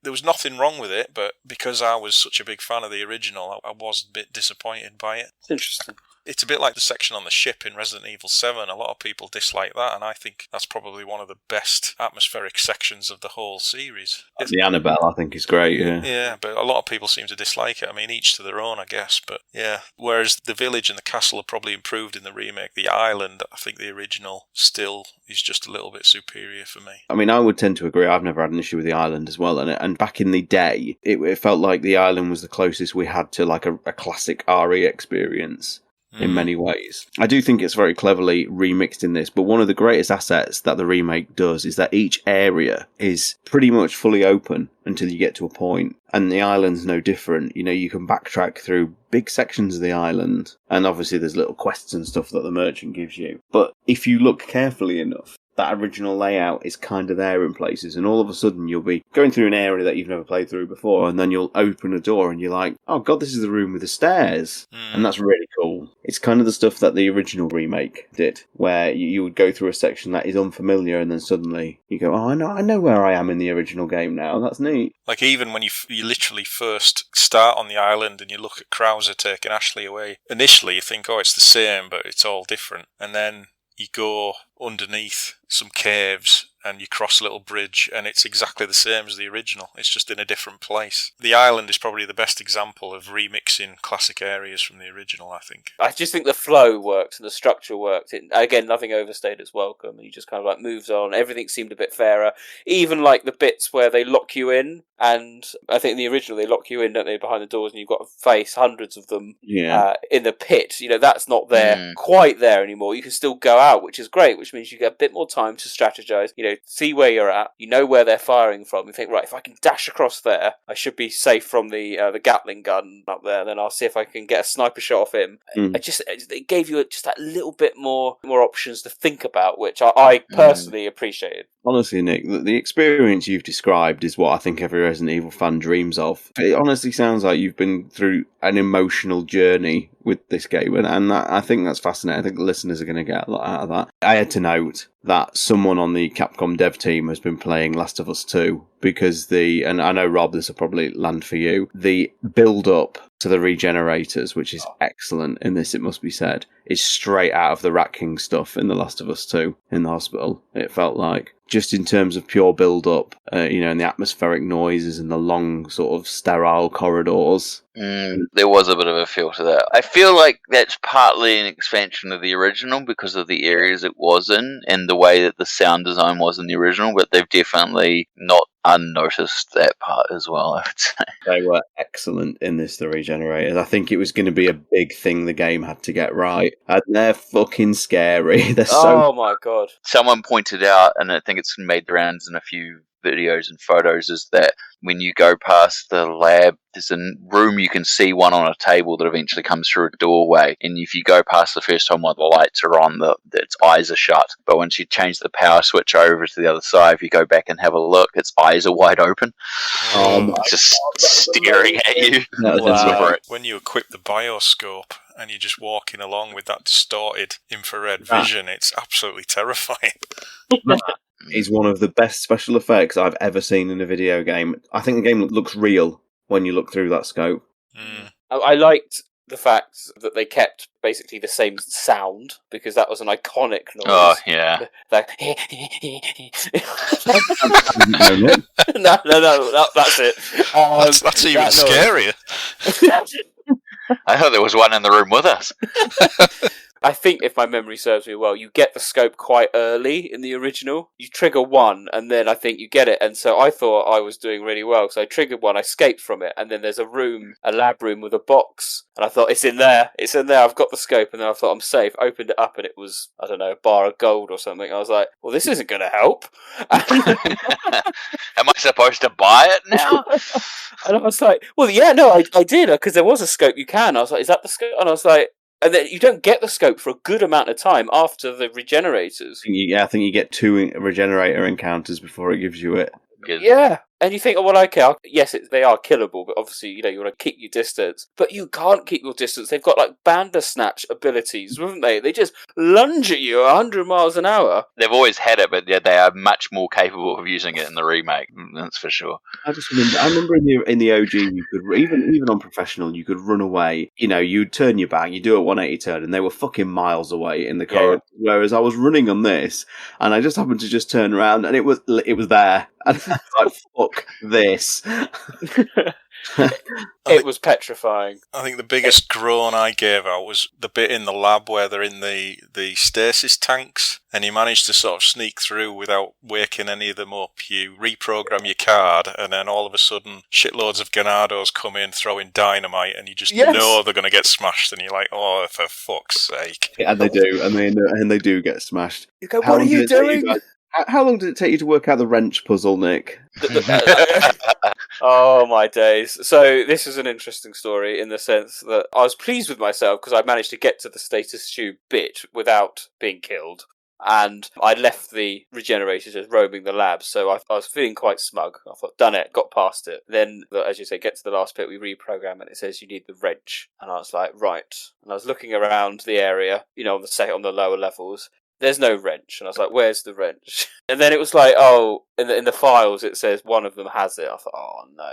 was nothing wrong with it, but because I was such a big fan of the original, I was a bit disappointed by it.
It's interesting.
It's a bit like the section on the ship in Resident Evil 7. A lot of people dislike that, and I think that's probably one of the best atmospheric sections of the whole series.
The Annabelle, I think, is great, yeah.
Yeah, but a lot of people seem to dislike it. I mean, each to their own, I guess, but yeah. Whereas the village and the castle are probably improved in the remake. The island, I think the original still is just a little bit superior for me.
I mean, I would tend to agree. I've never had an issue with the island as well, and back in the day, it felt like the island was the closest we had to like a classic RE experience. in many ways. I do think it's very cleverly remixed in this, but one of the greatest assets that the remake does is that each area is pretty much fully open until you get to a point, and the island's no different. You know, you can backtrack through big sections of the island, and obviously there's little quests and stuff that the merchant gives you. But if you look carefully enough, that original layout is kind of there in places, and all of a sudden you'll be going through an area that you've never played through before, and then you'll open a door and you're like, oh god, this is the room with the stairs. And that's really cool. It's kind of the stuff that the original remake did, where you would go through a section that is unfamiliar, and then suddenly you go, oh, I know where I am in the original game now. That's neat.
Like, even when you literally first start on the island and you look at Krauser taking Ashley away, initially you think, oh, it's the same, but it's all different. And then you go underneath some caves and you cross a little bridge and it's exactly the same as the original. It's just in a different place. The island is probably the best example of remixing classic areas from the original, I think.
I just think the flow worked and the structure worked. Again, nothing overstayed its welcome. He just kind of like moves on. Everything seemed a bit fairer. Even like the bits where they lock you in, and I think in the original they lock you in, don't they, behind the doors, and you've got to face hundreds of them in the pit. You know, that's not there quite there anymore. You can still go out, which is great, which means you get a bit more time to strategize, you know, see where you're at, you know where they're firing from. You think, right, if I can dash across there, I should be safe from the Gatling gun up there. Then I'll see if I can get a sniper shot off him. It gave you just that little bit more options to think about, which I personally appreciated.
Honestly, Nick, the experience you've described is what I think every Resident Evil fan dreams of. It honestly sounds like you've been through an emotional journey with this game, and I think that's fascinating. I think the listeners are going to get a lot out of that. I had to note that someone on the Capcom dev team has been playing Last of Us 2 because and I know, Rob, this will probably land for you, the build-up to the regenerators, which is excellent in this, it must be said, is straight out of the Rat King stuff in The Last of Us 2 in the hospital, it felt like. Just in terms of pure build-up, and the atmospheric noises and the long sort of sterile corridors.
There was a bit of a feel to that. I feel like that's partly an expansion of the original because of the areas it was in and the way that the sound design was in the original, but they've definitely not unnoticed that part as well, I would say.
They were excellent in this, the regenerators. I think it was going to be a big thing the game had to get right. And they're fucking scary. They're
Oh my god.
Someone pointed out, and I think it's made the rounds in a few videos and photos, is that when you go past the lab, there's a room you can see one on a table that eventually comes through a doorway, and if you go past the first time while the lights are on, its eyes are shut, but once you change the power switch over to the other side, if you go back and have a look, its eyes are wide open. It's just staring at you.
Wow. When you equip the bioscope and you're just walking along with that distorted infrared vision, it's absolutely terrifying.
Is one of the best special effects I've ever seen in a video game. I think the game looks real when you look through that scope.
I liked the fact that they kept basically the same sound, because that was an iconic noise.
Oh, yeah.
Like, no, that's it.
That's even scarier.
I thought there was one in the room with us.
I think, if my memory serves me well, you get the scope quite early in the original. You trigger one, and then I think you get it. And so I thought I was doing really well. So I triggered one, I escaped from it, and then there's a lab room with a box. And I thought, it's in there, I've got the scope. And then I thought, I'm safe. Opened it up, and it was, I don't know, a bar of gold or something. I was like, well, this isn't going to help.
Am I supposed to buy it now?
And I was like, well, yeah, no, I did, because there was a scope you can. I was like, is that the scope? And I was like, and then you don't get the scope for a good amount of time after the regenerators.
I think you get 2 regenerator encounters before it gives you it.
Yeah. And you think, oh, well, okay, yes, they are killable, but obviously, you want to keep your distance. But you can't keep your distance. They've got, like, Bandersnatch abilities, haven't they? They just lunge at you 100 miles an hour.
They've always had it, but they are much more capable of using it in the remake, that's for sure.
I remember in the OG, you could, even on professional, you could run away. You'd turn your back, you do a 180 turn, and they were fucking miles away in the corridor. Whereas I was running on this, and I just happened to just turn around, and it was there. And I was like, fuck this.
It was petrifying.
I think the biggest groan I gave out was the bit in the lab where they're in the stasis tanks, and you manage to sort of sneak through without waking any of them up. You reprogram your card, and then all of a sudden, shitloads of Ganados come in throwing dynamite, and you just know they're going to get smashed, and you're like, oh, for fuck's sake.
And they do, and they do get smashed.
You go, what are you doing?
How long did it take you to work out the wrench puzzle, Nick?
Oh, my days. So this is an interesting story in the sense that I was pleased with myself because I managed to get to the status tube bit without being killed. And I left the regenerators just roaming the lab, so I was feeling quite smug. I thought, done it, got past it. Then, as you say, get to the last bit, we reprogram and it says you need the wrench. And I was like, right. And I was looking around the area, on the lower levels. There's no wrench. And I was like, where's the wrench? And then it was like, oh, in the files it says one of them has it. I thought, oh, no.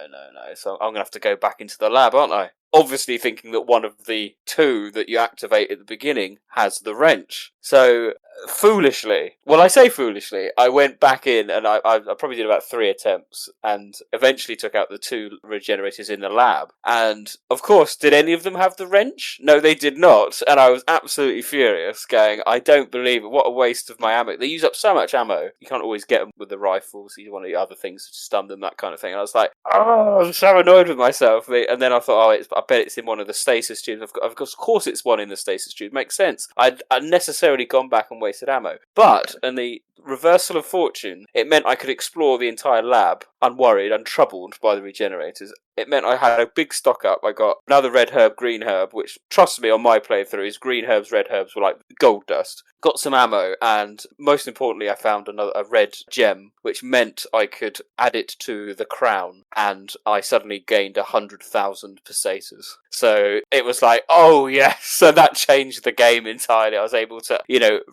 So I'm going to have to go back into the lab, aren't I? Obviously thinking that one of the two that you activate at the beginning has the wrench. So, foolishly, I went back in and I probably did about 3 attempts and eventually took out the 2 regenerators in the lab. And, of course, did any of them have the wrench? No, they did not. And I was absolutely furious, going, I don't believe it. What a waste of my ammo. They use up so much ammo. You can't always get them with the rifles. You want the other things to stun them, that kind of thing. And I was like, oh, I'm so annoyed with myself. And then I thought, I bet it's in one of the stasis tubes. Of course it's one in the stasis tube. Makes sense. I'd unnecessarily gone back and wasted ammo. But, in the reversal of fortune, it meant I could explore the entire lab unworried, untroubled by the regenerators. It meant I had a big stock up. I got another red herb, green herb, which, trust me, on my playthroughs, green herbs, red herbs were like gold dust. Got some ammo, and most importantly, I found a red gem, which meant I could add it to the crown, and I suddenly gained 100,000 pesetas. So it was like, oh yes, so that changed the game entirely. I was able to,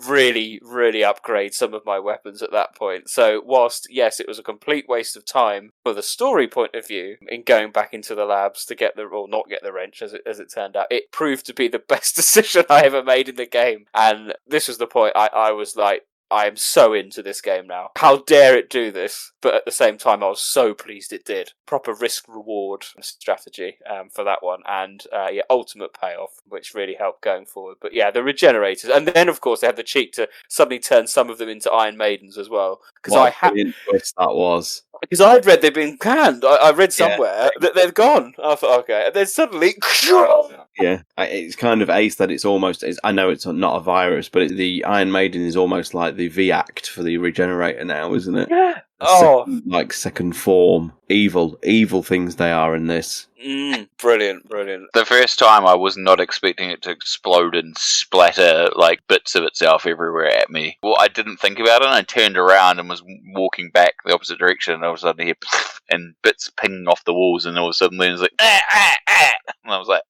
really, really upgrade some of my weapons at that point. So whilst, yes, it was a complete waste of time for the story point of view in going back into the labs to get not get the wrench, as it turned out, it proved to be the best decision I ever made in the game. And this was the point I was like, I am so into this game now. How dare it do this? But at the same time, I was so pleased it did. Proper risk-reward strategy for that one. And, ultimate payoff, which really helped going forward. But yeah, the regenerators. And then, of course, they had the cheek to suddenly turn some of them into Iron Maidens as well.
What a brilliant twist that was.
Because I'd read they'd been canned. I read somewhere that they'd gone. I thought, okay. And then suddenly...
Yeah, it's kind of ace that it's almost... I know it's not a virus, but the Iron Maiden is almost like the V-Act for the regenerator now, isn't it?
Yeah.
Second form. Evil things they are in this.
Brilliant.
The first time I was not expecting it to explode and splatter like bits of itself everywhere at me. Well, I didn't think about it, and I turned around and was walking back the opposite direction, and all of a sudden I hear and bits pinging off the walls, and all of a sudden it was like, and I was like,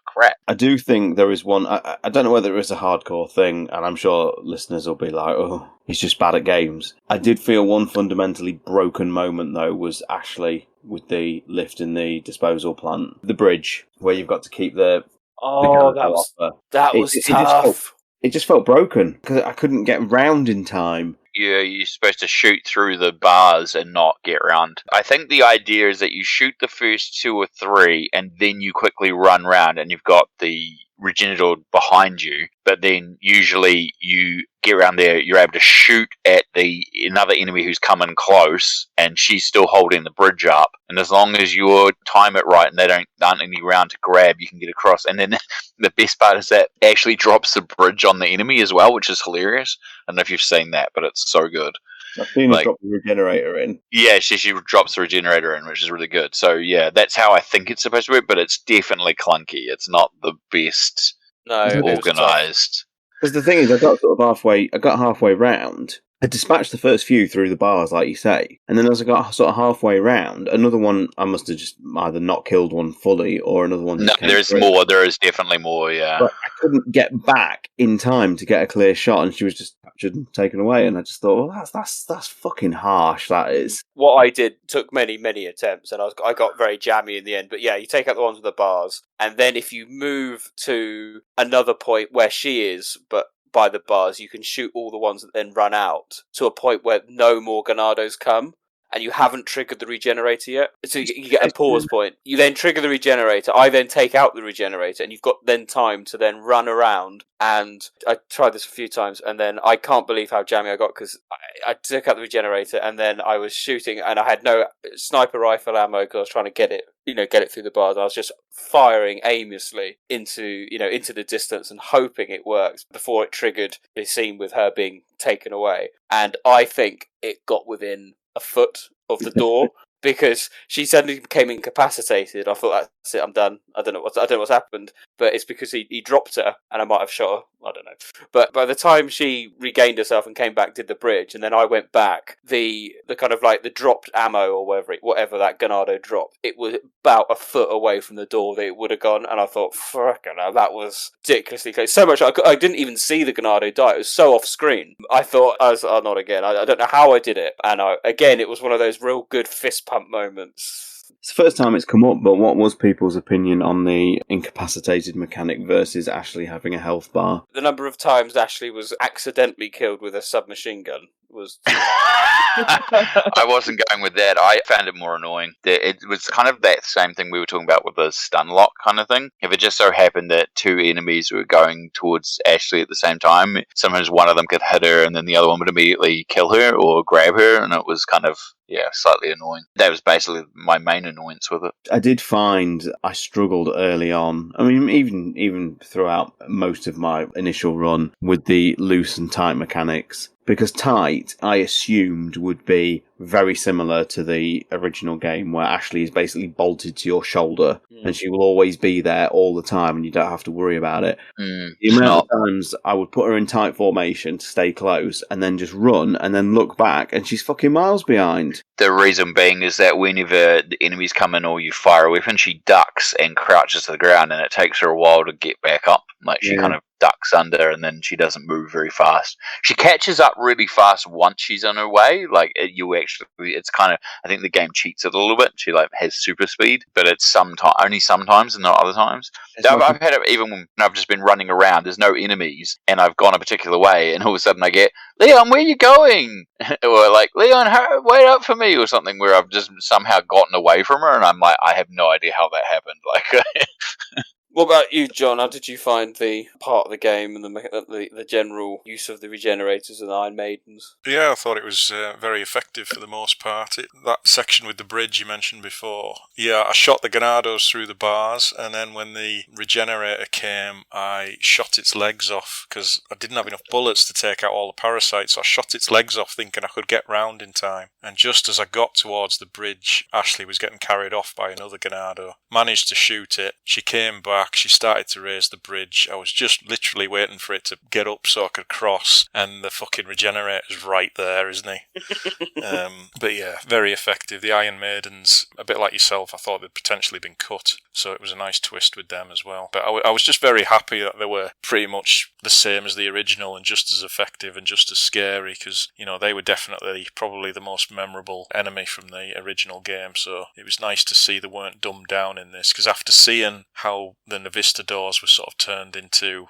crap.
I do think there is one, I don't know whether it is a hardcore thing, and I'm sure listeners will be like, oh, he's just bad at games. I did feel one fundamentally broken moment, though, was Ashley with the lift in the disposal plant. The bridge, where you've got to keep the...
that was tough.
It just felt broken, because I couldn't get round in time.
Yeah, you're supposed to shoot through the bars and not get round. I think the idea is that you shoot the first 2 or 3, and then you quickly run round, and you've got the regenerator behind you. But then usually you get around there, you're able to shoot at another enemy who's coming close, and she's still holding the bridge up. And as long as you time it right and they aren't any round to grab, you can get across. And then the best part is that it actually drops the bridge on the enemy as well, which is hilarious. I don't know if you've seen that, but it's so good.
I've seen her drop the regenerator in.
Yeah, she drops the regenerator in, which is really good. So yeah, that's how I think it's supposed to work, but it's definitely clunky. It's not the best organised.
Because the thing is, I got halfway round. I dispatched the first few through the bars, like you say, and then as I got sort of halfway round, another one, I must have just either not killed one fully, or another one just came
there's
through.
more. There is definitely more, yeah.
But I couldn't get back in time to get a clear shot, and she was just captured and taken away, and I just thought, well, that's fucking harsh, that is.
What I did took many, many attempts, and I got very jammy in the end, but yeah, you take out the ones with the bars, and then if you move to another point where she is, but by the bars, you can shoot all the ones that then run out to a point where no more Ganados come. and you haven't triggered the regenerator yet. So you get a pause point. You then trigger the regenerator. I then take out the regenerator, and you've got then time to then run around. And I tried this a few times, and then I can't believe how jammy I got, because I took out the regenerator, and then I was shooting, and I had no sniper rifle ammo because I was trying to get it through the bars. I was just firing aimlessly into the distance and hoping it works before it triggered the scene with her being taken away. And I think it got within a foot of the door. Because she suddenly became incapacitated. I thought, that's it, I'm done. I don't know what's happened, but it's because he dropped her, and I might have shot her. I don't know. But by the time she regained herself and came back, did the bridge, and then I went back, the kind of like the dropped ammo or whatever that Ganado dropped, it was about a foot away from the door that it would have gone, and I thought, frickin' hell, that was ridiculously close. So much I didn't even see the Ganado die. It was so off screen. I thought, not again. I don't know how I did it, and again, it was one of those real good fist pump moments.
It's the first time it's come up, but what was people's opinion on the incapacitated mechanic versus Ashley having a health bar?
The number of times Ashley was accidentally killed with a submachine gun was...
I wasn't going with that. I found it more annoying. It was kind of that same thing we were talking about with the stun lock kind of thing. If it just so happened that two enemies were going towards Ashley at the same time, sometimes one of them could hit her and then the other one would immediately kill her or grab her, and it was kind of, slightly annoying. That was basically my main annoyance with it.
I did find I struggled early on. I mean, even throughout most of my initial run with the loose and tight mechanics. Because tight, I assumed, would be very similar to the original game, where Ashley is basically bolted to your shoulder, and she will always be there all the time, and you don't have to worry about it. The amount of times I would put her in tight formation to stay close, and then just run, and then look back, and she's fucking miles behind.
The reason being is that whenever the enemies come in or you fire a weapon, she ducks and crouches to the ground, and it takes her a while to get back up. Like, she kind of ducks under, and then she doesn't move very fast. She catches up really fast once she's on her way. Like, it's kind of, I think the game cheats it a little bit. She has super speed, but it's only sometimes and not other times. I've had it even when I've just been running around, there's no enemies, and I've gone a particular way, and all of a sudden I get, Leon, where are you going? Or like, Leon, wait up for me, or something, where I've just somehow gotten away from her, and I'm like, I have no idea how that happened. Like,
What about you, John? How did you find the part of the game and the general use of the regenerators and Iron Maidens?
Yeah, I thought it was very effective for the most part. That section with the bridge you mentioned before. Yeah, I shot the Ganados through the bars, and then when the regenerator came, I shot its legs off because I didn't have enough bullets to take out all the parasites. So I shot its legs off thinking I could get round in time. And just as I got towards the bridge, Ashley was getting carried off by another Ganado. Managed to shoot it. She came back. She started to raise the bridge. I was just literally waiting for it to get up so I could cross, and the fucking regenerator's right there, isn't he? But yeah, very effective. The Iron Maidens, a bit like yourself, I thought they'd potentially been cut, so it was a nice twist with them as well. But I was just very happy that they were pretty much the same as the original and just as effective and just as scary, because, they were definitely probably the most memorable enemy from the original game, so it was nice to see they weren't dumbed down in this, because after seeing how the Navistadors were sort of turned into,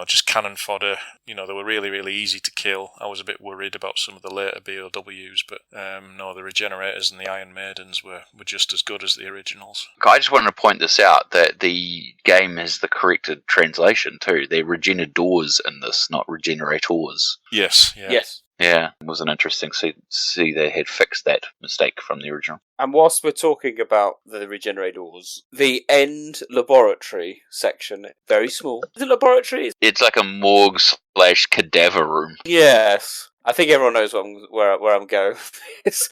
just cannon fodder, they were really, really easy to kill. I was a bit worried about some of the later B.O.W.s, but no, the Regenerators and the Iron Maidens were just as good as the originals.
I just wanted to point this out, that the game has the corrected translation too. They're Regenerators in this, not Regenerators.
Yes, yeah.
Yes.
Yeah, it was an interesting to see they had fixed that mistake from the original.
And whilst we're talking about the Regenerators, the end laboratory section, very small. The laboratory?
It's like a morgue / cadaver room.
Yes. I think everyone knows where I'm going.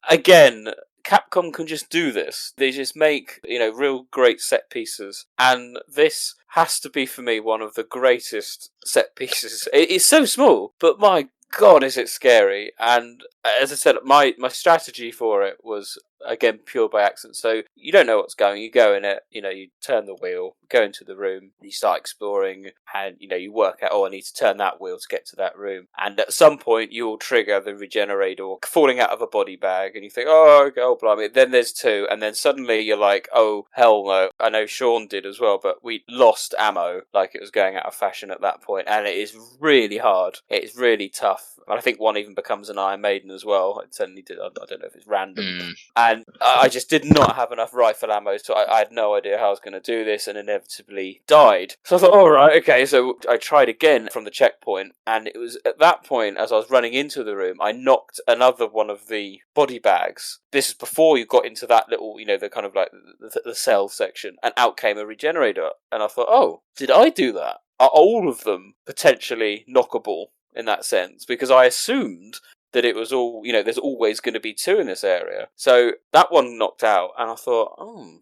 Again, Capcom can just do this. They just make, real great set pieces. And this has to be, for me, one of the greatest set pieces. It's so small, but my God, is it scary. And as I said, my strategy for it was again, pure by accident. So you don't know what's going. You go in it, you turn the wheel, go into the room, you start exploring, and you work out, I need to turn that wheel to get to that room. And at some point, you will trigger the regenerator falling out of a body bag, and you think, oh blimey. Then there's two, and then suddenly you're like, oh hell no. I know Sean did as well, but we lost ammo, like it was going out of fashion at that point, and it is really hard. It's really tough. And I think one even becomes an Iron Maiden as well. It certainly did. I don't know if it's random. And I just did not have enough rifle ammo, so I had no idea how I was going to do this, and inevitably died. So I thought, all right, okay. So I tried again from the checkpoint, and it was at that point, as I was running into the room, I knocked another one of the body bags. This is before you got into that little, the kind of like the cell section, and out came a regenerator. And I thought, oh, did I do that? Are all of them potentially knockable in that sense? Because I assumed that it was all, there's always going to be two in this area. So that one knocked out, and I thought,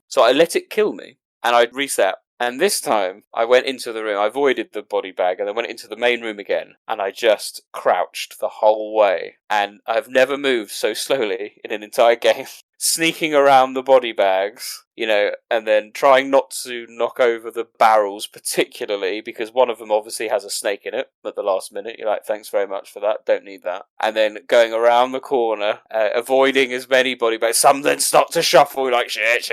So I let it kill me, and I reset. And this time, I went into the room, I avoided the body bag, and then went into the main room again, and I just crouched the whole way. And I've never moved so slowly in an entire game. Sneaking around the body bags, and then trying not to knock over the barrels particularly, because one of them obviously has a snake in it at the last minute. You're like, thanks very much for that, don't need that. And then going around the corner, avoiding as many body bags. Some then start to shuffle, you're like, shit,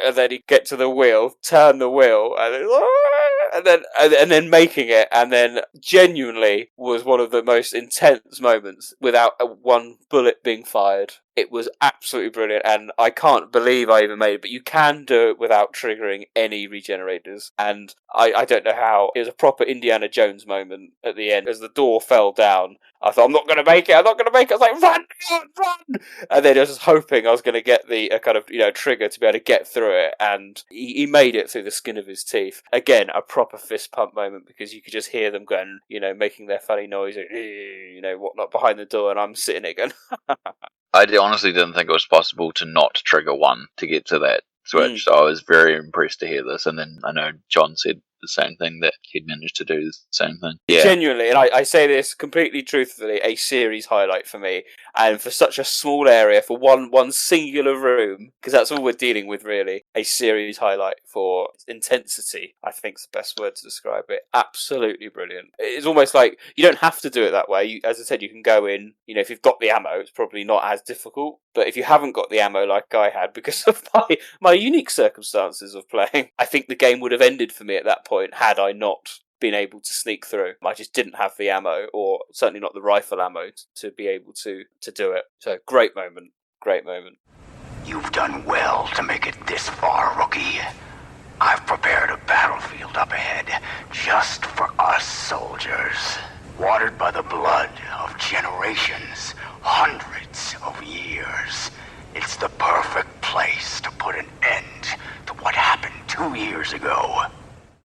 and then you get to the wheel, turn the wheel, and then making it, and then genuinely was one of the most intense moments without one bullet being fired. It was absolutely brilliant, and I can't believe I even made it, but you can do it without triggering any regenerators, and I don't know how. It was a proper Indiana Jones moment at the end. As the door fell down, I thought, I'm not going to make it. I was like, run! And then I was just hoping I was going to get the kind of, trigger to be able to get through it, and he made it through the skin of his teeth. Again, a proper fist pump moment, because you could just hear them going, making their funny noise, whatnot behind the door, and I'm sitting there going,
I honestly didn't think it was possible to not trigger one to get to that switch, so I was very impressed to hear this. And then I know John said the same thing, that he'd managed to do the same thing. Yeah.
Genuinely, and I say this completely truthfully, a series highlight for me, and for such a small area, for one singular room, because that's all we're dealing with really, a series highlight for intensity, I think is the best word to describe it. Absolutely brilliant. It's almost like, you don't have to do it that way. As I said, you can go in, if you've got the ammo, it's probably not as difficult, but if you haven't got the ammo like I had, because of my unique circumstances of playing, I think the game would have ended for me at that point had I not been able to sneak through. I just didn't have the ammo, or certainly not the rifle ammo, to be able to do it. So great moment.
You've done well to make it this far, rookie. I've prepared a battlefield up ahead just for us soldiers. Watered by the blood of generations, hundreds of years. It's the perfect place to put an end to what happened 2 years ago.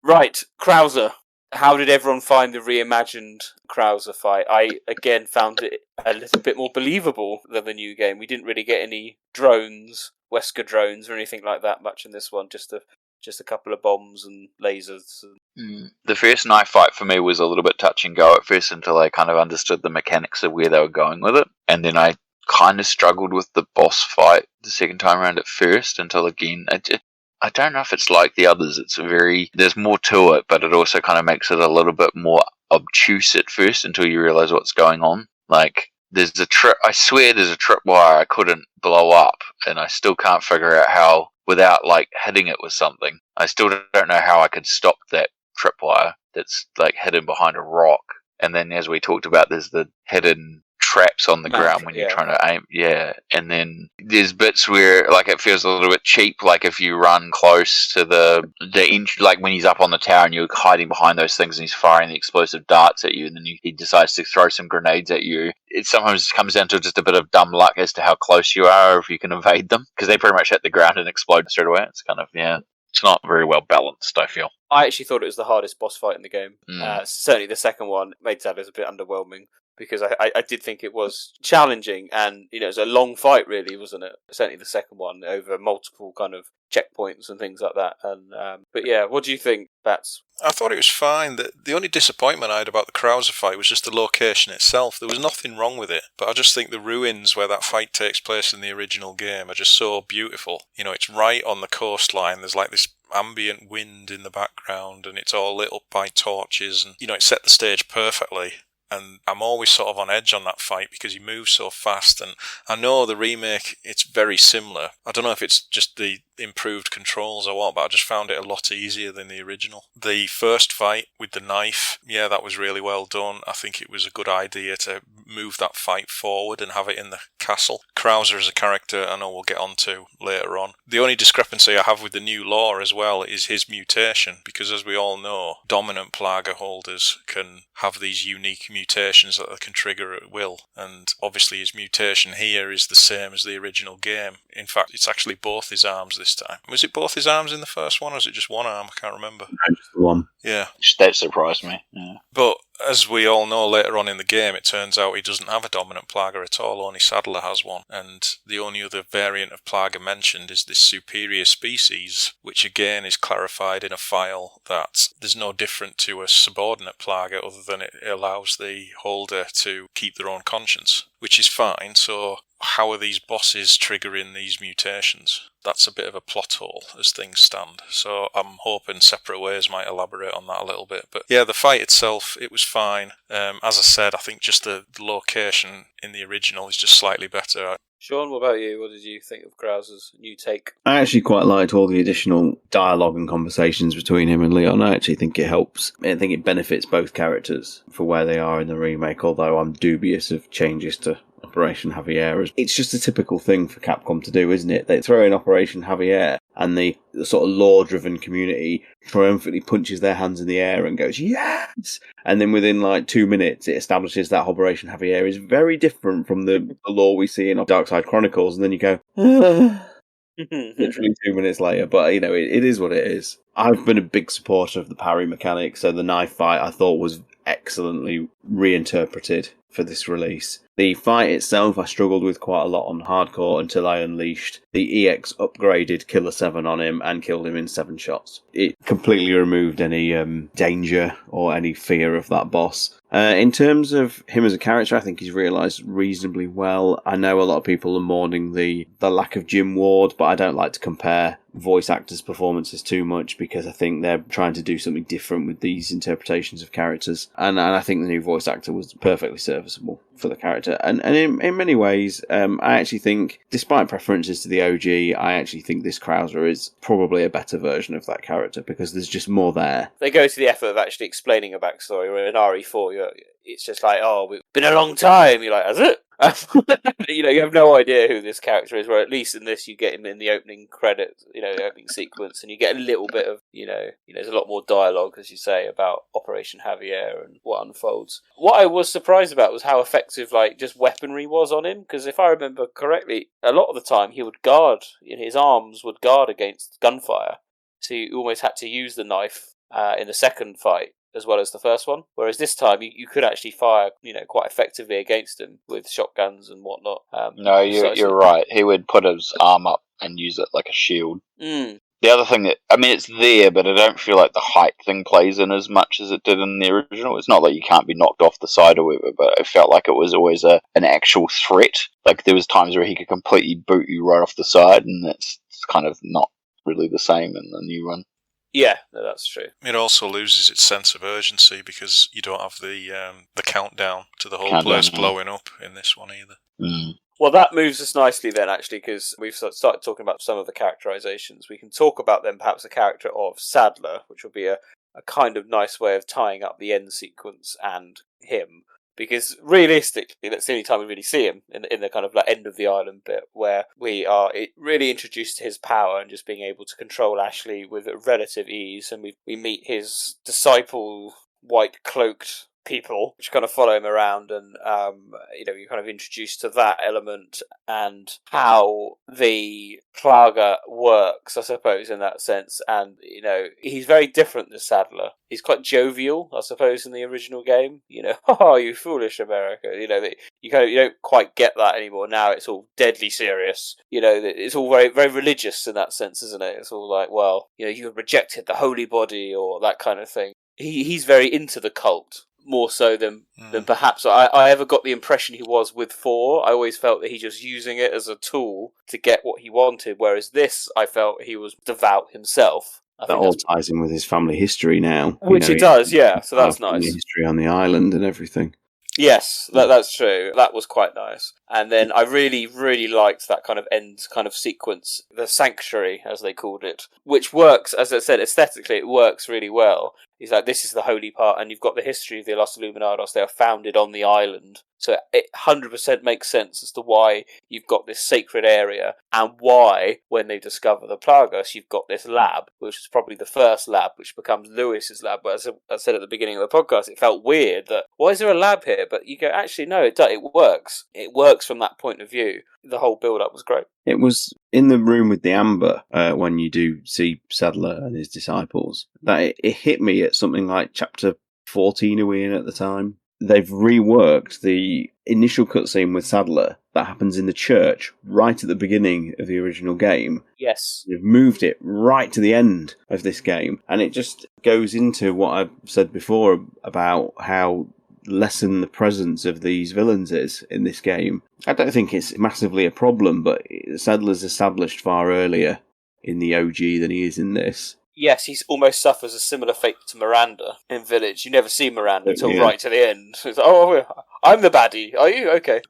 Right, Krauser. How did everyone find the reimagined Krauser fight? I, again, found it a little bit more believable than the new game. We didn't really get any drones, Wesker drones, or anything like that much in this one. Just a couple of bombs and lasers.
The first knife fight for me was a little bit touch and go at first, until I kind of understood the mechanics of where they were going with it. And then I kind of struggled with the boss fight the second time around at first, until again, I don't know if it's like the others. There's more to it, but it also kind of makes it a little bit more obtuse at first until you realize what's going on. Like, I swear there's a tripwire I couldn't blow up, and I still can't figure out how, without like hitting it with something. I still don't know how I could stop that tripwire that's like hidden behind a rock. And then, as we talked about, there's the hidden traps on the ground when you're trying to aim. Yeah. And then there's bits where like it feels a little bit cheap, like if you run close to the entry, like when he's up on the tower and you're hiding behind those things and he's firing the explosive darts at you, and then he decides to throw some grenades at you. It sometimes comes down to just a bit of dumb luck as to how close you are, or if you can evade them, because they pretty much hit the ground and explode straight away. It's kind of, it's not very well balanced, I feel.
I actually thought it was the hardest boss fight in the game. Certainly the second one made that as a bit underwhelming. because I did think it was challenging, and it was a long fight, really, wasn't it? Certainly the second one, over multiple kind of checkpoints and things like that. And but yeah, what do you think, Bats?
I thought it was fine. The only disappointment I had about the Krauser fight was just the location itself. There was nothing wrong with it, but I just think the ruins where that fight takes place in the original game are just so beautiful. It's right on the coastline. There's like this ambient wind in the background, and it's all lit up by torches, and it set the stage perfectly. And I'm always sort of on edge on that fight because he moves so fast. And I know the remake, it's very similar. I don't know if it's just the improved controls or what, but I just found it a lot easier than the original. The first fight with the knife, yeah, that was really well done. I think it was a good idea to move that fight forward and have it in the castle. Krauser as a character, I know we'll get on to later on. The only discrepancy I have with the new law as well is his mutation, because as we all know, dominant Plaga holders can have these unique mutations that they can trigger at will, and obviously his mutation here is the same as the original game. In fact, it's actually both his arms this time. Was it both his arms in the first one, or was it just one arm? I can't remember.
No, just the one.
Yeah.
That surprised me. Yeah.
But as we all know later on in the game, it turns out he doesn't have a dominant Plaga at all, only Sadler has one. And the only other variant of Plaga mentioned is this superior species, which again is clarified in a file that there's no different to a subordinate Plaga other than it allows the holder to keep their own conscience, which is fine. So how are these bosses triggering these mutations? That's a bit of a plot hole as things stand. So I'm hoping Separate Ways might elaborate on that a little bit. But yeah, the fight itself, it was fine. As I said, I think just the location in the original is just slightly better.
Sean, what about you? What did you think of Krauser's new take?
I actually quite liked all the additional dialogue and conversations between him and Leon. I actually think it helps. I think it benefits both characters for where they are in the remake, although I'm dubious of changes to Operation Javier. It's just a typical thing for Capcom to do, isn't it? They throw in Operation Javier and the sort of lore-driven community triumphantly punches their hands in the air and goes, yes! And then within like 2 minutes, it establishes that Operation Javier is very different from the lore we see in Darkside Chronicles, and then you go, literally 2 minutes later. But, it is what it is. I've been a big supporter of the parry mechanic, so the knife fight I thought was excellently reinterpreted for this release. The fight itself I struggled with quite a lot on hardcore until I unleashed the EX upgraded Killer 7 on him and killed him in 7 shots. It completely removed any danger or any fear of that boss. In terms of him as a character, I think he's realised reasonably well. I know a lot of people are mourning the lack of Jim Ward, but I don't like to compare voice actors' performances too much because I think they're trying to do something different with these interpretations of characters. And I think the new voice actor was perfectly serviceable for the character. And in many ways, I actually think, despite preferences to the OG, I actually think this Krauser is probably a better version of that character because there's just more there.
They go to the effort of actually explaining a backstory, where in RE4, it's just like, it's been a long time. You're like, has it? You have no idea who this character is, where at least in this you get him in the opening credits, the opening sequence, and you get a little bit of, there's a lot more dialogue, as you say, about Operation Javier and what unfolds. What I was surprised about was how effective, just weaponry was on him, because if I remember correctly, a lot of the time he would guard, his arms would guard against gunfire, so you almost had to use the knife in the second fight as well as the first one, whereas this time you could actually fire, quite effectively against him with shotguns and whatnot.
No, you're right. He would put his arm up and use it like a shield.
Mm.
The other thing it's there, but I don't feel like the height thing plays in as much as it did in the original. It's not like you can't be knocked off the side or whatever, but it felt like it was always an actual threat. Like there was times where he could completely boot you right off the side, and it's kind of not really the same in the new one.
Yeah, no, that's true.
It also loses its sense of urgency because you don't have the countdown to the whole place blowing up in this one either.
Mm.
Well, that moves us nicely then, actually, because we've started talking about some of the characterizations. We can talk about then perhaps the character of Sadler, which will be a kind of nice way of tying up the end sequence and him. Because realistically, that's the only time we really see him in the kind of end of the island bit, where we are really introduced to his power and just being able to control Ashley with relative ease, and we meet his disciple, white cloaked people, which kind of follow him around, and you're kind of introduced to that element and how the Plaga works, I suppose, in that sense. And he's very different to Sadler. He's quite jovial, I suppose, in the original game. Oh, you foolish America. You don't quite get that anymore. Now it's all deadly serious. It's all very, very religious in that sense, isn't it? It's all like, well, you have rejected the holy body or that kind of thing. He's very into the cult, more so than perhaps I ever got the impression he was with 4. I always felt that he just using it as a tool to get what he wanted, whereas this, I felt he was devout himself.
That all ties in with his family history now.
Which it does, yeah, so that's nice.
History on the island and everything.
Yes, that's true. That was quite nice. And then I really, really liked that kind of end kind of sequence, the sanctuary, as they called it, which works, as I said, aesthetically, it works really well. It's like, this is the holy part, and you've got the history of the Los Illuminados. They are founded on the island. So it 100% makes sense as to why you've got this sacred area, and why, when they discover the Plagas, you've got this lab, which is probably the first lab, which becomes Lewis's lab. But as I said at the beginning of the podcast, it felt weird that, why is there a lab here? But you go, actually, no, it works. It works from that point of view. The whole build-up was great.
It was in the room with the Amber, when you do see Sadler and his disciples, that it hit me at something like chapter 14 are we in at the time. They've reworked the initial cutscene with Sadler that happens in the church right at the beginning of the original game.
Yes.
They've moved it right to the end of this game, and it just goes into what I've said before about how lessen the presence of these villains is in this game. I don't think it's massively a problem, but Sadler's established far earlier in the OG than he is in this.
Yes, he almost suffers a similar fate to Miranda in Village. You never see Miranda until right to the end. It's like, oh, I'm the baddie. Are you? Okay.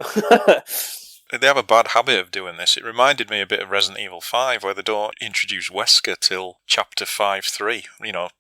They have a bad habit of doing this. It reminded me a bit of Resident Evil 5, where they don't introduce Wesker till chapter 5-3,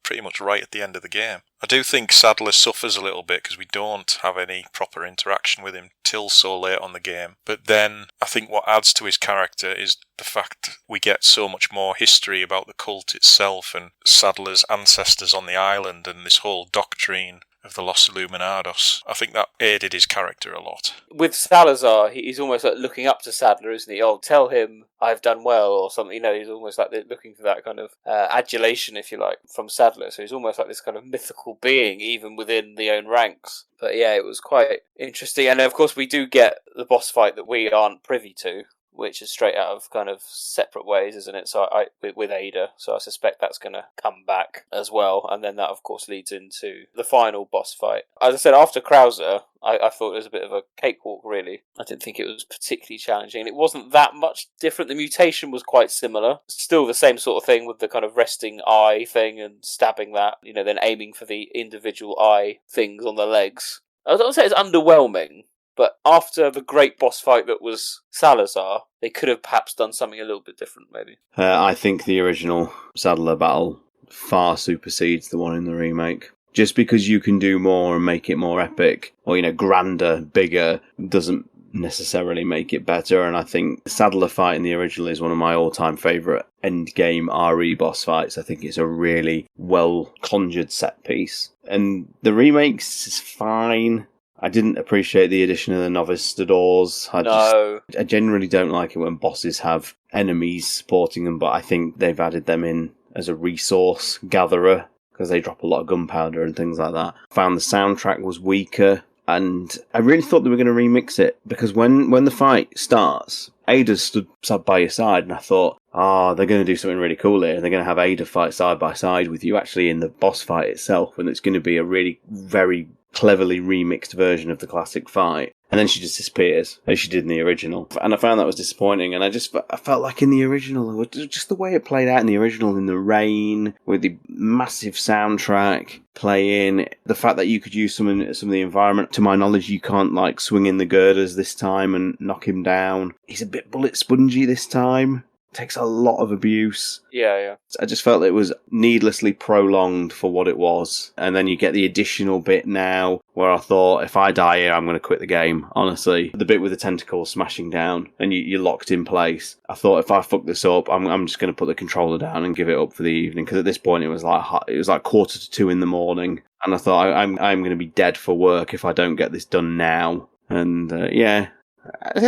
pretty much right at the end of the game. I do think Sadler suffers a little bit because we don't have any proper interaction with him till so late on the game. But then I think what adds to his character is the fact we get so much more history about the cult itself and Sadler's ancestors on the island and this whole doctrine of the Los Illuminados. I think that aided his character a lot.
With Salazar, he's almost like looking up to Sadler, isn't he? Oh, tell him I've done well or something. He's almost like looking for that kind of adulation, if you like, from Sadler. So he's almost like this kind of mythical being, even within the own ranks. But yeah, it was quite interesting. And of course, we do get the boss fight that we aren't privy to, which is straight out of kind of separate ways, isn't it? So with Ada, so I suspect that's going to come back as well, and then that of course leads into the final boss fight. As I said, after Krauser, I thought it was a bit of a cakewalk, really. I didn't think it was particularly challenging, and it wasn't that much different. The mutation was quite similar, still the same sort of thing with the kind of resting eye thing and stabbing that, then aiming for the individual eye things on the legs. I don't say it's underwhelming, but after the great boss fight that was Salazar, they could have perhaps done something a little bit different, maybe.
I think the original Sadler battle far supersedes the one in the remake. Just because you can do more and make it more epic, or, grander, bigger, doesn't necessarily make it better. And I think the Sadler fight in the original is one of my all-time favourite endgame RE boss fights. I think it's a really well-conjured set piece. And the remakes is fine. I didn't appreciate the addition of the novice Stadors. I generally don't like it when bosses have enemies supporting them, but I think they've added them in as a resource gatherer because they drop a lot of gunpowder and things like that. I found the soundtrack was weaker, and I really thought they were going to remix it because when the fight starts, Ada stood side by your side, and I thought, they're going to do something really cool here. They're going to have Ada fight side by side with you actually in the boss fight itself, and it's going to be a really very cleverly remixed version of the classic fight. And then she just disappears, as she did in the original. And I found that was disappointing, and I felt like in the original, just the way it played out in the original, in the rain, with the massive soundtrack playing, the fact that you could use some of the environment. To my knowledge, you can't, swing in the girders this time and knock him down. He's a bit bullet spongy this time. Takes a lot of abuse.
Yeah.
I just felt it was needlessly prolonged for what it was. And then you get the additional bit now where I thought, if I die here, I'm going to quit the game, honestly. The bit with the tentacles smashing down and you're locked in place. I thought, if I fuck this up, I'm just going to put the controller down and give it up for the evening. Because at this point, it was like 1:45 in the morning. And I thought, I'm going to be dead for work if I don't get this done now. And I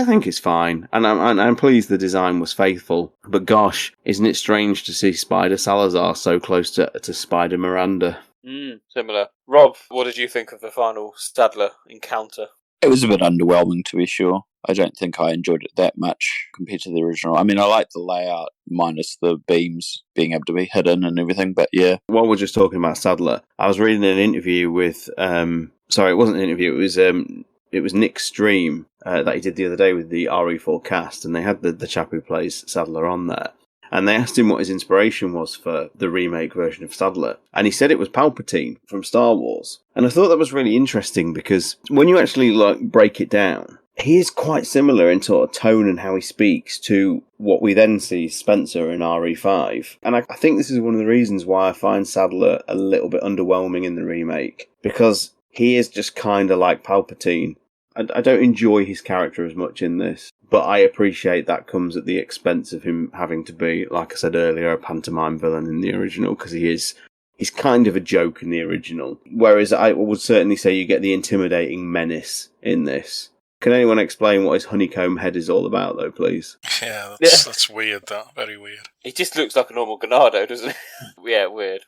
think it's fine. And I'm pleased the design was faithful. But gosh, isn't it strange to see Spider Salazar so close to Spider Miranda?
Similar. Rob, what did you think of the final Stadler encounter?
It was a bit underwhelming, to be sure. I don't think I enjoyed it that much compared to the original. I mean, I like the layout, minus the beams being able to be hidden and everything, but yeah.
While we're just talking about Sadler, I was reading an interview with... sorry, it wasn't an interview, it was Nick's stream that he did the other day with the RE4 cast, and they had the chap who plays Sadler on there. And they asked him what his inspiration was for the remake version of Sadler. And he said it was Palpatine from Star Wars. And I thought that was really interesting because when you actually break it down, he is quite similar in sort of tone and how he speaks to what we then see Spencer in RE5. And I think this is one of the reasons why I find Sadler a little bit underwhelming in the remake. Because he is just kind of like Palpatine. I don't enjoy his character as much in this, but I appreciate that comes at the expense of him having to be, like I said earlier, a pantomime villain in the original, because he's kind of a joke in the original. Whereas I would certainly say you get the intimidating menace in this. Can anyone explain what his honeycomb head is all about, though, please?
Yeah, that's weird, that. Very weird.
He just looks like a normal Ganado, doesn't he? Yeah, weird.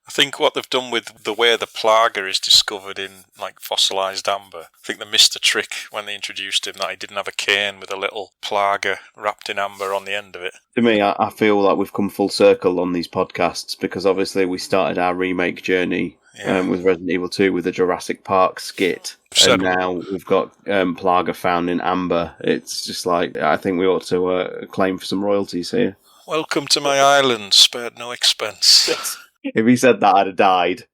I think what they've done with the way the Plaga is discovered in, like, fossilised amber, I think they missed a trick when they introduced him, that he didn't have a cane with a little Plaga wrapped in amber on the end of it.
To me, I feel like we've come full circle on these podcasts, because obviously we started our remake journey with Resident Evil 2 with the Jurassic Park skit, and now we've got Plaga found in amber. It's just like, I think we ought to claim for some royalties here.
Welcome to my island, spared no expense.
If he said that, I'd have died.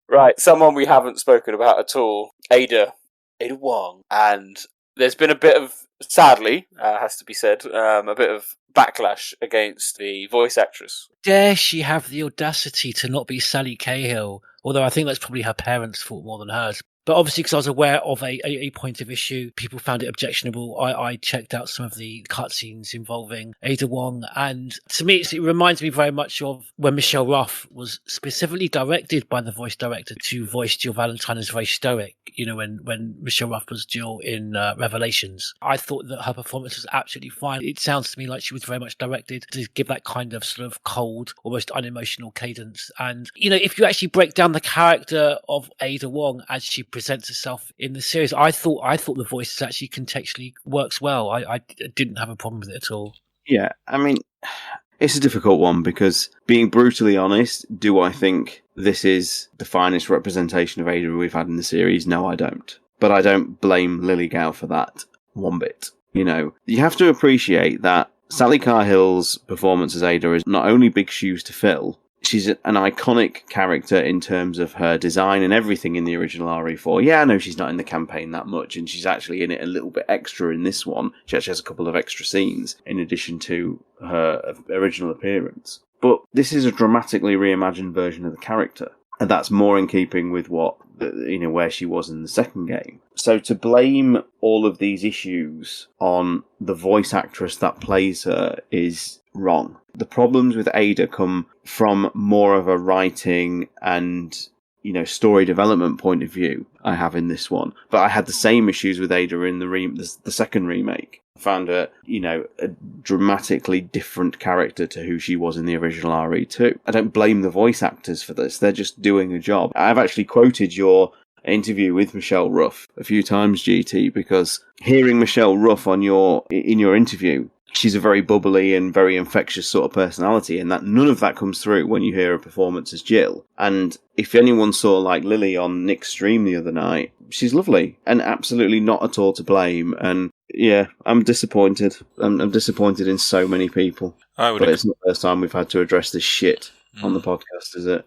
Right, someone we haven't spoken about at all, Ada Wong. And there's been a bit of, sadly, has to be said, a bit of backlash against the voice actress.
Dare she have the audacity to not be Sally Cahill? Although I think that's probably her parents' fault more than hers. But obviously, because I was aware of a point of issue, people found it objectionable. I checked out some of the cutscenes involving Ada Wong, and to me, it reminds me very much of when Michelle Ruff was specifically directed by the voice director to voice Jill Valentine as very stoic. You know, when Michelle Ruff was Jill in Revelations, I thought that her performance was absolutely fine. It sounds to me like she was very much directed to give that kind of sort of cold, almost unemotional cadence. And you know, if you actually break down the character of Ada Wong as she presents herself in the series, I thought the voice actually contextually works well. I didn't have a problem with it at all.
Yeah, I mean, it's a difficult one because, being brutally honest, do I think this is the finest representation of Ada we've had in the series? No, I don't. But I don't blame Lily Gao for that one bit. You know, you have to appreciate that Sally Cahill's performance as Ada is not only big shoes to fill, she's an iconic character in terms of her design and everything in the original RE4. Yeah, I know she's not in the campaign that much, and she's actually in it a little bit extra in this one. She actually has a couple of extra scenes in addition to her original appearance. But this is a dramatically reimagined version of the character, and that's more in keeping with what, you know, where she was in the second game. So to blame all of these issues on the voice actress that plays her is wrong. The problems with Ada come from more of a writing and, you know, story development point of view I have in this one. But I had the same issues with Ada in the second remake. I found her, you know, a dramatically different character to who she was in the original RE2. I don't blame the voice actors for this. They're just doing a job. I've actually quoted your interview with Michelle Ruff a few times, GT, because hearing Michelle Ruff in your interview, she's a very bubbly and very infectious sort of personality, and that none of that comes through when you hear her performance as Jill. And if anyone saw like Lily on Nick's stream the other night, she's lovely and absolutely not at all to blame. And yeah, I'm disappointed. I'm disappointed in so many people. But it's not the first time we've had to address this shit on the podcast, is it?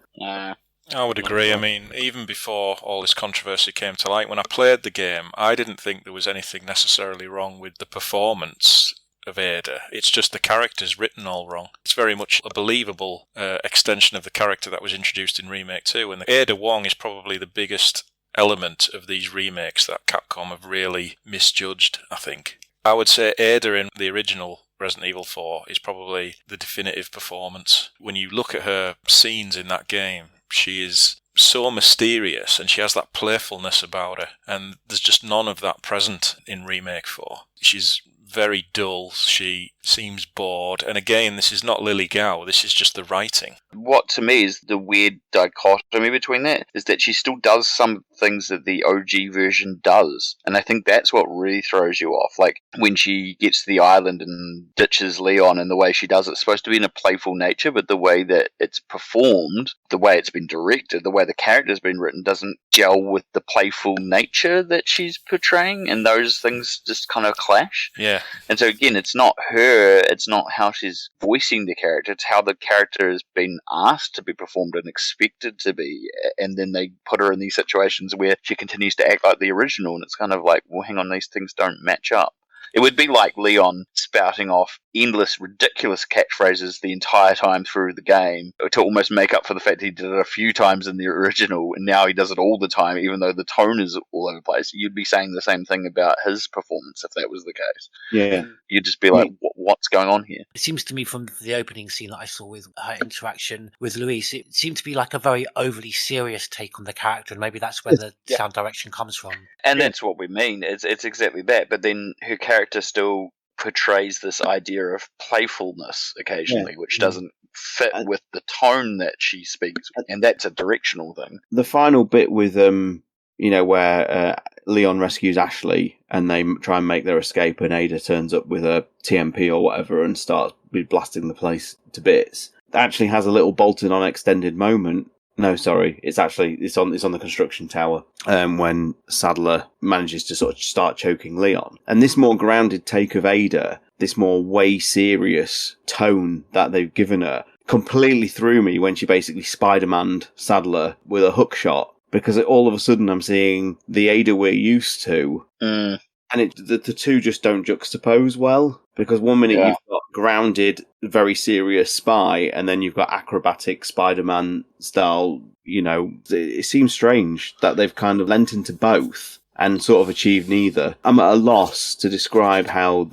I would agree. I mean, even before all this controversy came to light, when I played the game, I didn't think there was anything necessarily wrong with the performance of Ada. It's just the character's written all wrong. It's very much a believable extension of the character that was introduced in Remake 2, and Ada Wong is probably the biggest element of these remakes that Capcom have really misjudged, I think. I would say Ada in the original Resident Evil 4 is probably the definitive performance. When you look at her scenes in that game, She is so mysterious, and she has that playfulness about her, and there's just none of that present in Remake 4. She's very dull, she seems bored, and again, this is not Lily Gao, this is just the writing.
What to me is the weird dichotomy between that is that she still does some things that the OG version does, and I think that's what really throws you off. Like when she gets to the island and ditches Leon, and the way she does it's supposed to be in a playful nature, but the way that it's performed, the way it's been directed, the way the character's been written doesn't gel with the playful nature that she's portraying, and those things just kind of clash.
Yeah.
And so again, it's not her, it's not how she's voicing the character, it's how the character has been asked to be performed and expected to be, and then they put her in these situations where she continues to act like the original, and it's kind of like, well, hang on, these things don't match up. It would be like Leon spouting off endless, ridiculous catchphrases the entire time through the game to almost make up for the fact that he did it a few times in the original, and now he does it all the time, even though the tone is all over the place. You'd be saying the same thing about his performance if that was the case.
Yeah.
You'd just be like, what's going on here?
It seems to me from the opening scene that I saw with her interaction with Luis, it seemed to be like a very overly serious take on the character, and maybe that's where the sound direction comes from.
And that's what we mean. It's exactly that. But then her character still portrays this idea of playfulness occasionally, which doesn't fit with the tone that she speaks, and that's a directional thing.
The final bit with where Leon rescues Ashley and they try and make their escape, and Ada turns up with a TMP or whatever and starts blasting the place to bits. That actually has a little bolted on extended moment. No, sorry, it's on the construction tower when Sadler manages to sort of start choking Leon. And this more grounded take of Ada, this more way serious tone that they've given her, completely threw me when she basically Spider-Man'd Sadler with a hook shot, because all of a sudden I'm seeing the Ada we're used to. And the two just don't juxtapose well, because one minute you've got grounded, very serious spy, and then you've got acrobatic Spider-Man style, it seems strange that they've kind of lent into both and sort of achieved neither. I'm at a loss to describe how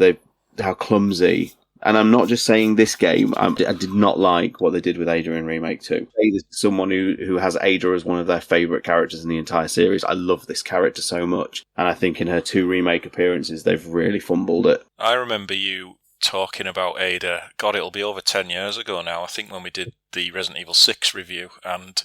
clumsy, and I'm not just saying this game, I did not like what they did with Ada in Remake 2. This is someone who has Ada as one of their favourite characters in the entire series. I love this character so much, and I think in her 2 remake appearances, they've really fumbled it.
I remember you talking about Ada, God, it'll be over 10 years ago now, I think when we did the Resident Evil 6 review, and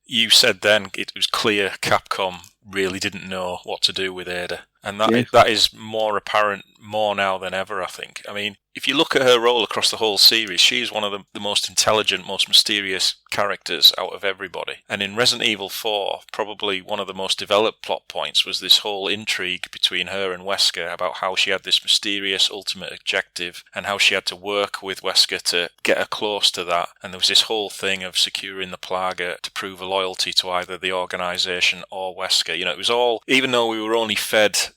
you said then it was clear Capcom really didn't know what to do with Ada. And that is more apparent more now than ever, I think. I mean, if you look at her role across the whole series, she's one of the most intelligent, most mysterious characters out of everybody. And in Resident Evil 4, probably one of the most developed plot points was this whole intrigue between her and Wesker about how she had this mysterious ultimate objective and how she had to work with Wesker to get her close to that. And there was this whole thing of securing the Plaga to prove a loyalty to either the organisation or Wesker. It was all, even though we were only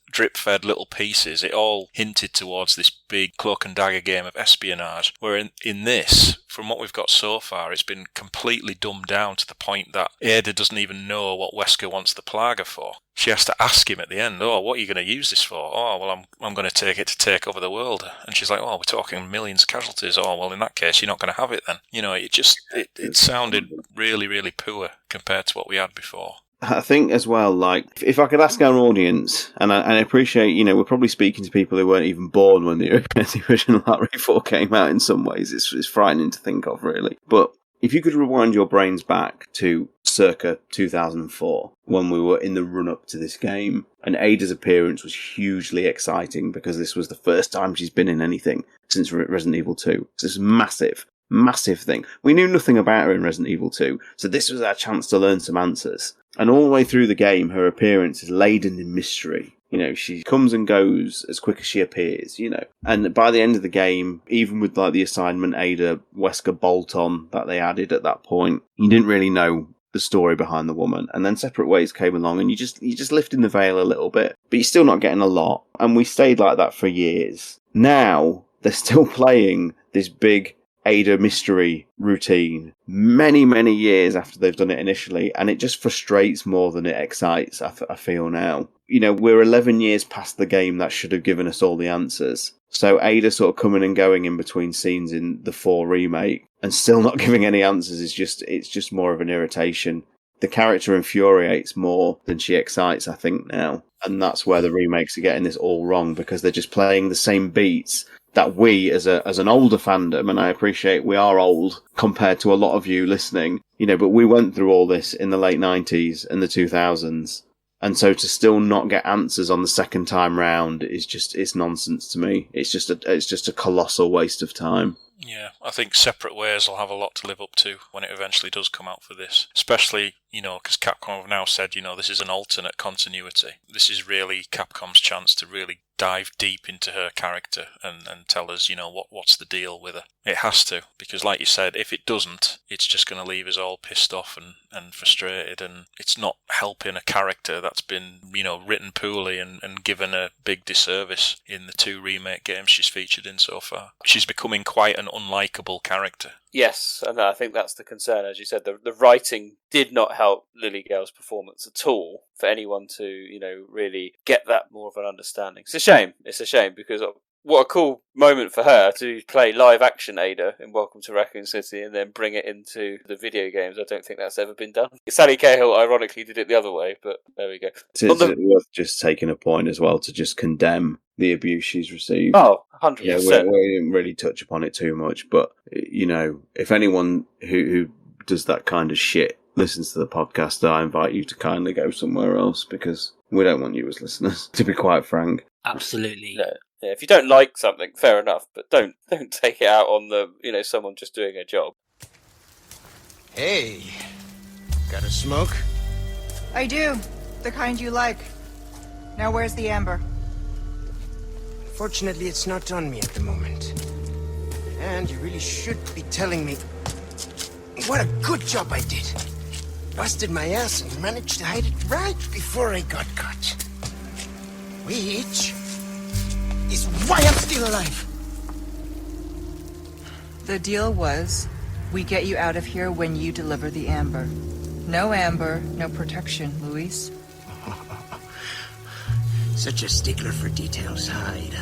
drip-fed little pieces, it all hinted towards this big cloak and dagger game of espionage, where in this, from what we've got so far, it's been completely dumbed down to the point that Ada doesn't even know what Wesker wants the Plaga for. She has to ask him at the end, what are you going to use this for? Oh, well, I'm going to take it to take over the world. And she's like, we're talking millions of casualties. Oh, well, in that case, you're not going to have it then. It sounded really, really poor compared to what we had before.
I think as well, like, if I could ask our audience, and I appreciate, we're probably speaking to people who weren't even born when the original Array 4 came out in some ways. It's frightening to think of, really. But if you could rewind your brains back to circa 2004, when we were in the run-up to this game, and Ada's appearance was hugely exciting because this was the first time she's been in anything since Resident Evil 2. So this is massive thing. We knew nothing about her in Resident Evil 2, so this was our chance to learn some answers. And all the way through the game, her appearance is laden in mystery. She comes and goes as quick as she appears, And by the end of the game, even with like the assignment Ada Wesker bolt-on that they added at that point, you didn't really know the story behind the woman. And then Separate Ways came along and you're just lifting the veil a little bit, but you're still not getting a lot. And we stayed like that for years. Now, they're still playing this big Ada mystery routine many, many years after they've done it initially, and it just frustrates more than it excites, I feel now. We're 11 years past the game that should have given us all the answers, So Ada sort of coming and going in between scenes in the 4 remake and still not giving any answers it's just more of an irritation. The character infuriates more than she excites, I think, now. And that's where the remakes are getting this all wrong, because they're just playing the same beats that we, as an older fandom, and I appreciate we are old compared to a lot of you listening, but we went through all this in the late 90s and the 2000s. And so to still not get answers on the second time round it's nonsense to me. It's just a colossal waste of time.
Yeah, I think Separate Ways will have a lot to live up to when it eventually does come out for this. Especially, because Capcom have now said, this is an alternate continuity. This is really Capcom's chance to really dive deep into her character and tell us, what's the deal with her. It has to, because like you said, if it doesn't, it's just going to leave us all pissed off and frustrated, and it's not helping a character that's been, written poorly and given a big disservice in the 2 remake games she's featured in so far. She's becoming quite an unlikable character.
Yes, and I think that's the concern. As you said, the writing did not help Lily Gale's performance at all for anyone to, really get that more of an understanding. It's a shame. It's a shame, because what a cool moment for her to play live action Ada in Welcome to Raccoon City and then bring it into the video games. I don't think that's ever been done. Sally Cahill ironically did it the other way, but there we go.
It's worth just taking a point as well to just condemn the abuse she's received.
Oh, 100%.
Yeah, we didn't really touch upon it too much, but, if anyone who does that kind of shit listens to the podcast, I invite you to kindly go somewhere else, because we don't want you as listeners, to be quite frank.
Absolutely.
No. Yeah, if you don't like something, fair enough, but don't take it out on the someone just doing a job.
Hey, got a smoke?
I do. The kind you like. Now where's the amber?
Fortunately, it's not on me at the moment. And you really should be telling me what a good job I did. Busted my ass and managed to hide it right before I got caught. Which is why I'm still alive.
The deal was, we get you out of here when you deliver the amber. No amber, no protection, Luis.
Such a stickler for details, Hyde.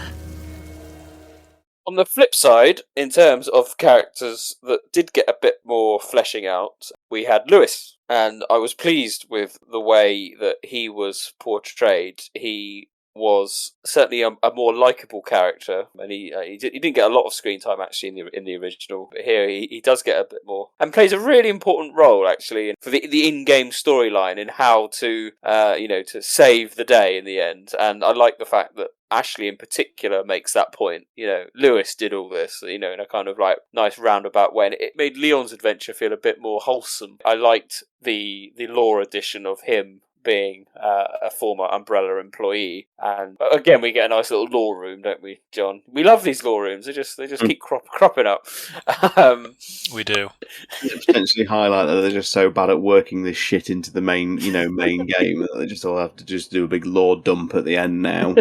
On the flip side, in terms of characters that did get a bit more fleshing out, we had Lewis, and I was pleased with the way that he was portrayed. He was certainly a more likeable character, and he didn't get a lot of screen time actually in the original, but here he does get a bit more, and plays a really important role actually for the in-game storyline in how to to save the day in the end. And I like the fact that Ashley in particular makes that point. Lewis did all this, in a kind of like nice roundabout way, and it made Leon's adventure feel a bit more wholesome. I liked the lore addition of him being a former Umbrella employee, and again we get a nice little lore room, don't we, John? We love these lore rooms. They just keep cropping up.
We do.
Potentially highlight that they're just so bad at working this shit into the main game that they just all have to just do a big lore dump at the end now.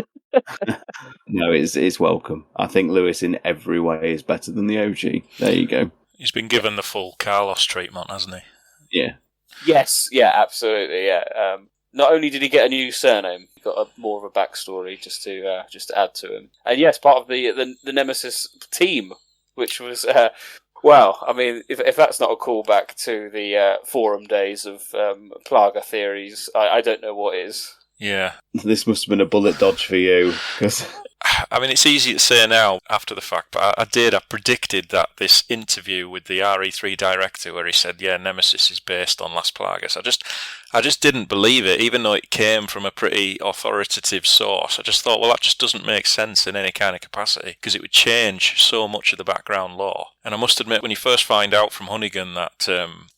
No, it's welcome. I think Lewis in every way is better than the OG. There you go.
He's been given the full Carlos treatment, hasn't he?
Yeah.
Yes, yeah, absolutely, yeah. Not only did he get a new surname, he got more of a backstory just to add to him. And yes, part of the Nemesis team, which was well, I mean, if that's not a callback to the forum days of Plaga theories, I don't know what is.
Yeah.
This must have been a bullet dodge for you, because
I mean, it's easy to say now after the fact, but I predicted that this interview with the RE3 director where he said, yeah, Nemesis is based on Las Plagas. I just didn't believe it, even though it came from a pretty authoritative source. I just thought, well, that just doesn't make sense in any kind of capacity, because it would change so much of the background lore. And I must admit, when you first find out from Hunnigan that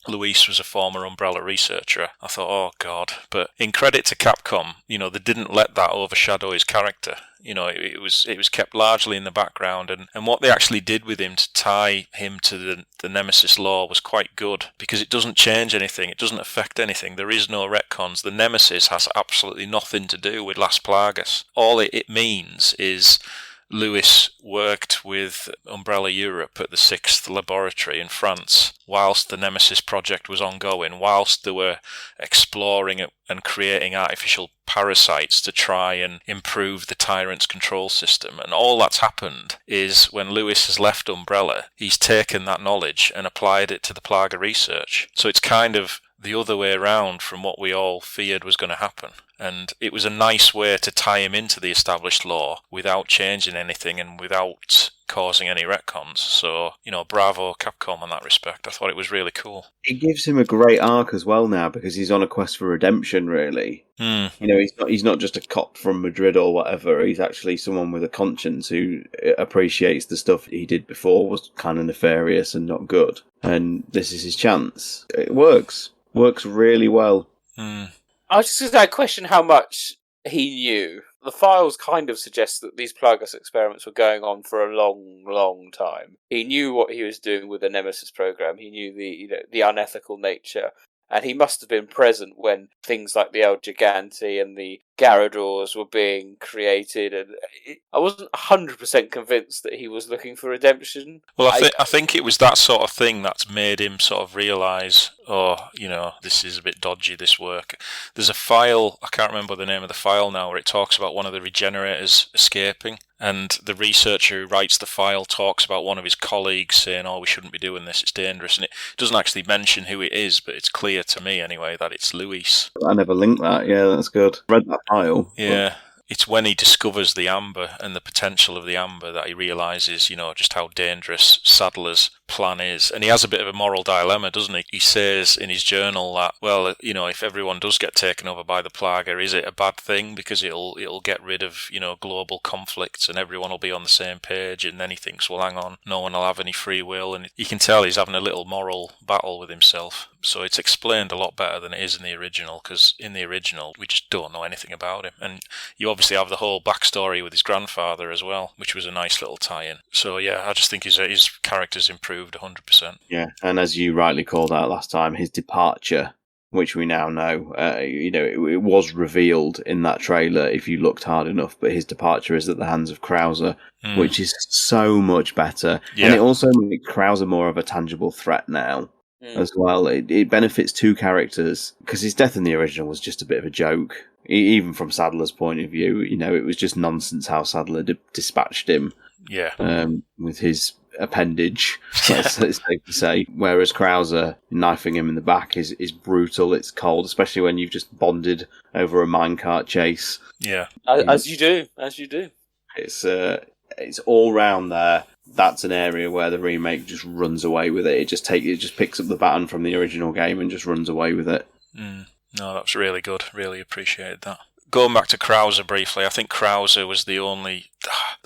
Luis was a former Umbrella researcher, I thought, oh, God. But in credit to Capcom, they didn't let that overshadow his character. It was kept largely in the background, and what they actually did with him to tie him to the Nemesis lore was quite good, because it doesn't change anything, it doesn't affect anything, there is no retcons. The Nemesis has absolutely nothing to do with Las Plagas. All it means is Lewis worked with Umbrella Europe at the 6th Laboratory in France whilst the Nemesis project was ongoing, whilst they were exploring and creating artificial parasites to try and improve the Tyrant's control system. And all that's happened is when Lewis has left Umbrella, he's taken that knowledge and applied it to the Plaga research. So it's kind of the other way around from what we all feared was going to happen. And it was a nice way to tie him into the established lore without changing anything and without causing any retcons. So, bravo Capcom in that respect. I thought it was really cool.
It gives him a great arc as well now because he's on a quest for redemption, really. He's not just a cop from Madrid or whatever. He's actually someone with a conscience who appreciates the stuff he did before was kind of nefarious and not good. And this is his chance. It works really well.
I was just going to question how much he knew. The files kind of suggest that these Plagas experiments were going on for a long, long time. He knew what he was doing with the Nemesis program. He knew the unethical nature. And he must have been present when things like the El Gigante and the Garradors were being created. And I wasn't 100% convinced that he was looking for redemption.
Well, I think it was that sort of thing that's made him sort of realise, this is a bit dodgy, this work. There's a file, I can't remember the name of the file now, where it talks about one of the regenerators escaping. And the researcher who writes the file talks about one of his colleagues saying, we shouldn't be doing this, it's dangerous. And it doesn't actually mention who it is, but it's clear to me anyway that it's Luis.
I never linked that. Yeah, that's good. I read that file.
Yeah. It's when he discovers the amber and the potential of the amber that he realises, just how dangerous Sadler's plan is. And he has a bit of a moral dilemma, doesn't he? He says in his journal that, if everyone does get taken over by the Plaga, is it a bad thing? Because it'll get rid of, global conflicts and everyone will be on the same page. And then he thinks, well, hang on, no one will have any free will. And you can tell he's having a little moral battle with himself. So it's explained a lot better than it is in the original, because in the original, we just don't know anything about him. And you obviously have the whole backstory with his grandfather as well, which was a nice little tie-in. So yeah, I just think his character's improved 100%.
Yeah, and as you rightly called out last time, his departure, which we now know, it was revealed in that trailer if you looked hard enough, but his departure is at the hands of Krauser, which is so much better. Yeah. And it also makes Krauser more of a tangible threat now. As well. It benefits two characters, because his death in the original was just a bit of a joke. Even from Sadler's point of view, it was just nonsense how Sadler dispatched him.
Yeah.
With his appendage, it's safe to say. Whereas Krauser knifing him in the back is brutal, it's cold, especially when you've just bonded over a minecart chase.
Yeah. As you do.
It's all round there. That's an area where the remake just runs away with it. It just picks up the baton from the original game and just runs away with it.
No, that's really good. Really appreciated that. Going back to Krauser briefly, I think Krauser was the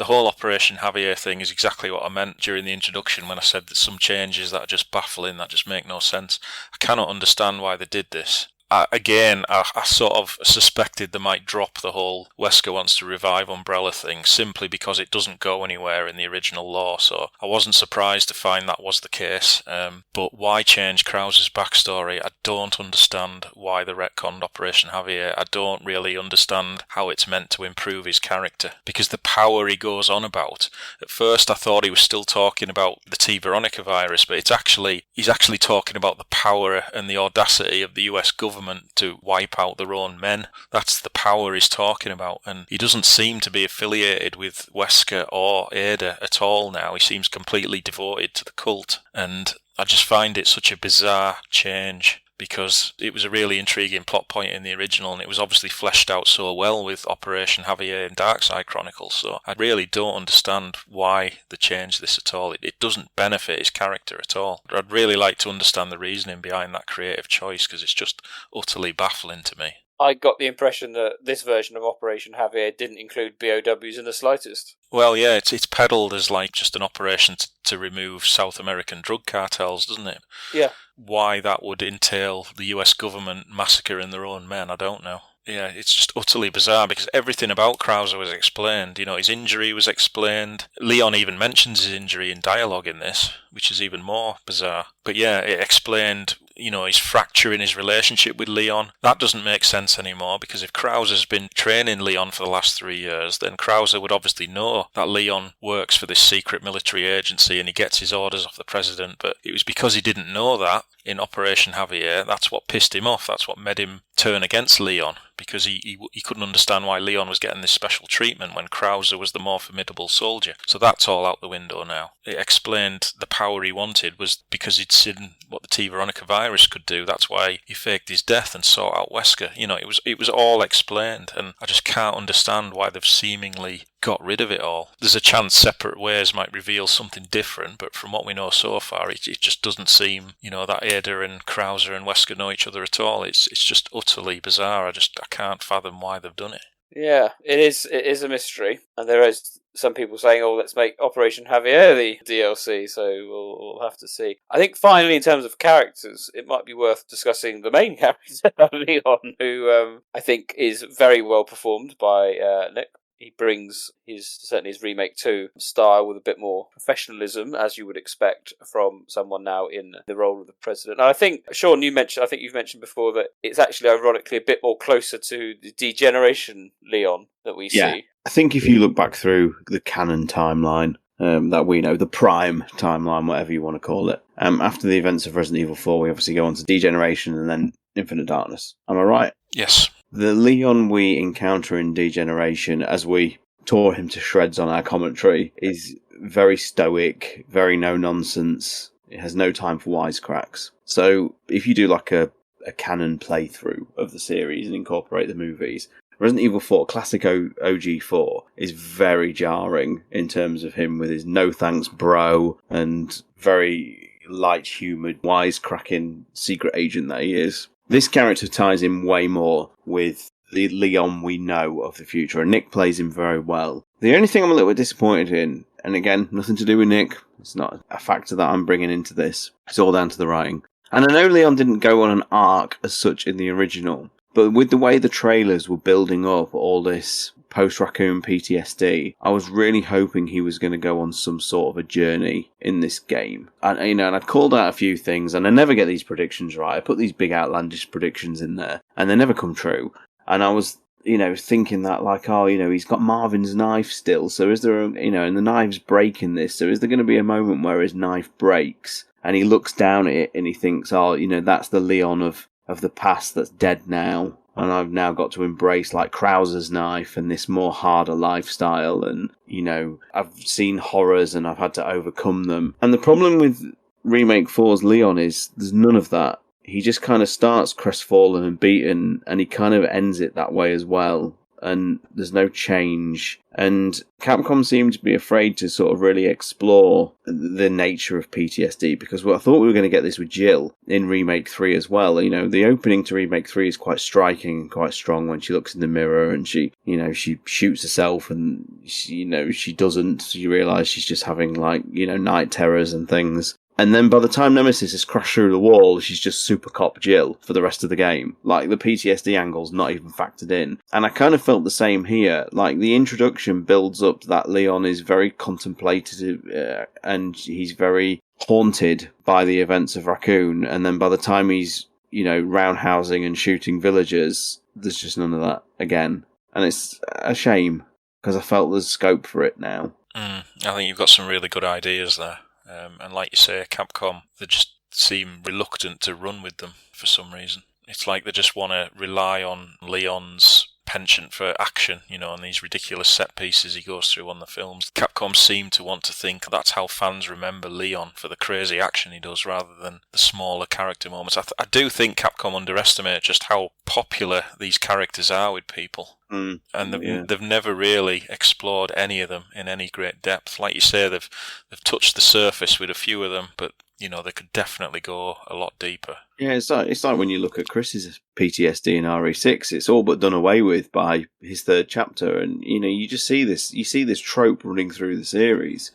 whole Operation Javier thing is exactly what I meant during the introduction when I said that some changes that are just baffling, that just make no sense. I cannot understand why they did this. I sort of suspected they might drop the whole Wesker wants to revive Umbrella thing simply because it doesn't go anywhere in the original lore, so I wasn't surprised to find that was the case. But why change Krauser's backstory? I don't understand why they retconned Operation Javier. I don't really understand how it's meant to improve his character, because the power he goes on about, at first I thought he was still talking about the T. Veronica virus, but he's actually talking about the power and the audacity of the US government to wipe out their own men. That's the power he's talking about, and he doesn't seem to be affiliated with Wesker or Ada at all now. He seems completely devoted to the cult, and I just find it such a bizarre change, because it was a really intriguing plot point in the original, and it was obviously fleshed out so well with Operation Javier and Darkside Chronicles, so I really don't understand why they changed this at all. It doesn't benefit his character at all. I'd really like to understand the reasoning behind that creative choice, because it's just utterly baffling to me.
I got the impression that this version of Operation Javier didn't include B.O.W.s in the slightest.
Well, yeah, it's peddled as like just an operation to remove South American drug cartels, doesn't it?
Yeah.
Why that would entail the US government massacring their own men, I don't know. Yeah, it's just utterly bizarre, because everything about Krauser was explained. His injury was explained. Leon even mentions his injury in dialogue in this, which is even more bizarre. But yeah, it explained, he's fracturing his relationship with Leon. That doesn't make sense anymore, because if Krauser's been training Leon for the last 3 years, then Krauser would obviously know that Leon works for this secret military agency and he gets his orders off the president. But it was because he didn't know that in Operation Javier, that's what pissed him off. That's what made him turn against Leon, because he couldn't understand why Leon was getting this special treatment when Krauser was the more formidable soldier. So that's all out the window now. It explained the power he wanted was because he'd seen what the T. Veronica virus could do. That's why he faked his death and sought out Wesker. It was all explained, and I just can't understand why they've seemingly got rid of it all. There's a chance separate ways might reveal something different, but from what we know so far, it just doesn't seem, that Ada and Krauser and Wesker know each other at all. It's just utterly bizarre. I can't fathom why they've done it.
Yeah, it is a mystery, and there is some people saying, let's make Operation Javier the DLC, so we'll have to see. I think finally, in terms of characters, it might be worth discussing the main character, Leon, who I think is very well performed by Nick. He brings certainly his Remake 2 style with a bit more professionalism, as you would expect from someone now in the role of the president. And I think, Sean, you've mentioned before that it's actually ironically a bit more closer to the degeneration Leon that we see.
I think if you look back through the canon timeline that we know, the prime timeline, whatever you want to call it, after the events of Resident Evil 4, we obviously go on to degeneration and then Infinite Darkness. Am I right?
Yes.
The Leon we encounter in Degeneration, as we tore him to shreds on our commentary, is very stoic, very no-nonsense. It has no time for wisecracks. So if you do like a canon playthrough of the series and incorporate the movies, Resident Evil 4, classic OG4, is very jarring in terms of him with his no thanks bro and very light-humoured, wisecracking secret agent that he is. This character ties in way more with the Leon we know of the future, and Nick plays him very well. The only thing I'm a little bit disappointed in, and again, nothing to do with Nick, it's not a factor that I'm bringing into this, it's all down to the writing. And I know Leon didn't go on an arc as such in the original, but with the way the trailers were building up all this post-Raccoon PTSD, I was really hoping he was going to go on some sort of a journey in this game. And, and I'd called out a few things, and I never get these predictions right. I put these big outlandish predictions in there, and they never come true. And I was, thinking that, he's got Marvin's knife still, so is there, and the knife's breaking this, so is there going to be a moment where his knife breaks, and he looks down at it, and he thinks, that's the Leon of the past that's dead now, and I've now got to embrace like Krauser's knife and this more harder lifestyle, and I've seen horrors and I've had to overcome them. And the problem with Remake 4's Leon is there's none of that. He just kind of starts crestfallen and beaten, and he kind of ends it that way as well. And there's no change. And Capcom seemed to be afraid to sort of really explore the nature of PTSD, because I thought we were going to get this with Jill in Remake 3 as well. The opening to Remake 3 is quite striking and quite strong when she looks in the mirror and she shoots herself, and she doesn't. You realise she's just having night terrors and things. And then by the time Nemesis has crashed through the wall, she's just super cop Jill for the rest of the game. Like, the PTSD angle's not even factored in. And I kind of felt the same here. Like, the introduction builds up that Leon is very contemplative and he's very haunted by the events of Raccoon. And then by the time he's, roundhousing and shooting villagers, there's just none of that again. And it's a shame, because I felt there's scope for it now.
I think you've got some really good ideas there. And like you say, Capcom, they just seem reluctant to run with them for some reason. It's like they just want to rely on Leon's penchant for action, and these ridiculous set pieces he goes through on the films. Capcom seem to want to think that's how fans remember Leon, for the crazy action he does rather than the smaller character moments. I do think Capcom underestimate just how popular these characters are with people. And they've never really explored any of them in any great depth. Like you say, they've touched the surface with a few of them, but they could definitely go a lot deeper.
Yeah, it's like when you look at Chris's PTSD in RE6, it's all but done away with by his third chapter, and you just see this trope running through the series.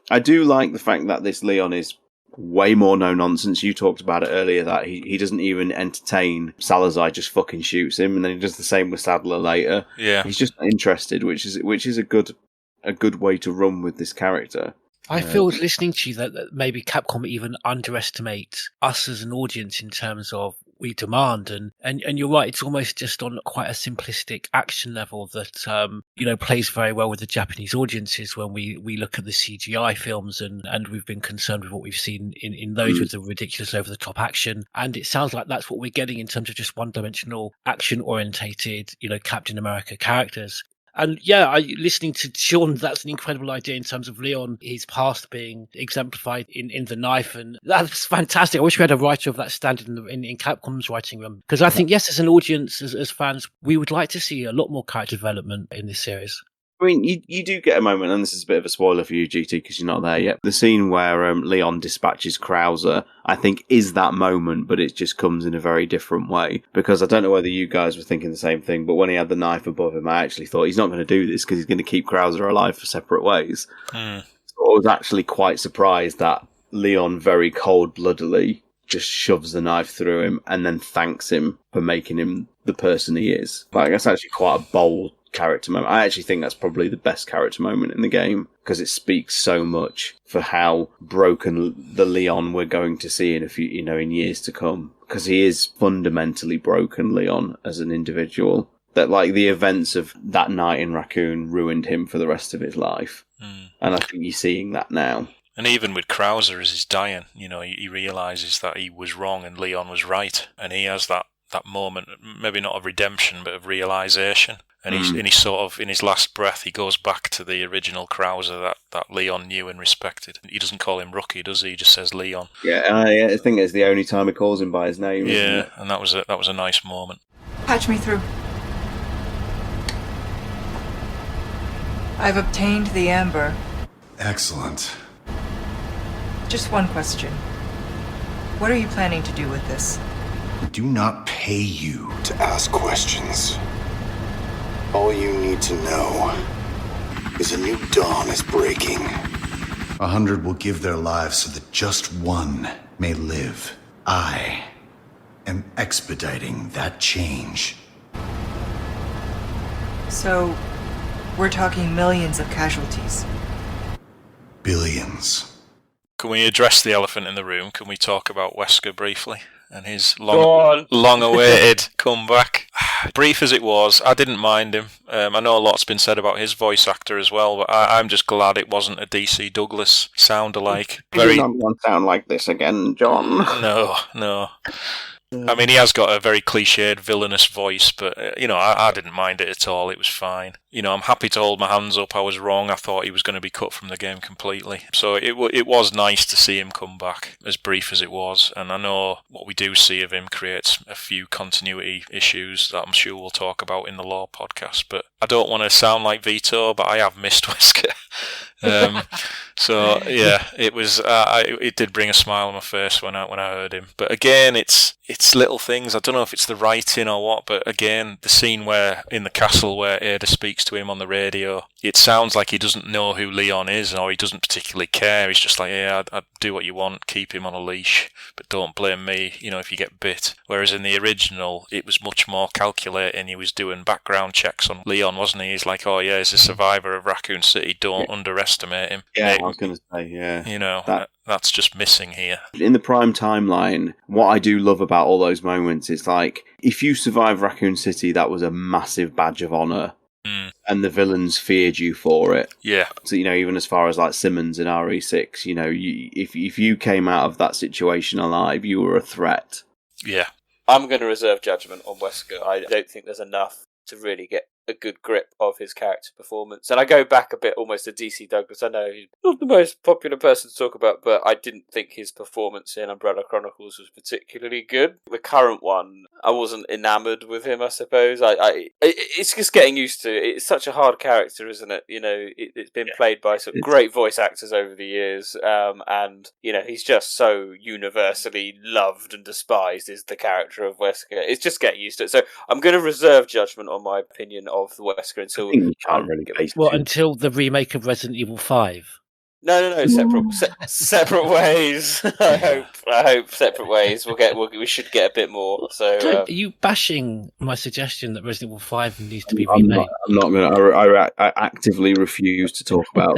I do like the fact that this Leon is way more no nonsense. You talked about it earlier, that he doesn't even entertain Salazar, just fucking shoots him, and then he does the same with Sadler later.
Yeah,
he's just interested, which is a good way to run with this character.
I feel listening to you that maybe Capcom even underestimate us as an audience in terms of we demand, and you're right, it's almost just on quite a simplistic action level that plays very well with the Japanese audiences when we look at the CGI films, and we've been concerned with what we've seen in those with the ridiculous over the top action, and it sounds like that's what we're getting in terms of just one-dimensional action orientated Captain America characters. And listening to Sean, that's an incredible idea in terms of Leon, his past being exemplified in the knife. And that's fantastic. I wish we had a writer of that standard in Capcom's writing room. Because I think, yes, as an audience, as fans, we would like to see a lot more character development in this series.
I mean, you do get a moment, and this is a bit of a spoiler for you, GT, because you're not there yet. The scene where Leon dispatches Krauser, I think, is that moment, but it just comes in a very different way. Because I don't know whether you guys were thinking the same thing, but when he had the knife above him, I actually thought he's not going to do this because he's going to keep Krauser alive for separate ways. So I was actually quite surprised that Leon very cold-bloodedly just shoves the knife through him and then thanks him for making him the person he is. Like, that's actually quite a bold character moment. I actually think that's probably the best character moment in the game because it speaks so much for how broken the Leon we're going to see in a few, in years to come. Because he is fundamentally broken, Leon, as an individual. That, like, the events of that night in Raccoon ruined him for the rest of his life. And I think you're seeing that now.
And even with Krauser as he's dying, he realises that he was wrong and Leon was right. And he has that moment, maybe not of redemption, but of realisation. And he's sort of, in his last breath, he goes back to the original Krauser that Leon knew and respected. He doesn't call him Rookie, does he? He just says Leon.
Yeah, and I think it's the only time he calls him by his name.
Yeah,
isn't it?
and that was a nice moment.
Patch me through. I've obtained the amber.
Excellent.
Just one question. What are you planning to do with this?
We do not pay you to ask questions. All you need to know is a new dawn is breaking. 100 will give their lives so that just one may live. I am expediting that change.
So, we're talking millions of casualties.
Billions.
Can we address the elephant in the room? Can we talk about Wesker briefly? And his long-awaited comeback. Brief as it was, I didn't mind him. I know a lot's been said about his voice actor as well, but I'm just glad it wasn't a DC Douglas sound-alike.
You do not want to sound like this again, John.
No. I mean, he has got a very cliched, villainous voice, but, I didn't mind it at all. It was fine. I'm happy to hold my hands up. I was wrong. I thought he was going to be cut from the game completely. So it was nice to see him come back, as brief as it was. And I know what we do see of him creates a few continuity issues that I'm sure we'll talk about in the Law podcast. But I don't want to sound like Vito, but I have missed Wesker. So yeah, it was. It did bring a smile on my face when I heard him. But again, it's little things. I don't know if it's the writing or what. But again, the scene where in the castle where Ada speaks to him on the radio, it sounds like he doesn't know who Leon is, or he doesn't particularly care. He's just like, yeah, I'd do what you want, keep him on a leash, but don't blame me, if you get bit. Whereas in the original, it was much more calculating. He was doing background checks on Leon, wasn't he? He's like, oh yeah, he's a survivor of Raccoon City. Don't underestimate him.
Yeah, I was going to say, yeah.
That's just missing here.
In the Prime timeline, what I do love about all those moments is, like, if you survive Raccoon City, that was a massive badge of honour. And the villains feared you for it.
Yeah.
So, even as far as, like, Simmons in RE6, if you came out of that situation alive, you were a threat.
Yeah.
I'm going to reserve judgment on Wesker. I don't think there's enough to really get a good grip of his character performance. And I go back a bit almost to DC Douglas. I know he's not the most popular person to talk about, but I didn't think his performance in Umbrella Chronicles was particularly good. The current one, I wasn't enamoured with him, I suppose. It's just getting used to it. It's such a hard character, isn't it? It's been played by some great voice actors over the years, and he's just so universally loved and despised is the character of Wesker. It's just getting used to it. So I'm going to reserve judgment on my opinion of the Wesker until
you can't really
until the remake of Resident Evil 5.
No. Separate ways. I hope separate ways. We should get a bit more. So,
Are you bashing my suggestion that Resident Evil 5 needs to be
I'm
remade?
not going to. I actively refuse to talk about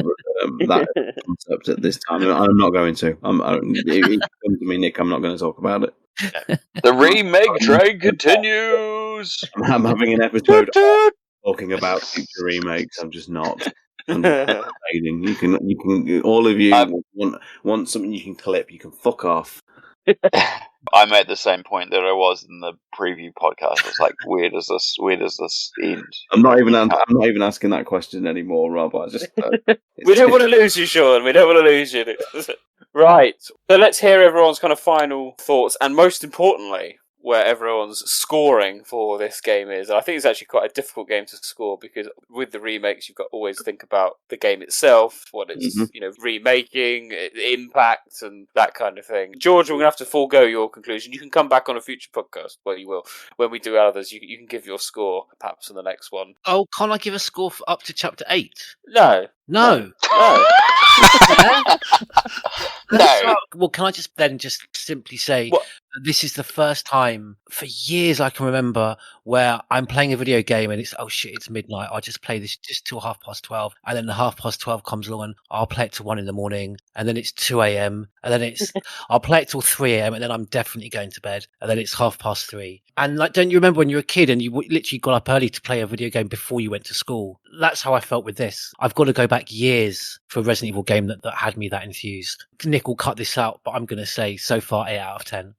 that concept at this time. I'm not going to. It comes to me, Nick. I'm not going to talk about it.
The remake train continues.
I'm having an episode talking about future remakes. I'm just not. You can. All of you want something you can clip. You can fuck off.
I'm at the same point that I was in the preview podcast. It's like, where does this end?
I'm not even asking that question anymore, Rob. I just
we don't want to lose you, Sean. We don't want to lose you. Right. So let's hear everyone's kind of final thoughts, and most importantly, where everyone's scoring for this game is. And I think it's actually quite a difficult game to score because with the remakes, you've got to always think about the game itself, what it's remaking, impact, and that kind of thing. George, we're going to have to forego your conclusion. You can come back on a future podcast. Well, you will. When we do others, you can give your score, perhaps, on the next one.
Oh, can't I give a score for up to chapter 8?
No.
No.
No.
Well, can I just simply say this is the first time for years I can remember where I'm playing a video game and it's, oh shit, it's midnight. I'll just play this just till 12:30. And then the 12:30 comes along and I'll play it till 1 a.m. And then it's 2 a.m. And then I'll play it till 3 a.m. And then I'm definitely going to bed. And then it's 3:30. And like, don't you remember when you were a kid and you literally got up early to play a video game before you went to school? That's how I felt with this. I've got to go back years for a Resident Evil game that had me that enthused. Nick will cut this out, but I'm going to say so far 8 out of 10.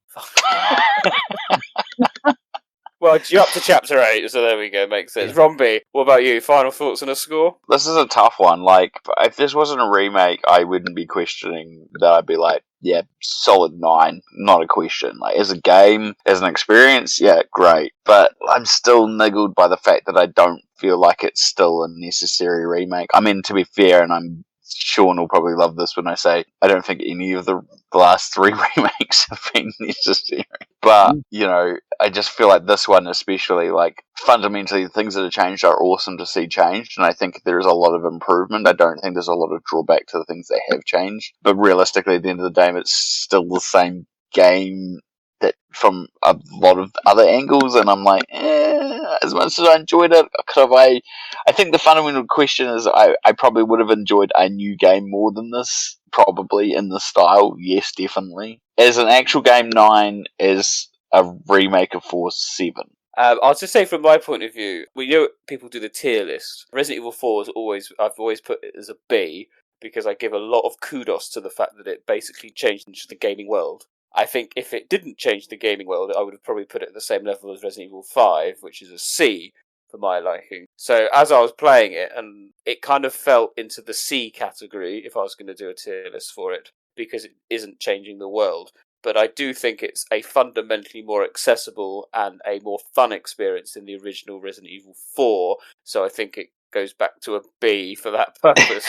Well, you're up to chapter 8, so there we go, makes sense. Rombie, what about you? Final thoughts on a score?
This is a tough one. Like, if this wasn't a remake, I wouldn't be questioning that. I'd be like, yeah, solid 9, not a question. Like, as a game, as an experience, yeah, great. But I'm still niggled by the fact that I don't feel like it's still a necessary remake. I mean, to be fair, and Sean will probably love this when I say I don't think any of the last 3 remakes have been necessary. But, I just feel like this one especially, like, fundamentally the things that have changed are awesome to see changed, and I think there is a lot of improvement. I don't think there's a lot of drawback to the things that have changed. But realistically, at the end of the day, it's still the same game that from a lot of other angles, and I'm like, as much as I enjoyed it, I think the fundamental question is I probably would have enjoyed a new game more than this, probably in the style, yes, definitely. As an actual game, 9 is a remake of 4-7.
I'll just say from my point of view, we know people do the tier list. Resident Evil 4 I've always put it as a B, because I give a lot of kudos to the fact that it basically changed the gaming world. I think if it didn't change the gaming world, I would have probably put it at the same level as Resident Evil 5, which is a C for my liking. So as I was playing it, and it kind of fell into the C category if I was going to do a tier list for it, because it isn't changing the world. But I do think it's a fundamentally more accessible and a more fun experience than the original Resident Evil 4, so I think it goes back to a B for that purpose.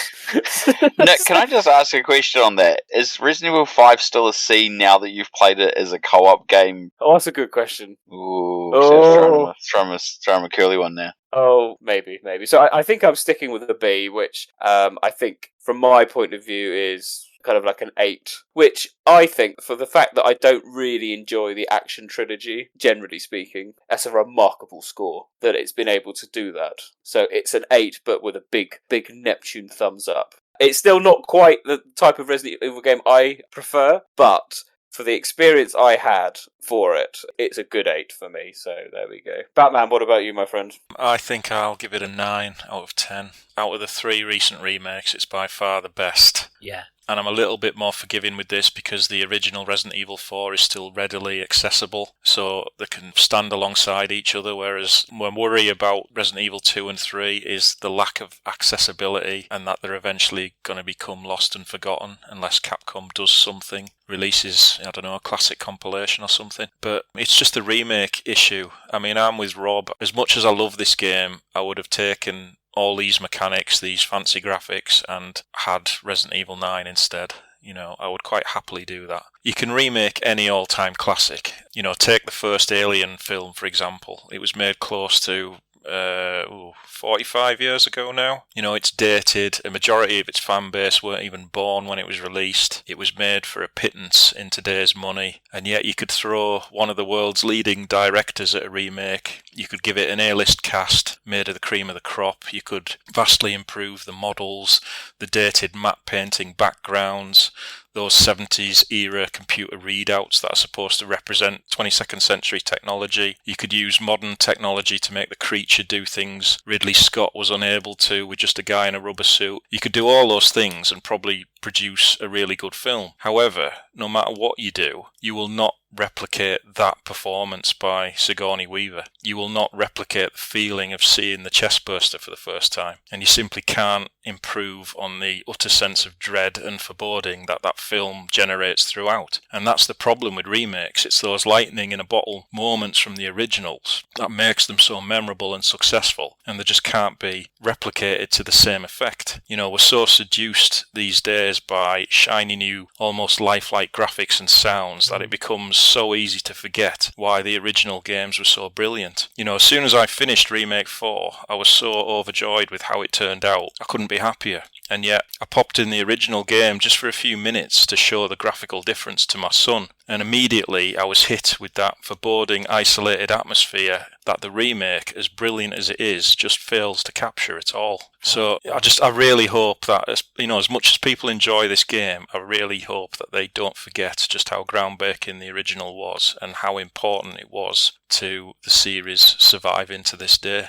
Nick, can I just ask a question on that? Is Resident Evil 5 still a C now that you've played it as a co-op game?
Oh, that's a good question.
Ooh, so throw him a curly one now.
Oh, maybe. So I think I'm sticking with a B, which I think, from my point of view, is kind of like an 8, which I think, for the fact that I don't really enjoy the action trilogy, generally speaking, that's a remarkable score that it's been able to do that. So it's an 8, but with a big Neptune thumbs up. It's still not quite the type of Resident Evil game I prefer, but for the experience I had for it, it's a good 8 for me, so there we go. Batman, what about you, my friend?
I think I'll give it a 9 out of 10. Out of the 3 recent remakes, it's by far the best.
Yeah.
And I'm a little bit more forgiving with this because the original Resident Evil 4 is still readily accessible, so they can stand alongside each other, whereas my worry about Resident Evil 2 and 3 is the lack of accessibility and that they're eventually going to become lost and forgotten unless Capcom does something, releases, I don't know, a classic compilation or something. But it's just the remake issue. I mean, I'm with Rob. As much as I love this game, I would have taken all these mechanics, these fancy graphics, and had Resident Evil 9 instead. I would quite happily do that. You can remake any all-time classic. Take the first Alien film, for example. It was made close to 45 years ago now. You know, it's dated. A majority of its fan base weren't even born when it was released. It was made for a pittance in today's money, and yet you could throw one of the world's leading directors at a remake. You could give it an A-list cast made of the cream of the crop. You could vastly improve the models, the dated matte painting backgrounds, those 70s era computer readouts that are supposed to represent 22nd century technology. You could use modern technology to make the creature do things Ridley Scott was unable to with just a guy in a rubber suit. You could do all those things and probably produce a really good film. However, no matter what you do, you will not replicate that performance by Sigourney Weaver. You will not replicate the feeling of seeing the chestburster for the first time, and you simply can't improve on the utter sense of dread and foreboding that that film generates throughout. And that's the problem with remakes. It's those lightning in a bottle moments from the originals that makes them so memorable and successful, and they just can't be replicated to the same effect. You know, we're so seduced these days by shiny new, almost lifelike graphics and sounds that it becomes so easy to forget why the original games were so brilliant. You know, as soon as I finished Remake 4, I was so overjoyed with how it turned out. I couldn't be happier. And yet, I popped in the original game just for a few minutes to show the graphical difference to my son. And immediately I was hit with that foreboding, isolated atmosphere that the remake, as brilliant as it is, just fails to capture at all. So I really hope that, as much as people enjoy this game, I really hope that they don't forget just how groundbreaking the original was and how important it was to the series surviving to this day.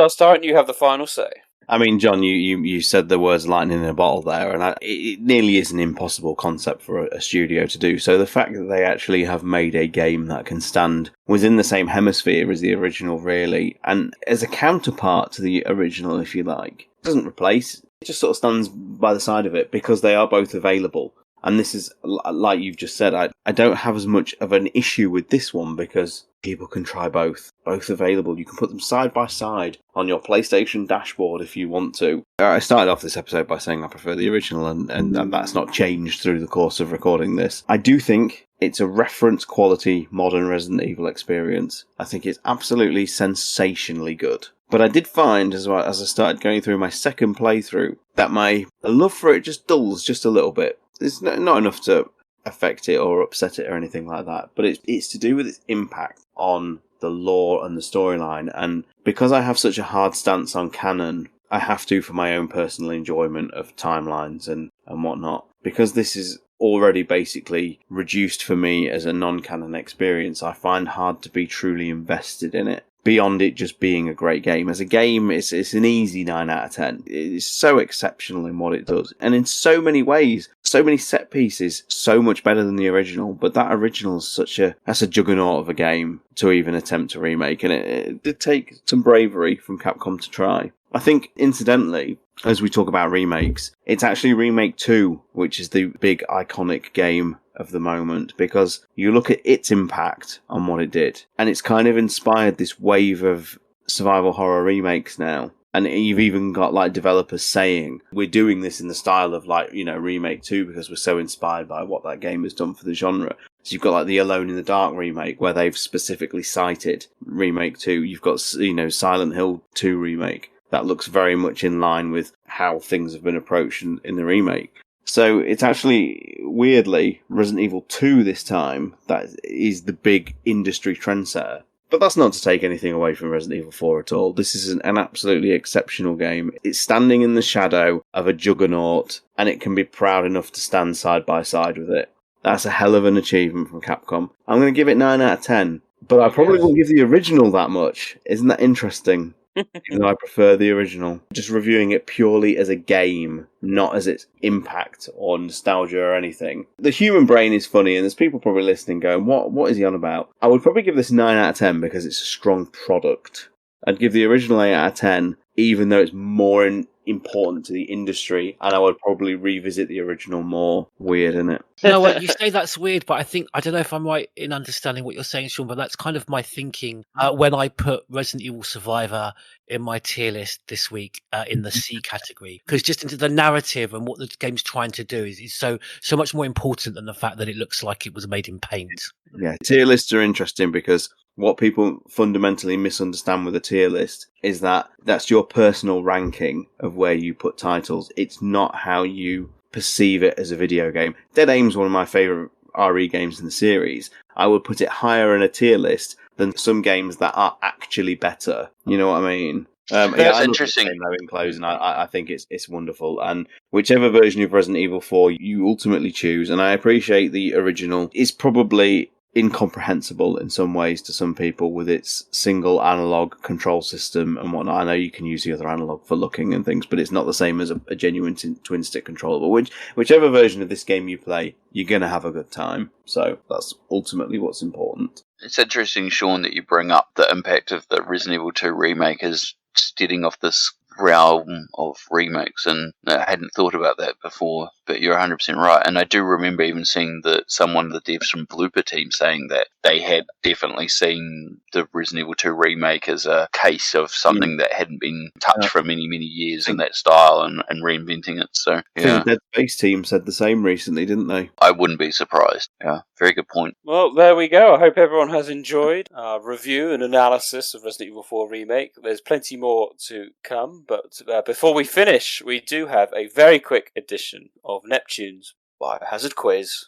Starrett, you have the final say.
I mean, John, you said the words lightning in a bottle there, and it nearly is an impossible concept for a studio to do. So the fact that they actually have made a game that can stand within the same hemisphere as the original, really, and as a counterpart to the original, if you like, doesn't replace, it just sort of stands by the side of it because they are both available. And this is, like you've just said, I don't have as much of an issue with this one because people can try both available. You can put them side by side on your PlayStation dashboard if you want to. I started off this episode by saying I prefer the original, and that's not changed through the course of recording this. I do think it's a reference quality modern Resident Evil experience. I think it's absolutely sensationally good. But I did find, as I started going through my second playthrough, that my love for it just dulls just a little bit. It's not enough to affect it or upset it or anything like that, but it's to do with its impact on the lore and the storyline. And because I have such a hard stance on canon, I have to for my own personal enjoyment of timelines and whatnot. Because this is already basically reduced for me as a non-canon experience, I find hard to be truly invested in it. Beyond it just being a great game. As a game, it's an easy 9 out of 10. It's so exceptional in what it does. And in so many ways, so many set pieces, so much better than the original. But that original is that's a juggernaut of a game to even attempt to remake. And it did take some bravery from Capcom to try. I think, incidentally, as we talk about remakes, it's actually Remake 2, which is the big iconic game of the moment, because you look at its impact on what it did, and it's kind of inspired this wave of survival horror remakes now. And you've even got like developers saying, we're doing this in the style of Remake 2 because we're so inspired by what that game has done for the genre. So you've got like the Alone in the Dark remake where they've specifically cited Remake 2. You've got, Silent Hill 2 remake. That looks very much in line with how things have been approached in the remake. So it's actually, weirdly, Resident Evil 2 this time that is the big industry trendsetter. But that's not to take anything away from Resident Evil 4 at all. This is an absolutely exceptional game. It's standing in the shadow of a juggernaut, and it can be proud enough to stand side by side with it. That's a hell of an achievement from Capcom. I'm going to give it 9 out of 10, but I probably won't give the original that much. Isn't that interesting? Even though I prefer the original. Just reviewing it purely as a game, not as its impact or nostalgia or anything. The human brain is funny, and there's people probably listening going, what is he on about? I would probably give this 9 out of 10 because it's a strong product. I'd give the original 8 out of 10, even though it's more important to the industry, and I would probably revisit the original more. Weird, isn't it?
You know what, you say that's weird, but I don't know if I'm right in understanding what you're saying, Sean, but that's kind of my thinking when I put Resident Evil Survivor in my tier list this week in the C category, because just into the narrative and what the game's trying to do is so much more important than the fact that it looks like it was made in paint.
Yeah, tier lists are interesting because what people fundamentally misunderstand with a tier list is that that's your personal ranking of where you put titles. It's not how you perceive it as a video game. Dead Aim's one of my favourite RE games in the series. I would put it higher in a tier list than some games that are actually better. You know what I mean?
That's interesting.
Though, in closing, I think it's wonderful, and whichever version of Resident Evil 4 you ultimately choose, and I appreciate the original is probably incomprehensible in some ways to some people with its single analog control system and whatnot. I know you can use the other analog for looking and things, but it's not the same as a genuine twin stick controller. But whichever version of this game you play, you're going to have a good time. So that's ultimately what's important.
It's interesting, Sean, that you bring up the impact of the Resident Evil 2 remake as steading off this realm of remakes, and I hadn't thought about that before, but you're 100% right. And I do remember even seeing one of the devs from Blooper Team saying that they had definitely seen the Resident Evil 2 remake as a case of something that hadn't been touched for many, many years in that style and reinventing it. So, yeah.
I think the Dead Space team said the same recently, didn't they?
I wouldn't be surprised. Yeah, very good point.
Well, there we go. I hope everyone has enjoyed our review and analysis of Resident Evil 4 Remake. There's plenty more to come, but before we finish, we do have a very quick edition of Neptune's Biohazard Quiz.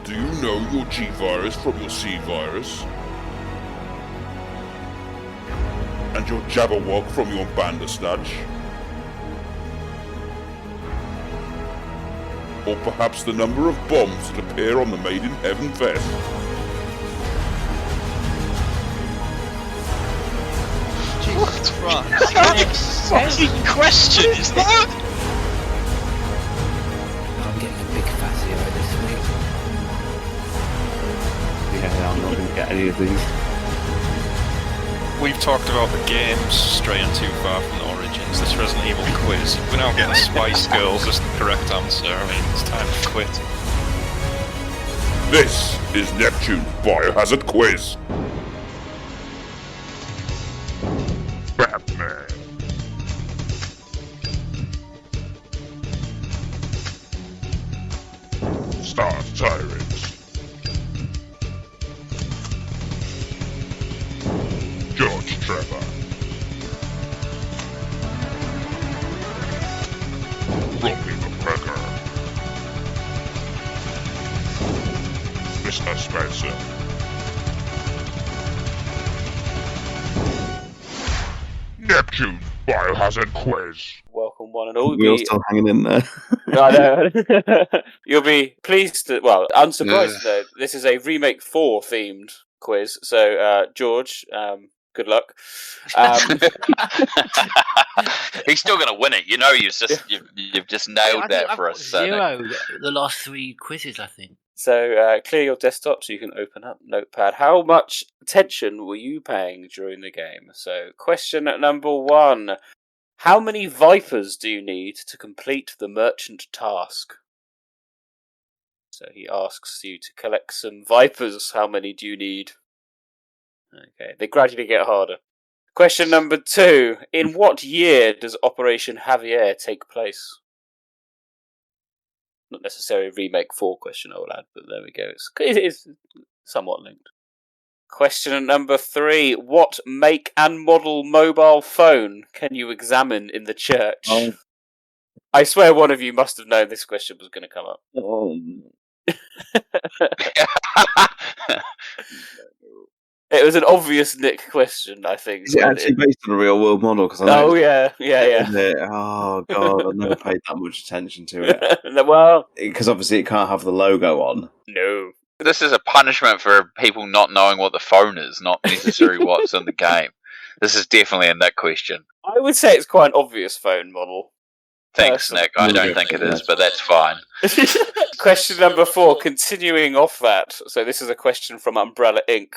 Do you know your G virus from your C virus? And your Jabberwock from your Bandersnatch? Or perhaps the number of bombs that appear on the Made in Heaven vest?
Jesus Christ. What kind of fucking question is that?
I'm getting a big fat zero this week.
Yeah, I'm not going to get any of these.
We've talked about the games straying too far from the origins. This Resident Evil quiz, we're now getting Spice Girls as the correct answer. I mean, it's time to quit.
This is Neptune's Biohazard Quiz. Batman. Star Tyrants. George Trevor. Rombie McGregor. Mr. Spencer. Neptune Biohazard Quiz.
Welcome, one and all.
We're all still hanging in there.
I know. You'll be pleased to, well, unsurprised though. This is a Remake 4 themed quiz. So, George, good luck.
He's still going to win it. You know, you've just nailed that for us.
Zero the last 3 quizzes, I think.
So, clear your desktop so you can open up Notepad. How much attention were you paying during the game? So, question number 1. How many Vipers do you need to complete the merchant task? So, he asks you to collect some Vipers. How many do you need? Okay, they gradually get harder. Question number 2. In what year does Operation Javier take place? Not necessarily a Remake 4 question, I will add, but there we go. It is somewhat linked. Question number 3. What make and model mobile phone can you examine in the church?
Oh.
I swear one of you must have known this question was going to come up. It was an obvious Nick question, I think.
Is it actually based on a real world model?
Yeah.
Oh god, I've never paid that much attention to it.
Well,
because obviously it can't have the logo on.
No.
This is a punishment for people not knowing what the phone is, not necessarily what's in the game. This is definitely in that question.
I would say it's quite an obvious phone model.
Thanks, Nick. I don't think it is, but that's fine.
Question number 4, continuing off that. So this is a question from Umbrella Inc.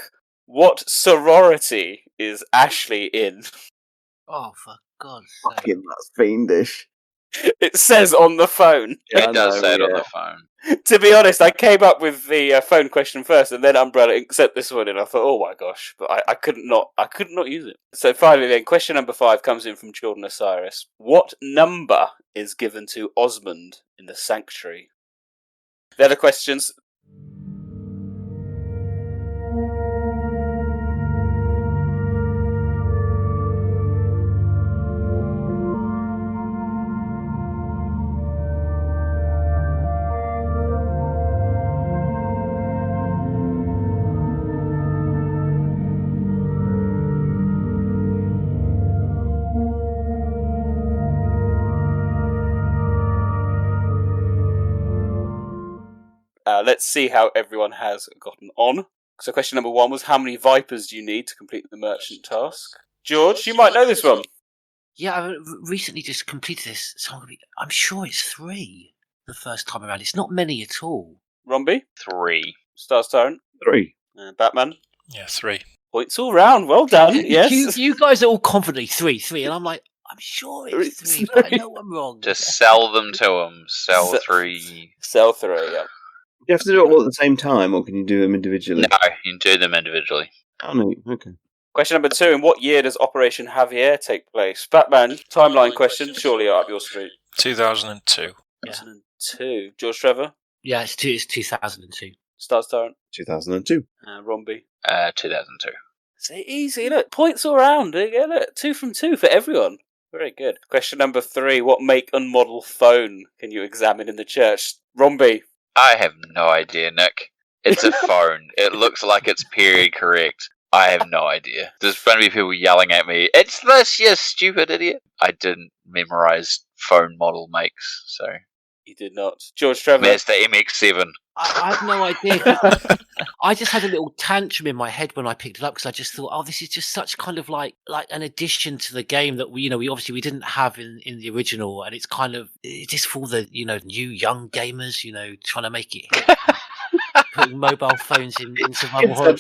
What sorority is Ashley in?
Oh, for God's sake.
Fucking, that's fiendish.
It says on the phone.
Yeah, it does say it on the phone.
To be honest, I came up with the phone question first, and then Umbrella Inc. sent this one in. I thought, oh my gosh, but I could not use it. So finally, then, question number 5 comes in from Jordan Osiris. What number is given to Osmond in the Sanctuary? They're the questions. Let's see how everyone has gotten on. So question number 1 was, how many Vipers do you need to complete the merchant task? George, you might know this one.
Yeah, I recently just completed this, so I'm sure it's 3 the first time around. It's not many at all.
Rombie?
3.
Stars Tyrant?
3.
Batman?
Yeah, 3.
Points all round. Well done. Yes.
You guys are all confidently 3, and I'm like, I'm sure it's 3, but I know I'm wrong.
Just sell them to them. Sell 3.
Sell 3, yeah.
Do you have to do it all at the same time, or can you do them individually?
No, you can do them individually.
Oh, no. Okay.
Question number 2, in what year does Operation Javier take place? Batman, timeline question, surely up your street.
2002.
2002. George Trevor?
Yeah, it's 2002.
Stars Tyrant?
2002.
Rombie?
2002.
It's easy, look. Points all round. Yeah, look, 2 from 2 for everyone. Very good. Question number 3, what make and model phone can you examine in the church? Rombie?
I have no idea, Nick. It's a phone. It looks like it's period correct. I have no idea. There's going to be people yelling at me, it's this, you stupid idiot. I didn't memorize phone model makes, so...
You did not. George Trevor?
That's the MX-7.
I have no idea. I just had a little tantrum in my head when I picked it up because I just thought, this is just such kind of like an addition to the game that we obviously didn't have in the original, and it's kind of just for the new young gamers, trying to make it hit. Putting mobile phones in survival horror.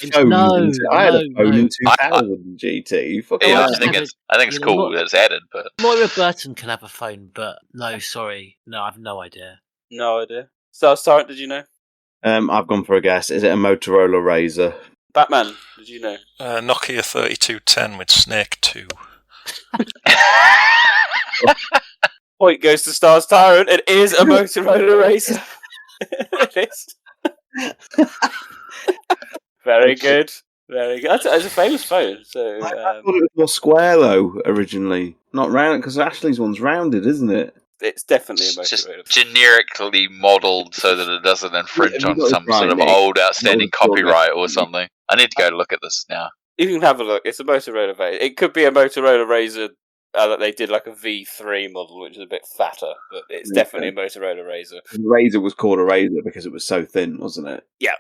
I had a phone in 2000 GT.
Yeah, I think it's cool that it's added, but
Moira Burton can have a phone, but no, sorry, no, I've no idea.
No idea. Stars Tyrant, did you know?
I've gone for a guess. Is it a Motorola Razr?
Batman, did you know?
Nokia 3210 with Snake 2.
Point goes to Stars Tyrant. It is a Motorola Razr. It is. Very good. Very good. It's a famous phone. So
I thought it was more square though originally, not round, because Ashley's one's rounded, isn't it?
It's definitely a Motorola.
Just generically modelled so that it doesn't infringe on some sort of old outstanding copyright or something. I need to go look at this now.
You can have a look. It's a Motorola Razr. It could be a Motorola Razr that they did like a V3 model, which is a bit fatter, but it's definitely a Motorola Razr.
The Razr was called a Razr because it was so thin, wasn't it?
Yeah.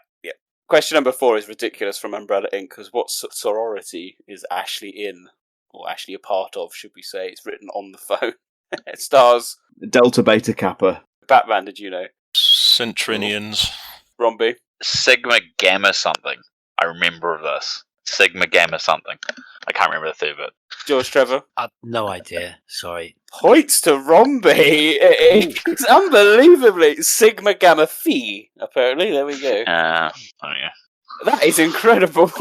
Question number 4 is ridiculous from Umbrella Inc. because what sorority is Ashley in? Or Ashley a part of, should we say. It's written on the phone. It stars...
Delta Beta Kappa.
Batman, did you know?
Centrinians.
Rombie?
Sigma Gamma something. I remember this. Sigma Gamma something. I can't remember the third bit.
George Trevor?
I've no idea. Sorry.
Points to Rombie. It's unbelievably Sigma Gamma Phi. Apparently, there we go.
Oh yeah.
That is incredible.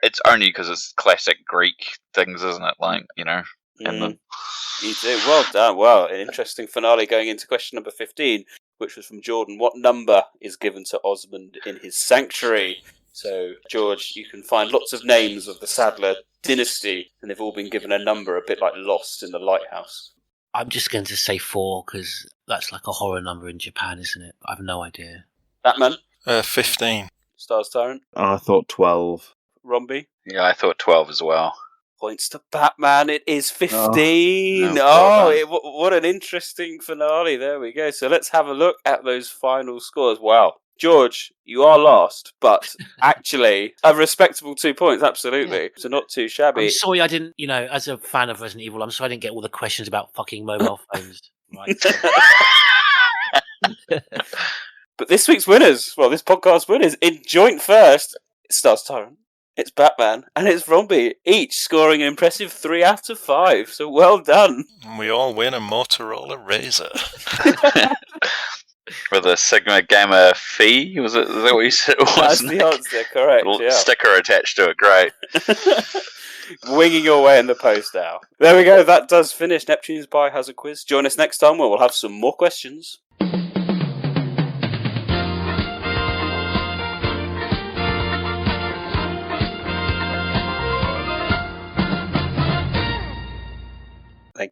It's only because it's classic Greek things, isn't it? Like,
You do. Well done. Well, an interesting finale going into question number 15, which was from Jordan. What number is given to Osmond in his sanctuary? So, George, you can find lots of names of the Sadler dynasty, and they've all been given a number, a bit like Lost in the Lighthouse.
I'm just going to say 4, because that's like a horror number in Japan, isn't it? I have no idea.
Batman?
15.
Stars Tyrant?
I thought 12.
Rombie?
Yeah, I thought 12 as well.
Points to Batman. It is 15. What an interesting finale. There we go. So let's have a look at those final scores. Wow. George, you are last, but actually a respectable 2 points, absolutely. Yeah. So not too shabby.
I'm sorry I didn't, as a fan of Resident Evil, I'm sorry I didn't get all the questions about fucking mobile phones. Right.
But this week's winners, this podcast winners, in joint first, it's Stars Tyrant, it's Batman, and it's Rombie, each scoring an impressive 3 out of 5. So well done.
We all win a Motorola Razr.
With a Sigma Gamma Phi? Is that what you said?
That's the answer, correct. Yeah.
Sticker attached to it, great.
Winging your way in the post now. There we go, that does finish Neptune's Biohazard quiz. Join us next time where we'll have some more questions.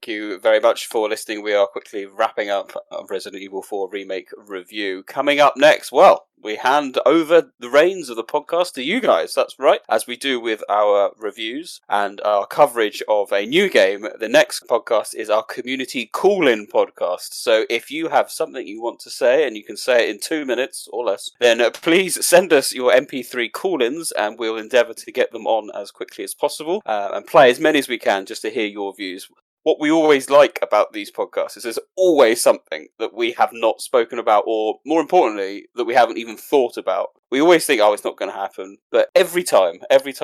Thank you very much for listening. We are quickly wrapping up our Resident Evil 4 Remake review. Coming up next, well, we hand over the reins of the podcast to you guys. That's right. As we do with our reviews and our coverage of a new game, the next podcast is our community call-in podcast. So if you have something you want to say, and you can say it in 2 minutes or less, then please send us your MP3 call-ins and we'll endeavour to get them on as quickly as possible and play as many as we can just to hear your views. What we always like about these podcasts is there's always something that we have not spoken about, or more importantly, that we haven't even thought about. We always think, oh, it's not going to happen. But every time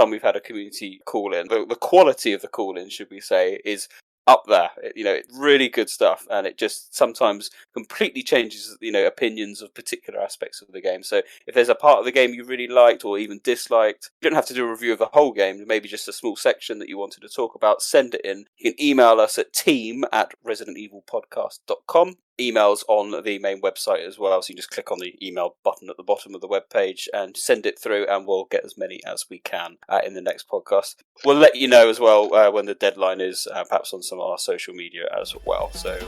we've had a community call-in, the quality of the call-in, should we say, is up there. Really good stuff, and it just sometimes completely changes, opinions of particular aspects of the game. So if there's a part of the game you really liked or even disliked, you don't have to do a review of the whole game, maybe just a small section that you wanted to talk about, send it in. You can email us at team@residentevilpodcast.com. Emails on the main website as well, so you just click on the email button at the bottom of the webpage and send it through, and we'll get as many as we can in the next podcast. We'll let you know as well when the deadline is, perhaps on some of our social media as well. So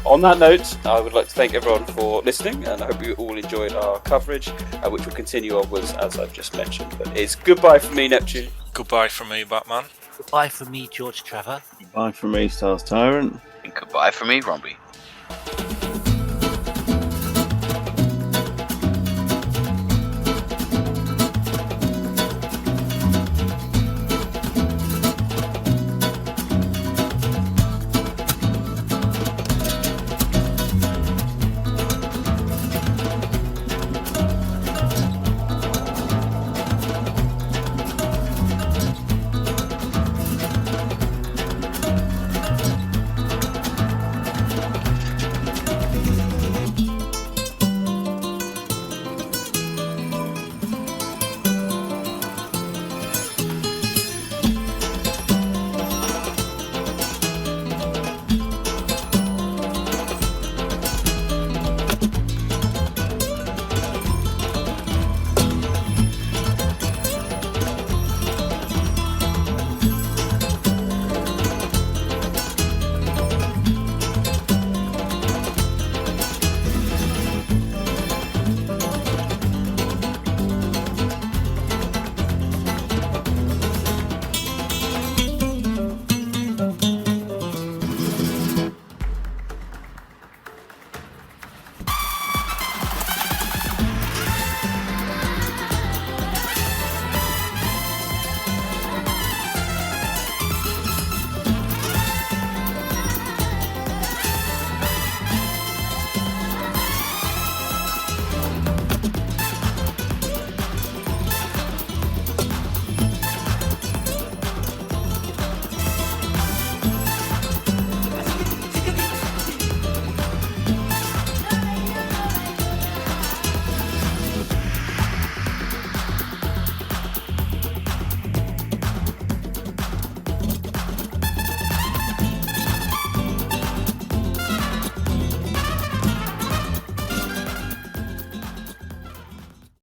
on that note, I would like to thank everyone for listening, and I hope you all enjoyed our coverage, which will continue onwards as I've just mentioned. But it's goodbye from me, Neptune.
Goodbye from me, Batman.
Goodbye from me, George Trevor.
Goodbye from me, Stars Tyrant.
And goodbye from me, Rombie.